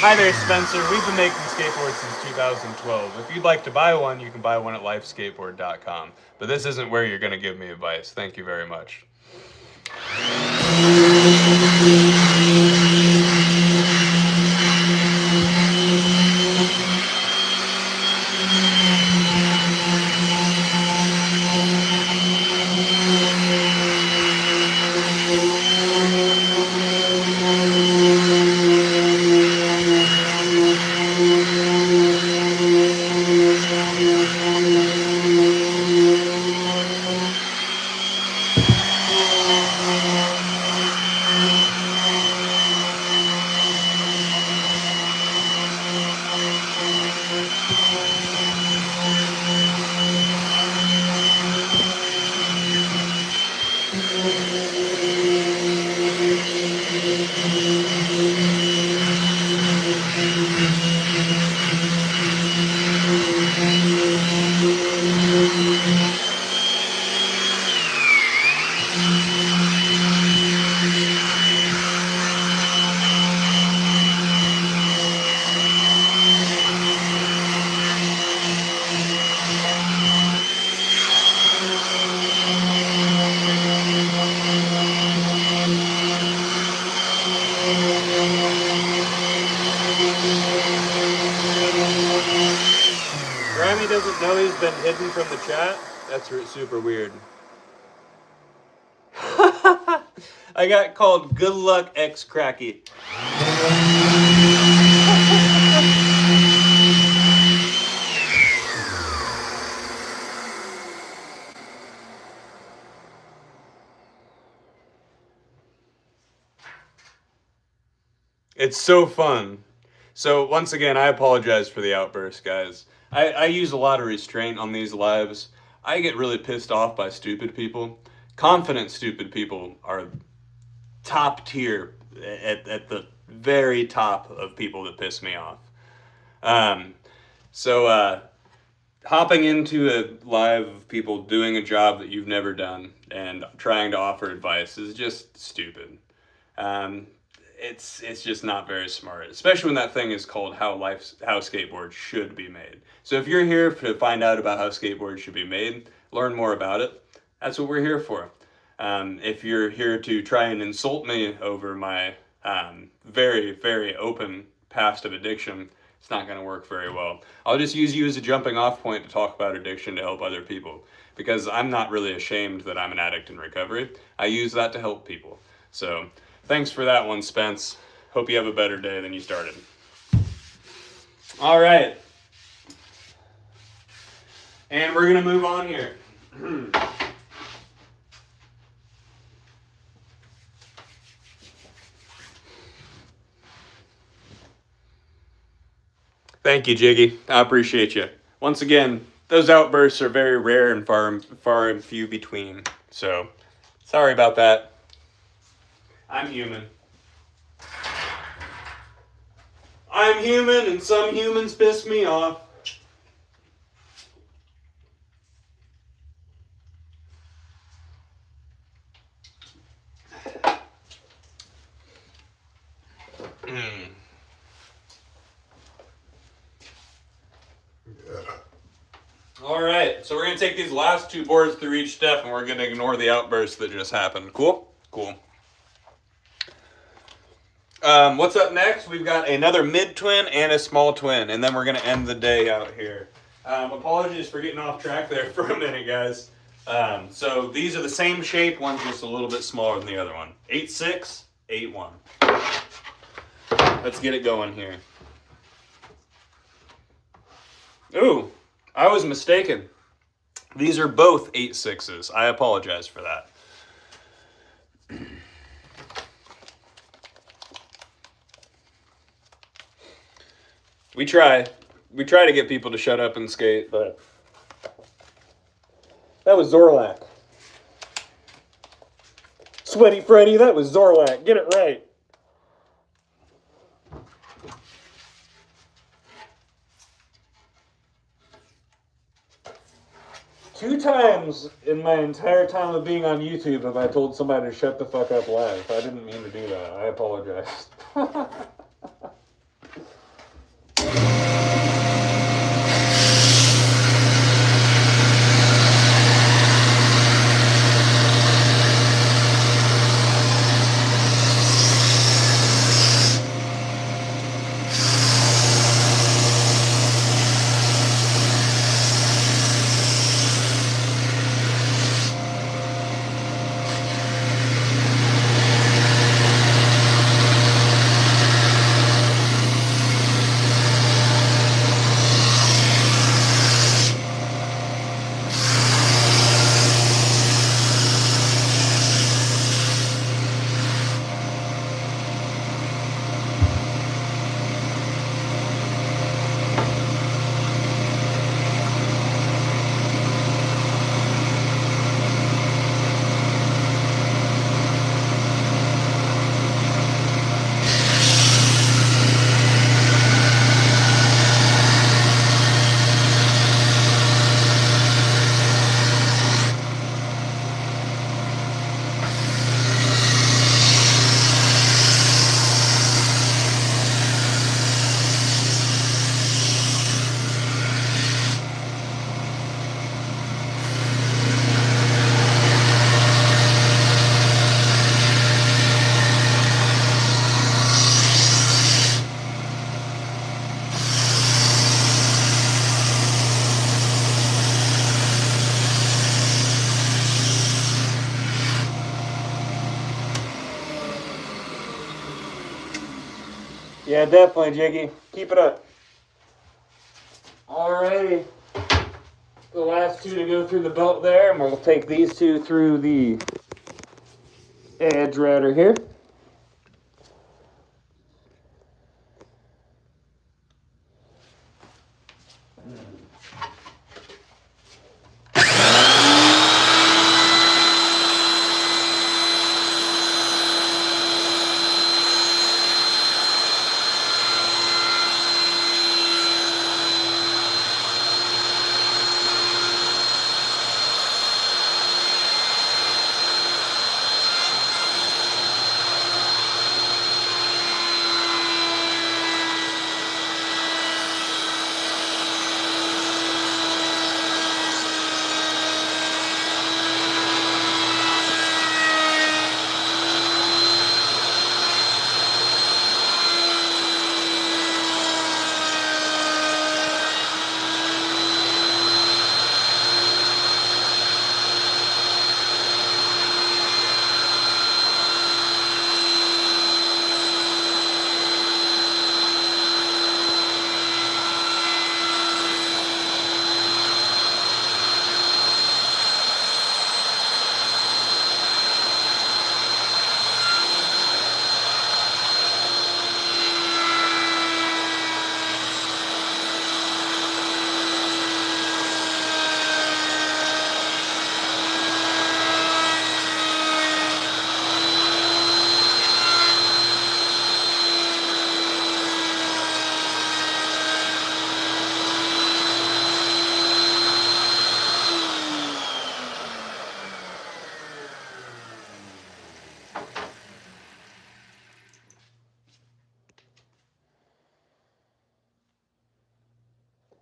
Hi there, Spencer. We've been making skateboards since 2012. If you'd like to buy one, you can buy one at lifeskateboard.com. But this isn't where you're going to give me advice. Thank you very much. Grammy doesn't know he's been hidden from the chat? That's super weird. I got called Good Luck X Cracky. It's so fun. So once again, I apologize for the outburst, guys. I use a lot of restraint on these lives. I get really pissed off by stupid people. Confident stupid people are top tier at the very top of people that piss me off. Hopping into a live of people doing a job that you've never done and trying to offer advice is just stupid. It's just not very smart, especially when that thing is called how skateboards should be made. So if you're here to find out about how skateboards should be made, learn more about it. That's what we're here for. If you're here to try and insult me over my very, very open past of addiction, it's not going to work very well. I'll just use you as a jumping off point to talk about addiction to help other people, because I'm not really ashamed that I'm an addict in recovery. I use that to help people. So thanks for that one, Spence. Hope you have a better day than you started. All right. And we're going to move on here. Thank you, Jiggy. I appreciate you. Once again, those outbursts are very rare and far and few between. So, sorry about that. I'm human. I'm human, and some humans piss me off. All right, so we're going to take these last two boards through each step, and we're going to ignore the outburst that just happened. Cool? Cool. What's up next? We've got another mid-twin and a small twin, and then we're going to end the day out here. Apologies for getting off track there for a minute, guys. So these are the same shape, one's just a little bit smaller than the other one. 8.6, 8.1. Let's get it going here. Ooh, I was mistaken. These are both 8.6s. I apologize for that. We try to get people to shut up and skate, but that was Zorlak. Sweaty Freddy, that was Zorlak. Get it right. Two times in my entire time of being on YouTube have I told somebody to shut the fuck up live. I didn't mean to do that. I apologize. Yeah, definitely, Jiggy. Keep it up. Alrighty. The last two to go through the belt there, and we'll take these two through the edge router here.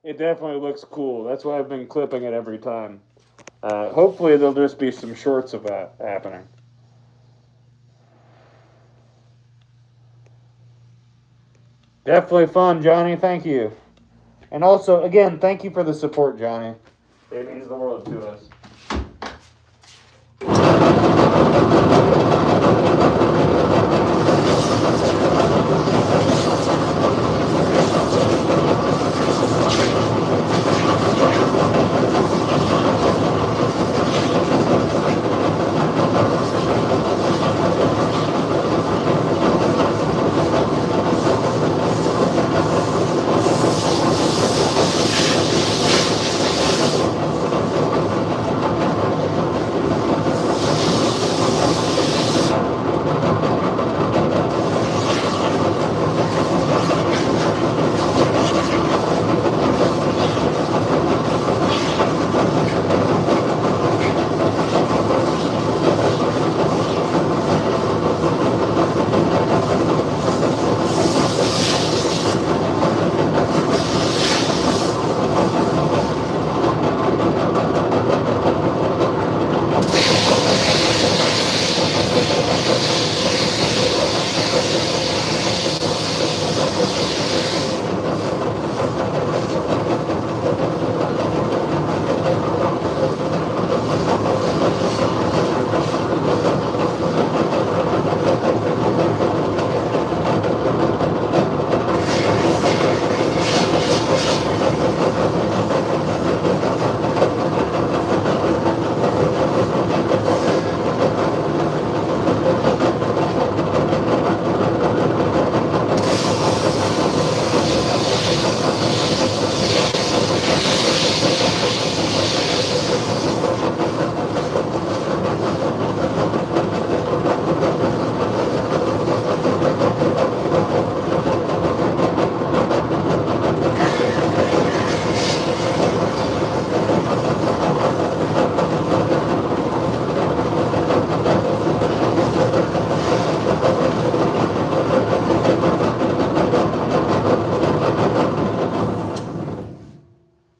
It definitely looks cool. That's why I've been clipping it every time. Hopefully there'll just be some shorts of that happening. Definitely fun, Johnny. Thank you. And also, again, thank you for the support, Johnny. It means the world to us.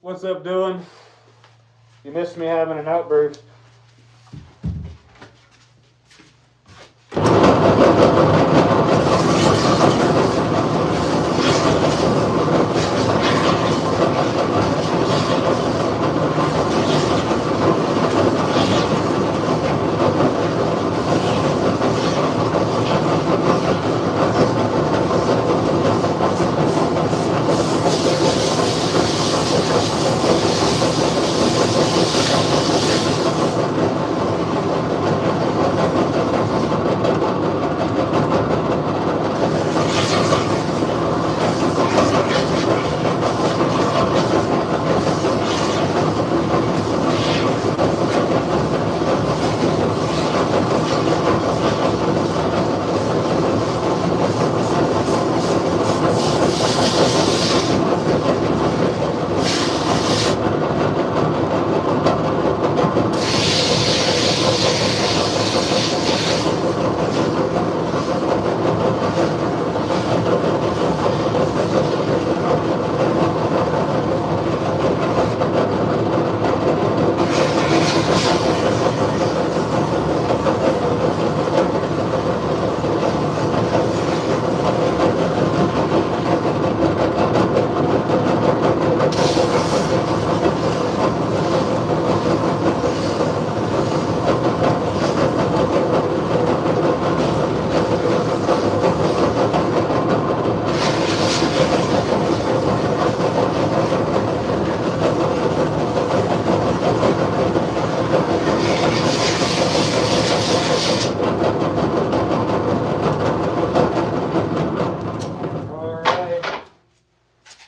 What's up, Dylan? You missed me having an outburst.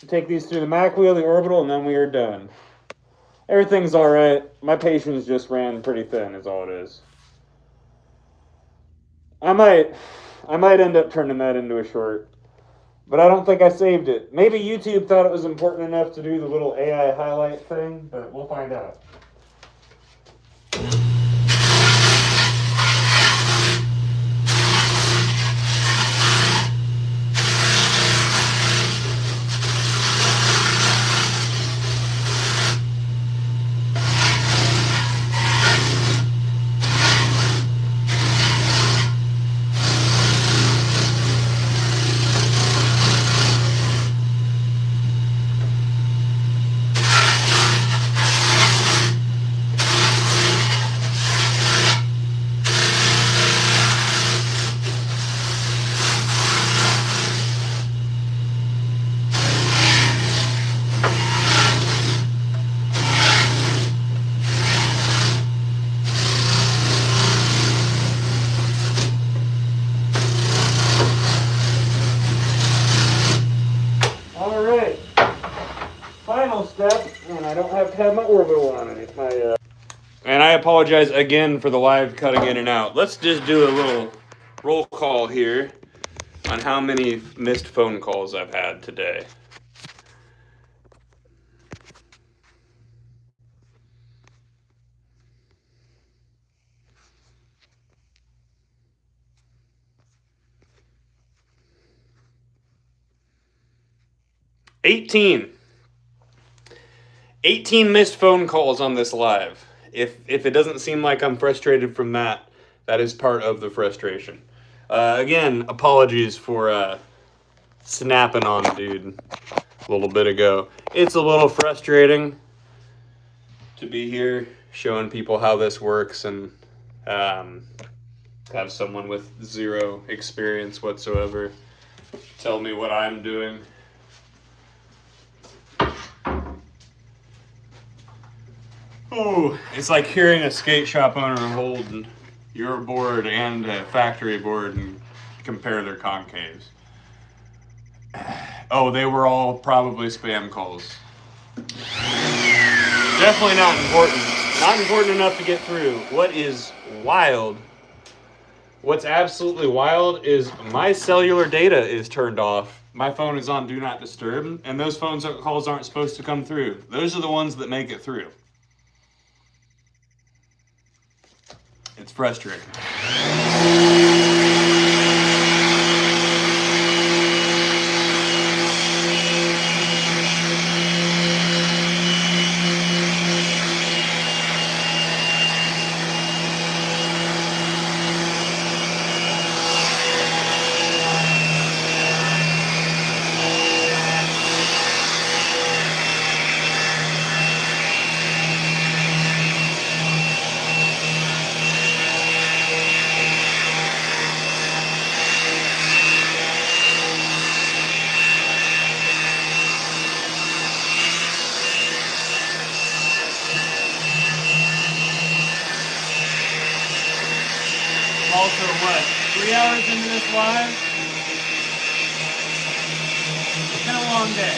Take these through the Mac wheel, the orbital, and then we are done. Everything's alright. My patience just ran pretty thin is all it is. I might end up turning that into a short. But I don't think I saved it. Maybe YouTube thought it was important enough to do the little AI highlight thing, but we'll find out. final step, and I don't have to have my orbital on it. And I apologize again for the live cutting in and out. Let's just do a little roll call here on how many missed phone calls I've had today. $18 missed phone calls on this live. If it doesn't seem like I'm frustrated from that, that is part of the frustration. Again, apologies for snapping on dude a little bit ago. It's a little frustrating to be here showing people how this works and have someone with zero experience whatsoever tell me what I'm doing. Oh, it's like hearing a skate shop owner hold your board and a factory board and compare their concaves. Oh, they were all probably spam calls. Definitely not important. Not important enough to get through. What is wild, what's absolutely wild is my cellular data is turned off. My phone is on Do Not Disturb, and those phone calls aren't supposed to come through. Those are the ones that make it through. It's frustrating. Also, what, 3 hours into this live? It's been a long day.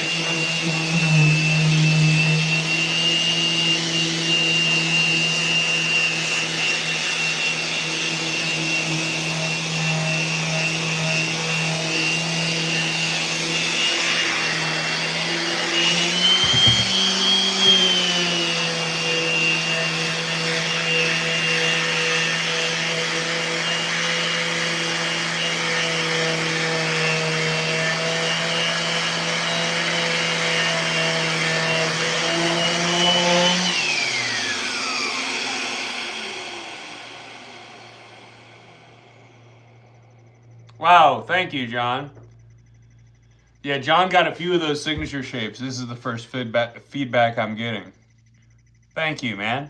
Wow, thank you, John. Yeah, John got a few of those signature shapes. This is the first feedback I'm getting. Thank you, man.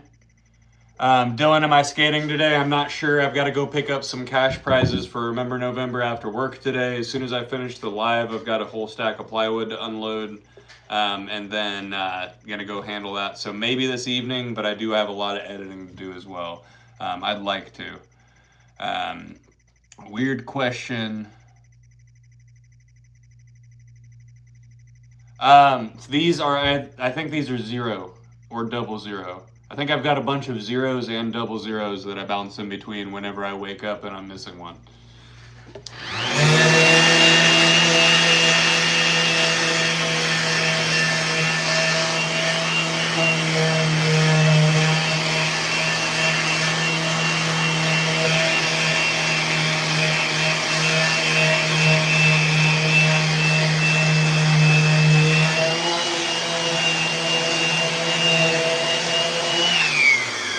Dylan, am I skating today? I'm not sure. I've got to go pick up some cash prizes for Remember November after work today. As soon as I finish the live, I've got a whole stack of plywood to unload, and then gonna go handle that. So maybe this evening, but I do have a lot of editing to do as well. I'd like to. Weird question. These are, I think these are 0 or 00. I think I've got a bunch of zeros and 00s that I bounce in between whenever I wake up and I'm missing one.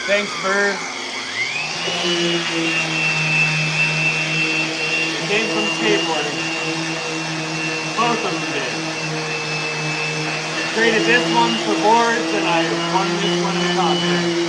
Thanks, Bird. It came from skateboarding. Both of them did. I traded this one for boards, and I won this one in a contest.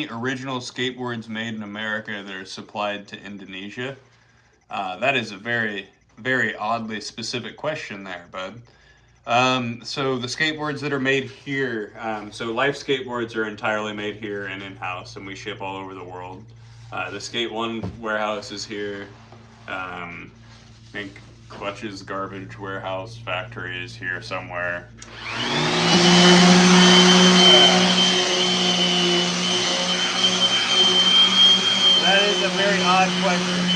the original skateboards made in America that are supplied to Indonesia? That is a very, very oddly specific question there, bud. So the skateboards that are made here, so Life Skateboards are entirely made here and in-house, and we ship all over the world. The Skate One warehouse is here. I think Koch's garbage warehouse factory is here somewhere. That is a very odd question.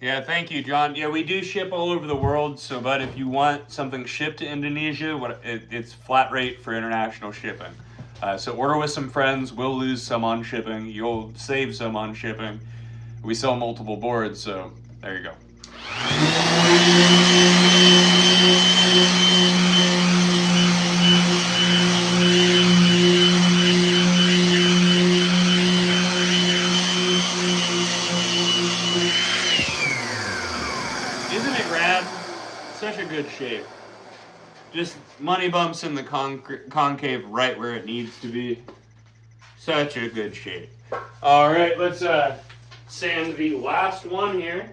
Yeah, thank you, John. Yeah, we do ship all over the world, so bud, if you want something shipped to Indonesia, it's flat rate for international shipping. So order with some friends, we'll lose some on shipping, you'll save some on shipping. We sell multiple boards, so there you go. Isn't it rad? Such a good shape. Just money bumps in the concave right where it needs to be. Such a good shape. All right, let's sand the last one here.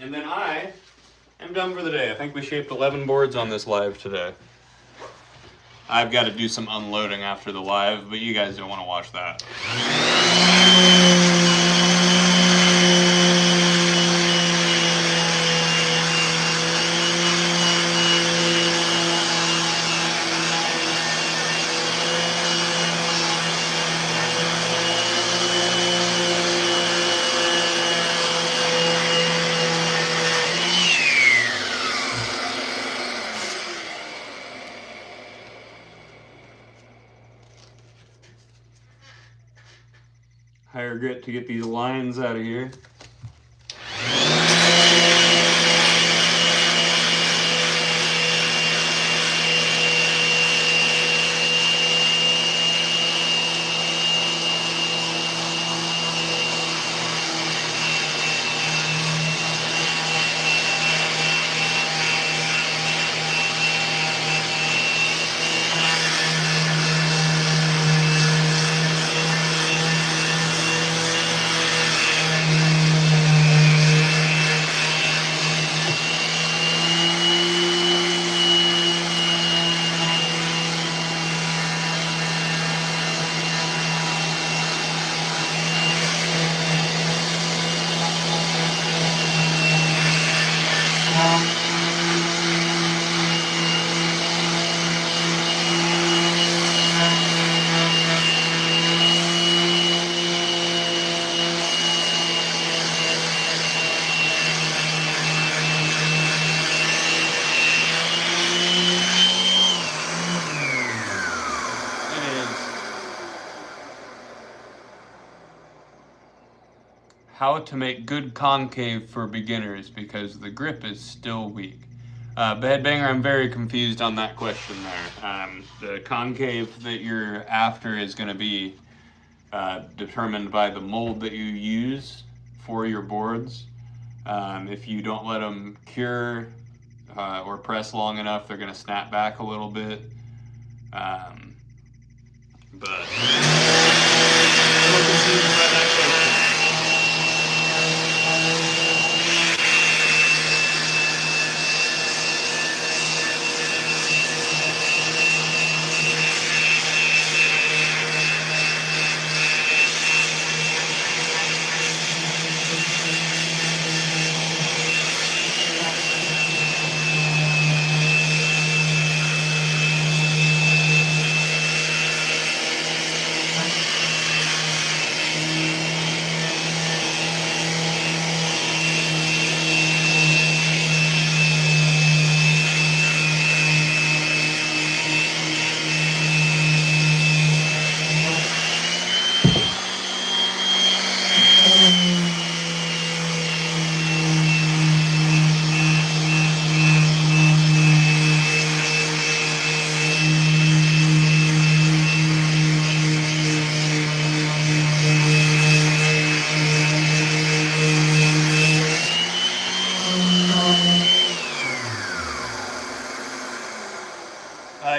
And then I am done for the day. I think we shaped 11 boards on this live today. I've got to do some unloading after the live, but you guys don't want to watch that. Higher grit to get these lines out of here. How to make good concave for beginners because the grip is still weak. Headbanger, I'm very confused on that question there. The concave that you're after is going to be determined by the mold that you use for your boards. If you don't let them cure or press long enough, they're going to snap back a little bit. But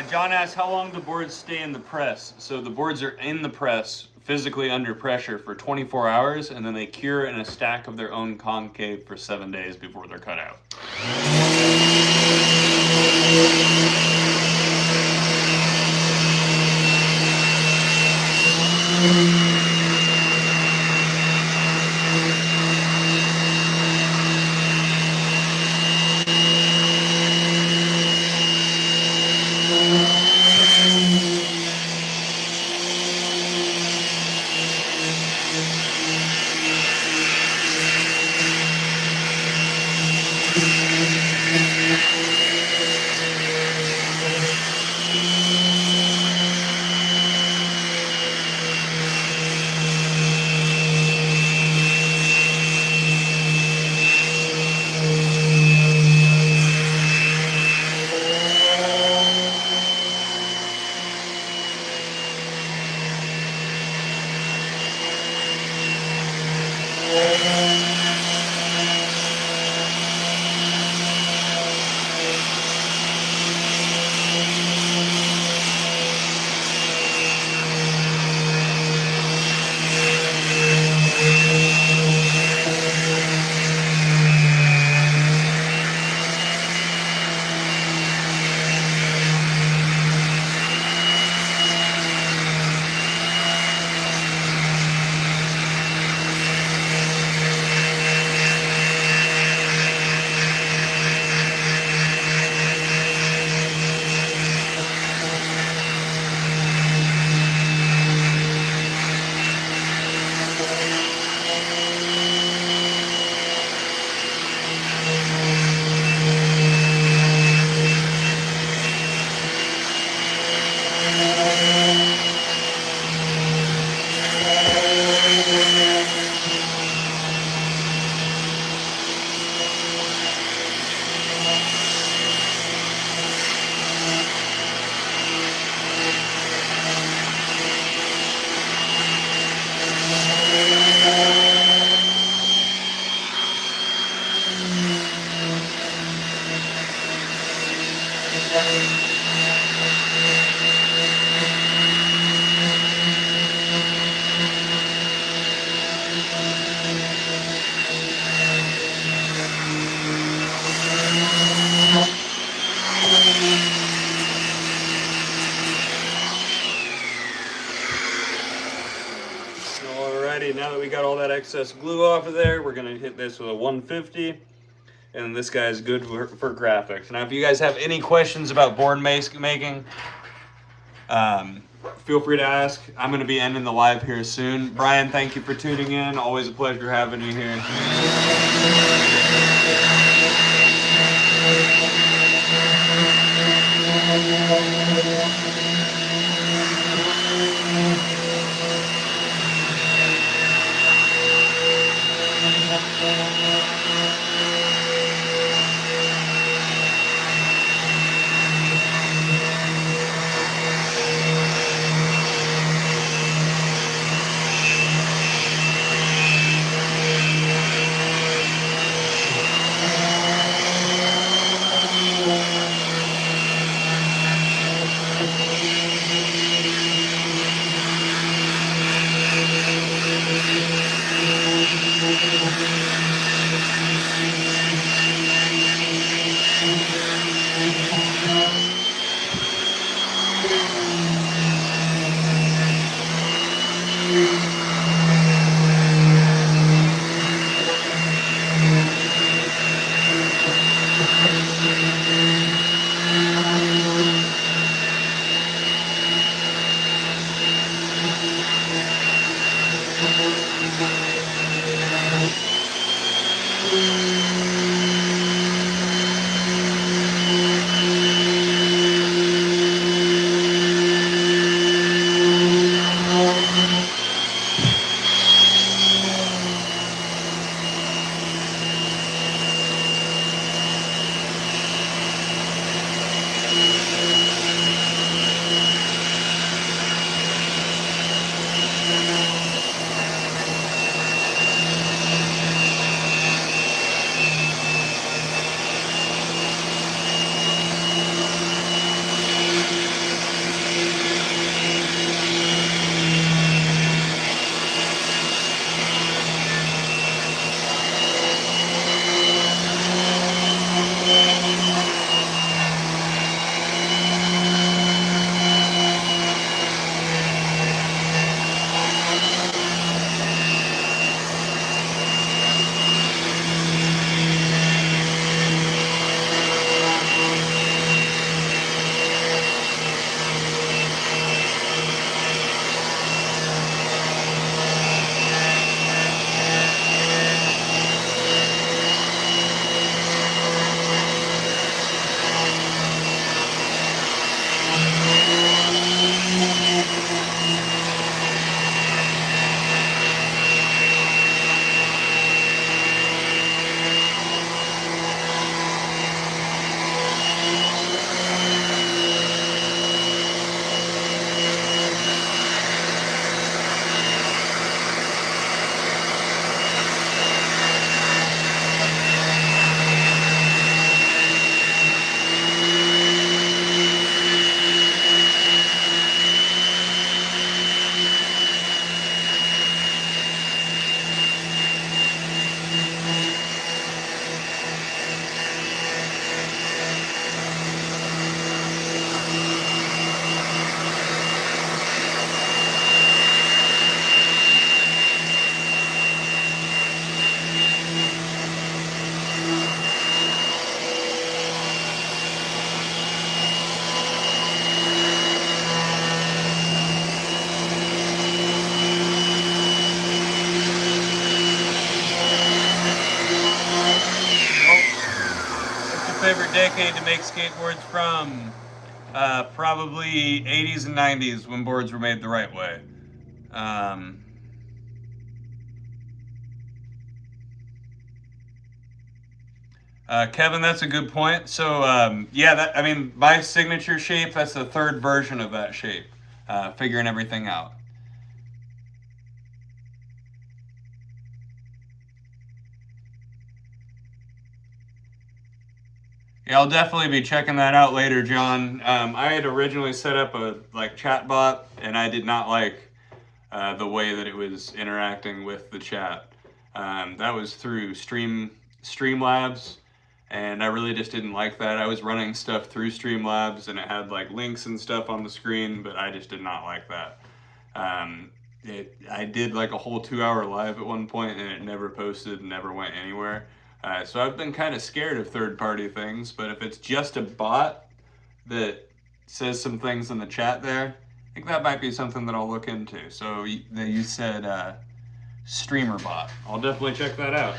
John asked how long the boards stay in the press. So the boards are in the press, physically under pressure for 24 hours, and then they cure in a stack of their own concave for 7 days before they're cut out. Alrighty, now that we got all that excess glue off of there, we're gonna hit this with a 150. And this guy's good for graphics. Now, if you guys have any questions about board making, feel free to ask. I'm going to be ending the live here soon. Brian, thank you for tuning in. Always a pleasure having you here. decade to make skateboards from. Probably 80s and 90s when boards were made the right way. Kevin, that's a good point. So, yeah, I mean, my signature shape, that's the third version of that shape, figuring everything out. Yeah, I'll definitely be checking that out later, John. I had originally set up a chat bot, and I did not like the way that it was interacting with the chat. That was through Streamlabs, and I really just didn't like that. I was running stuff through Streamlabs, and it had like links and stuff on the screen, but I just did not like that. I did like a whole 2-hour live at one point, and it never posted, never went anywhere. So I've been kind of scared of third-party things, but if it's just a bot that says some things in the chat there, I think that might be something that I'll look into. So you said streamer bot. I'll definitely check that out.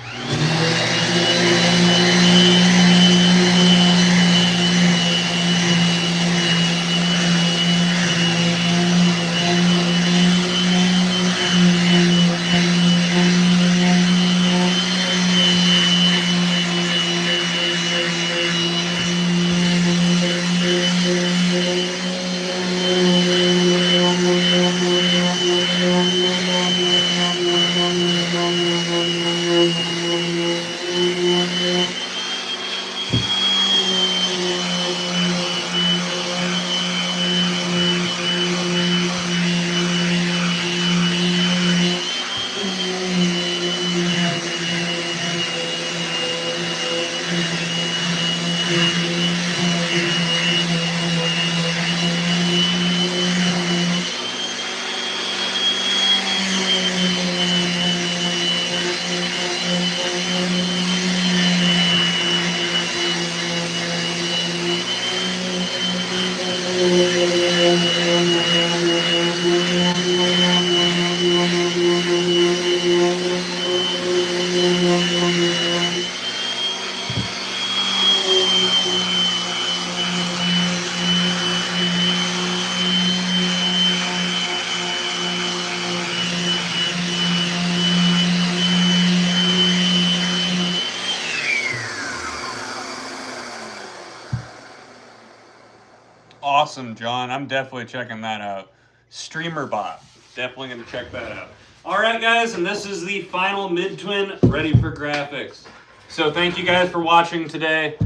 Awesome, John. I'm definitely checking that out. Streamer bot. Definitely going to check that out. All right, guys, and this is the final mid-twin ready for graphics. So thank you guys for watching today.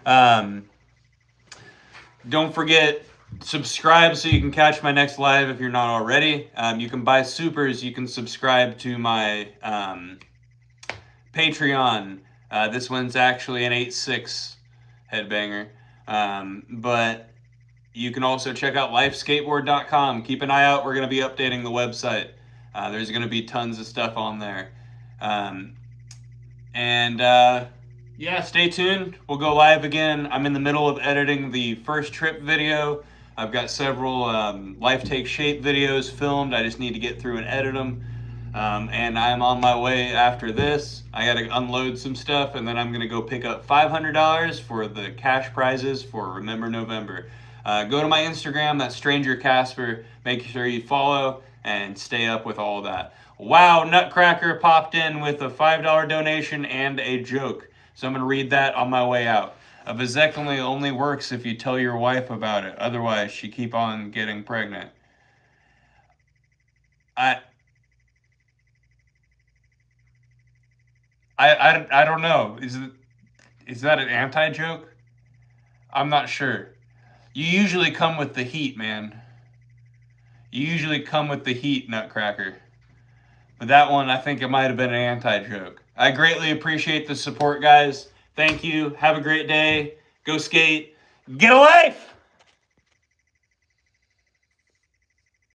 Don't forget, subscribe so you can catch my next live if you're not already. You can buy supers. You can subscribe to my Patreon. This one's actually an 8.6 headbanger. But you can also check out lifeskateboard.com. Keep an eye out. We're going to be updating the website. There's going to be tons of stuff on there. Yeah, stay tuned. We'll go live again. I'm in the middle of editing the first trip video. I've got several Life Take Shape videos filmed. I just need to get through and edit them. And I'm on my way after this. I got to unload some stuff, and then I'm going to go pick up $500 for the cash prizes for Remember November. Go to my Instagram, that's Stranger Casper. Make sure you follow and stay up with all that. Wow, Nutcracker popped in with a $5 donation and a joke. So I'm going to read that on my way out. A vasectomy only works if you tell your wife about it. Otherwise, she keep on getting pregnant. I don't know. Is that an anti-joke? I'm not sure. You usually come with the heat, man. You usually come with the heat, Nutcracker. But that one, I think it might have been an anti-joke. I greatly appreciate the support, guys. Thank you. Have a great day. Go skate. Get a life!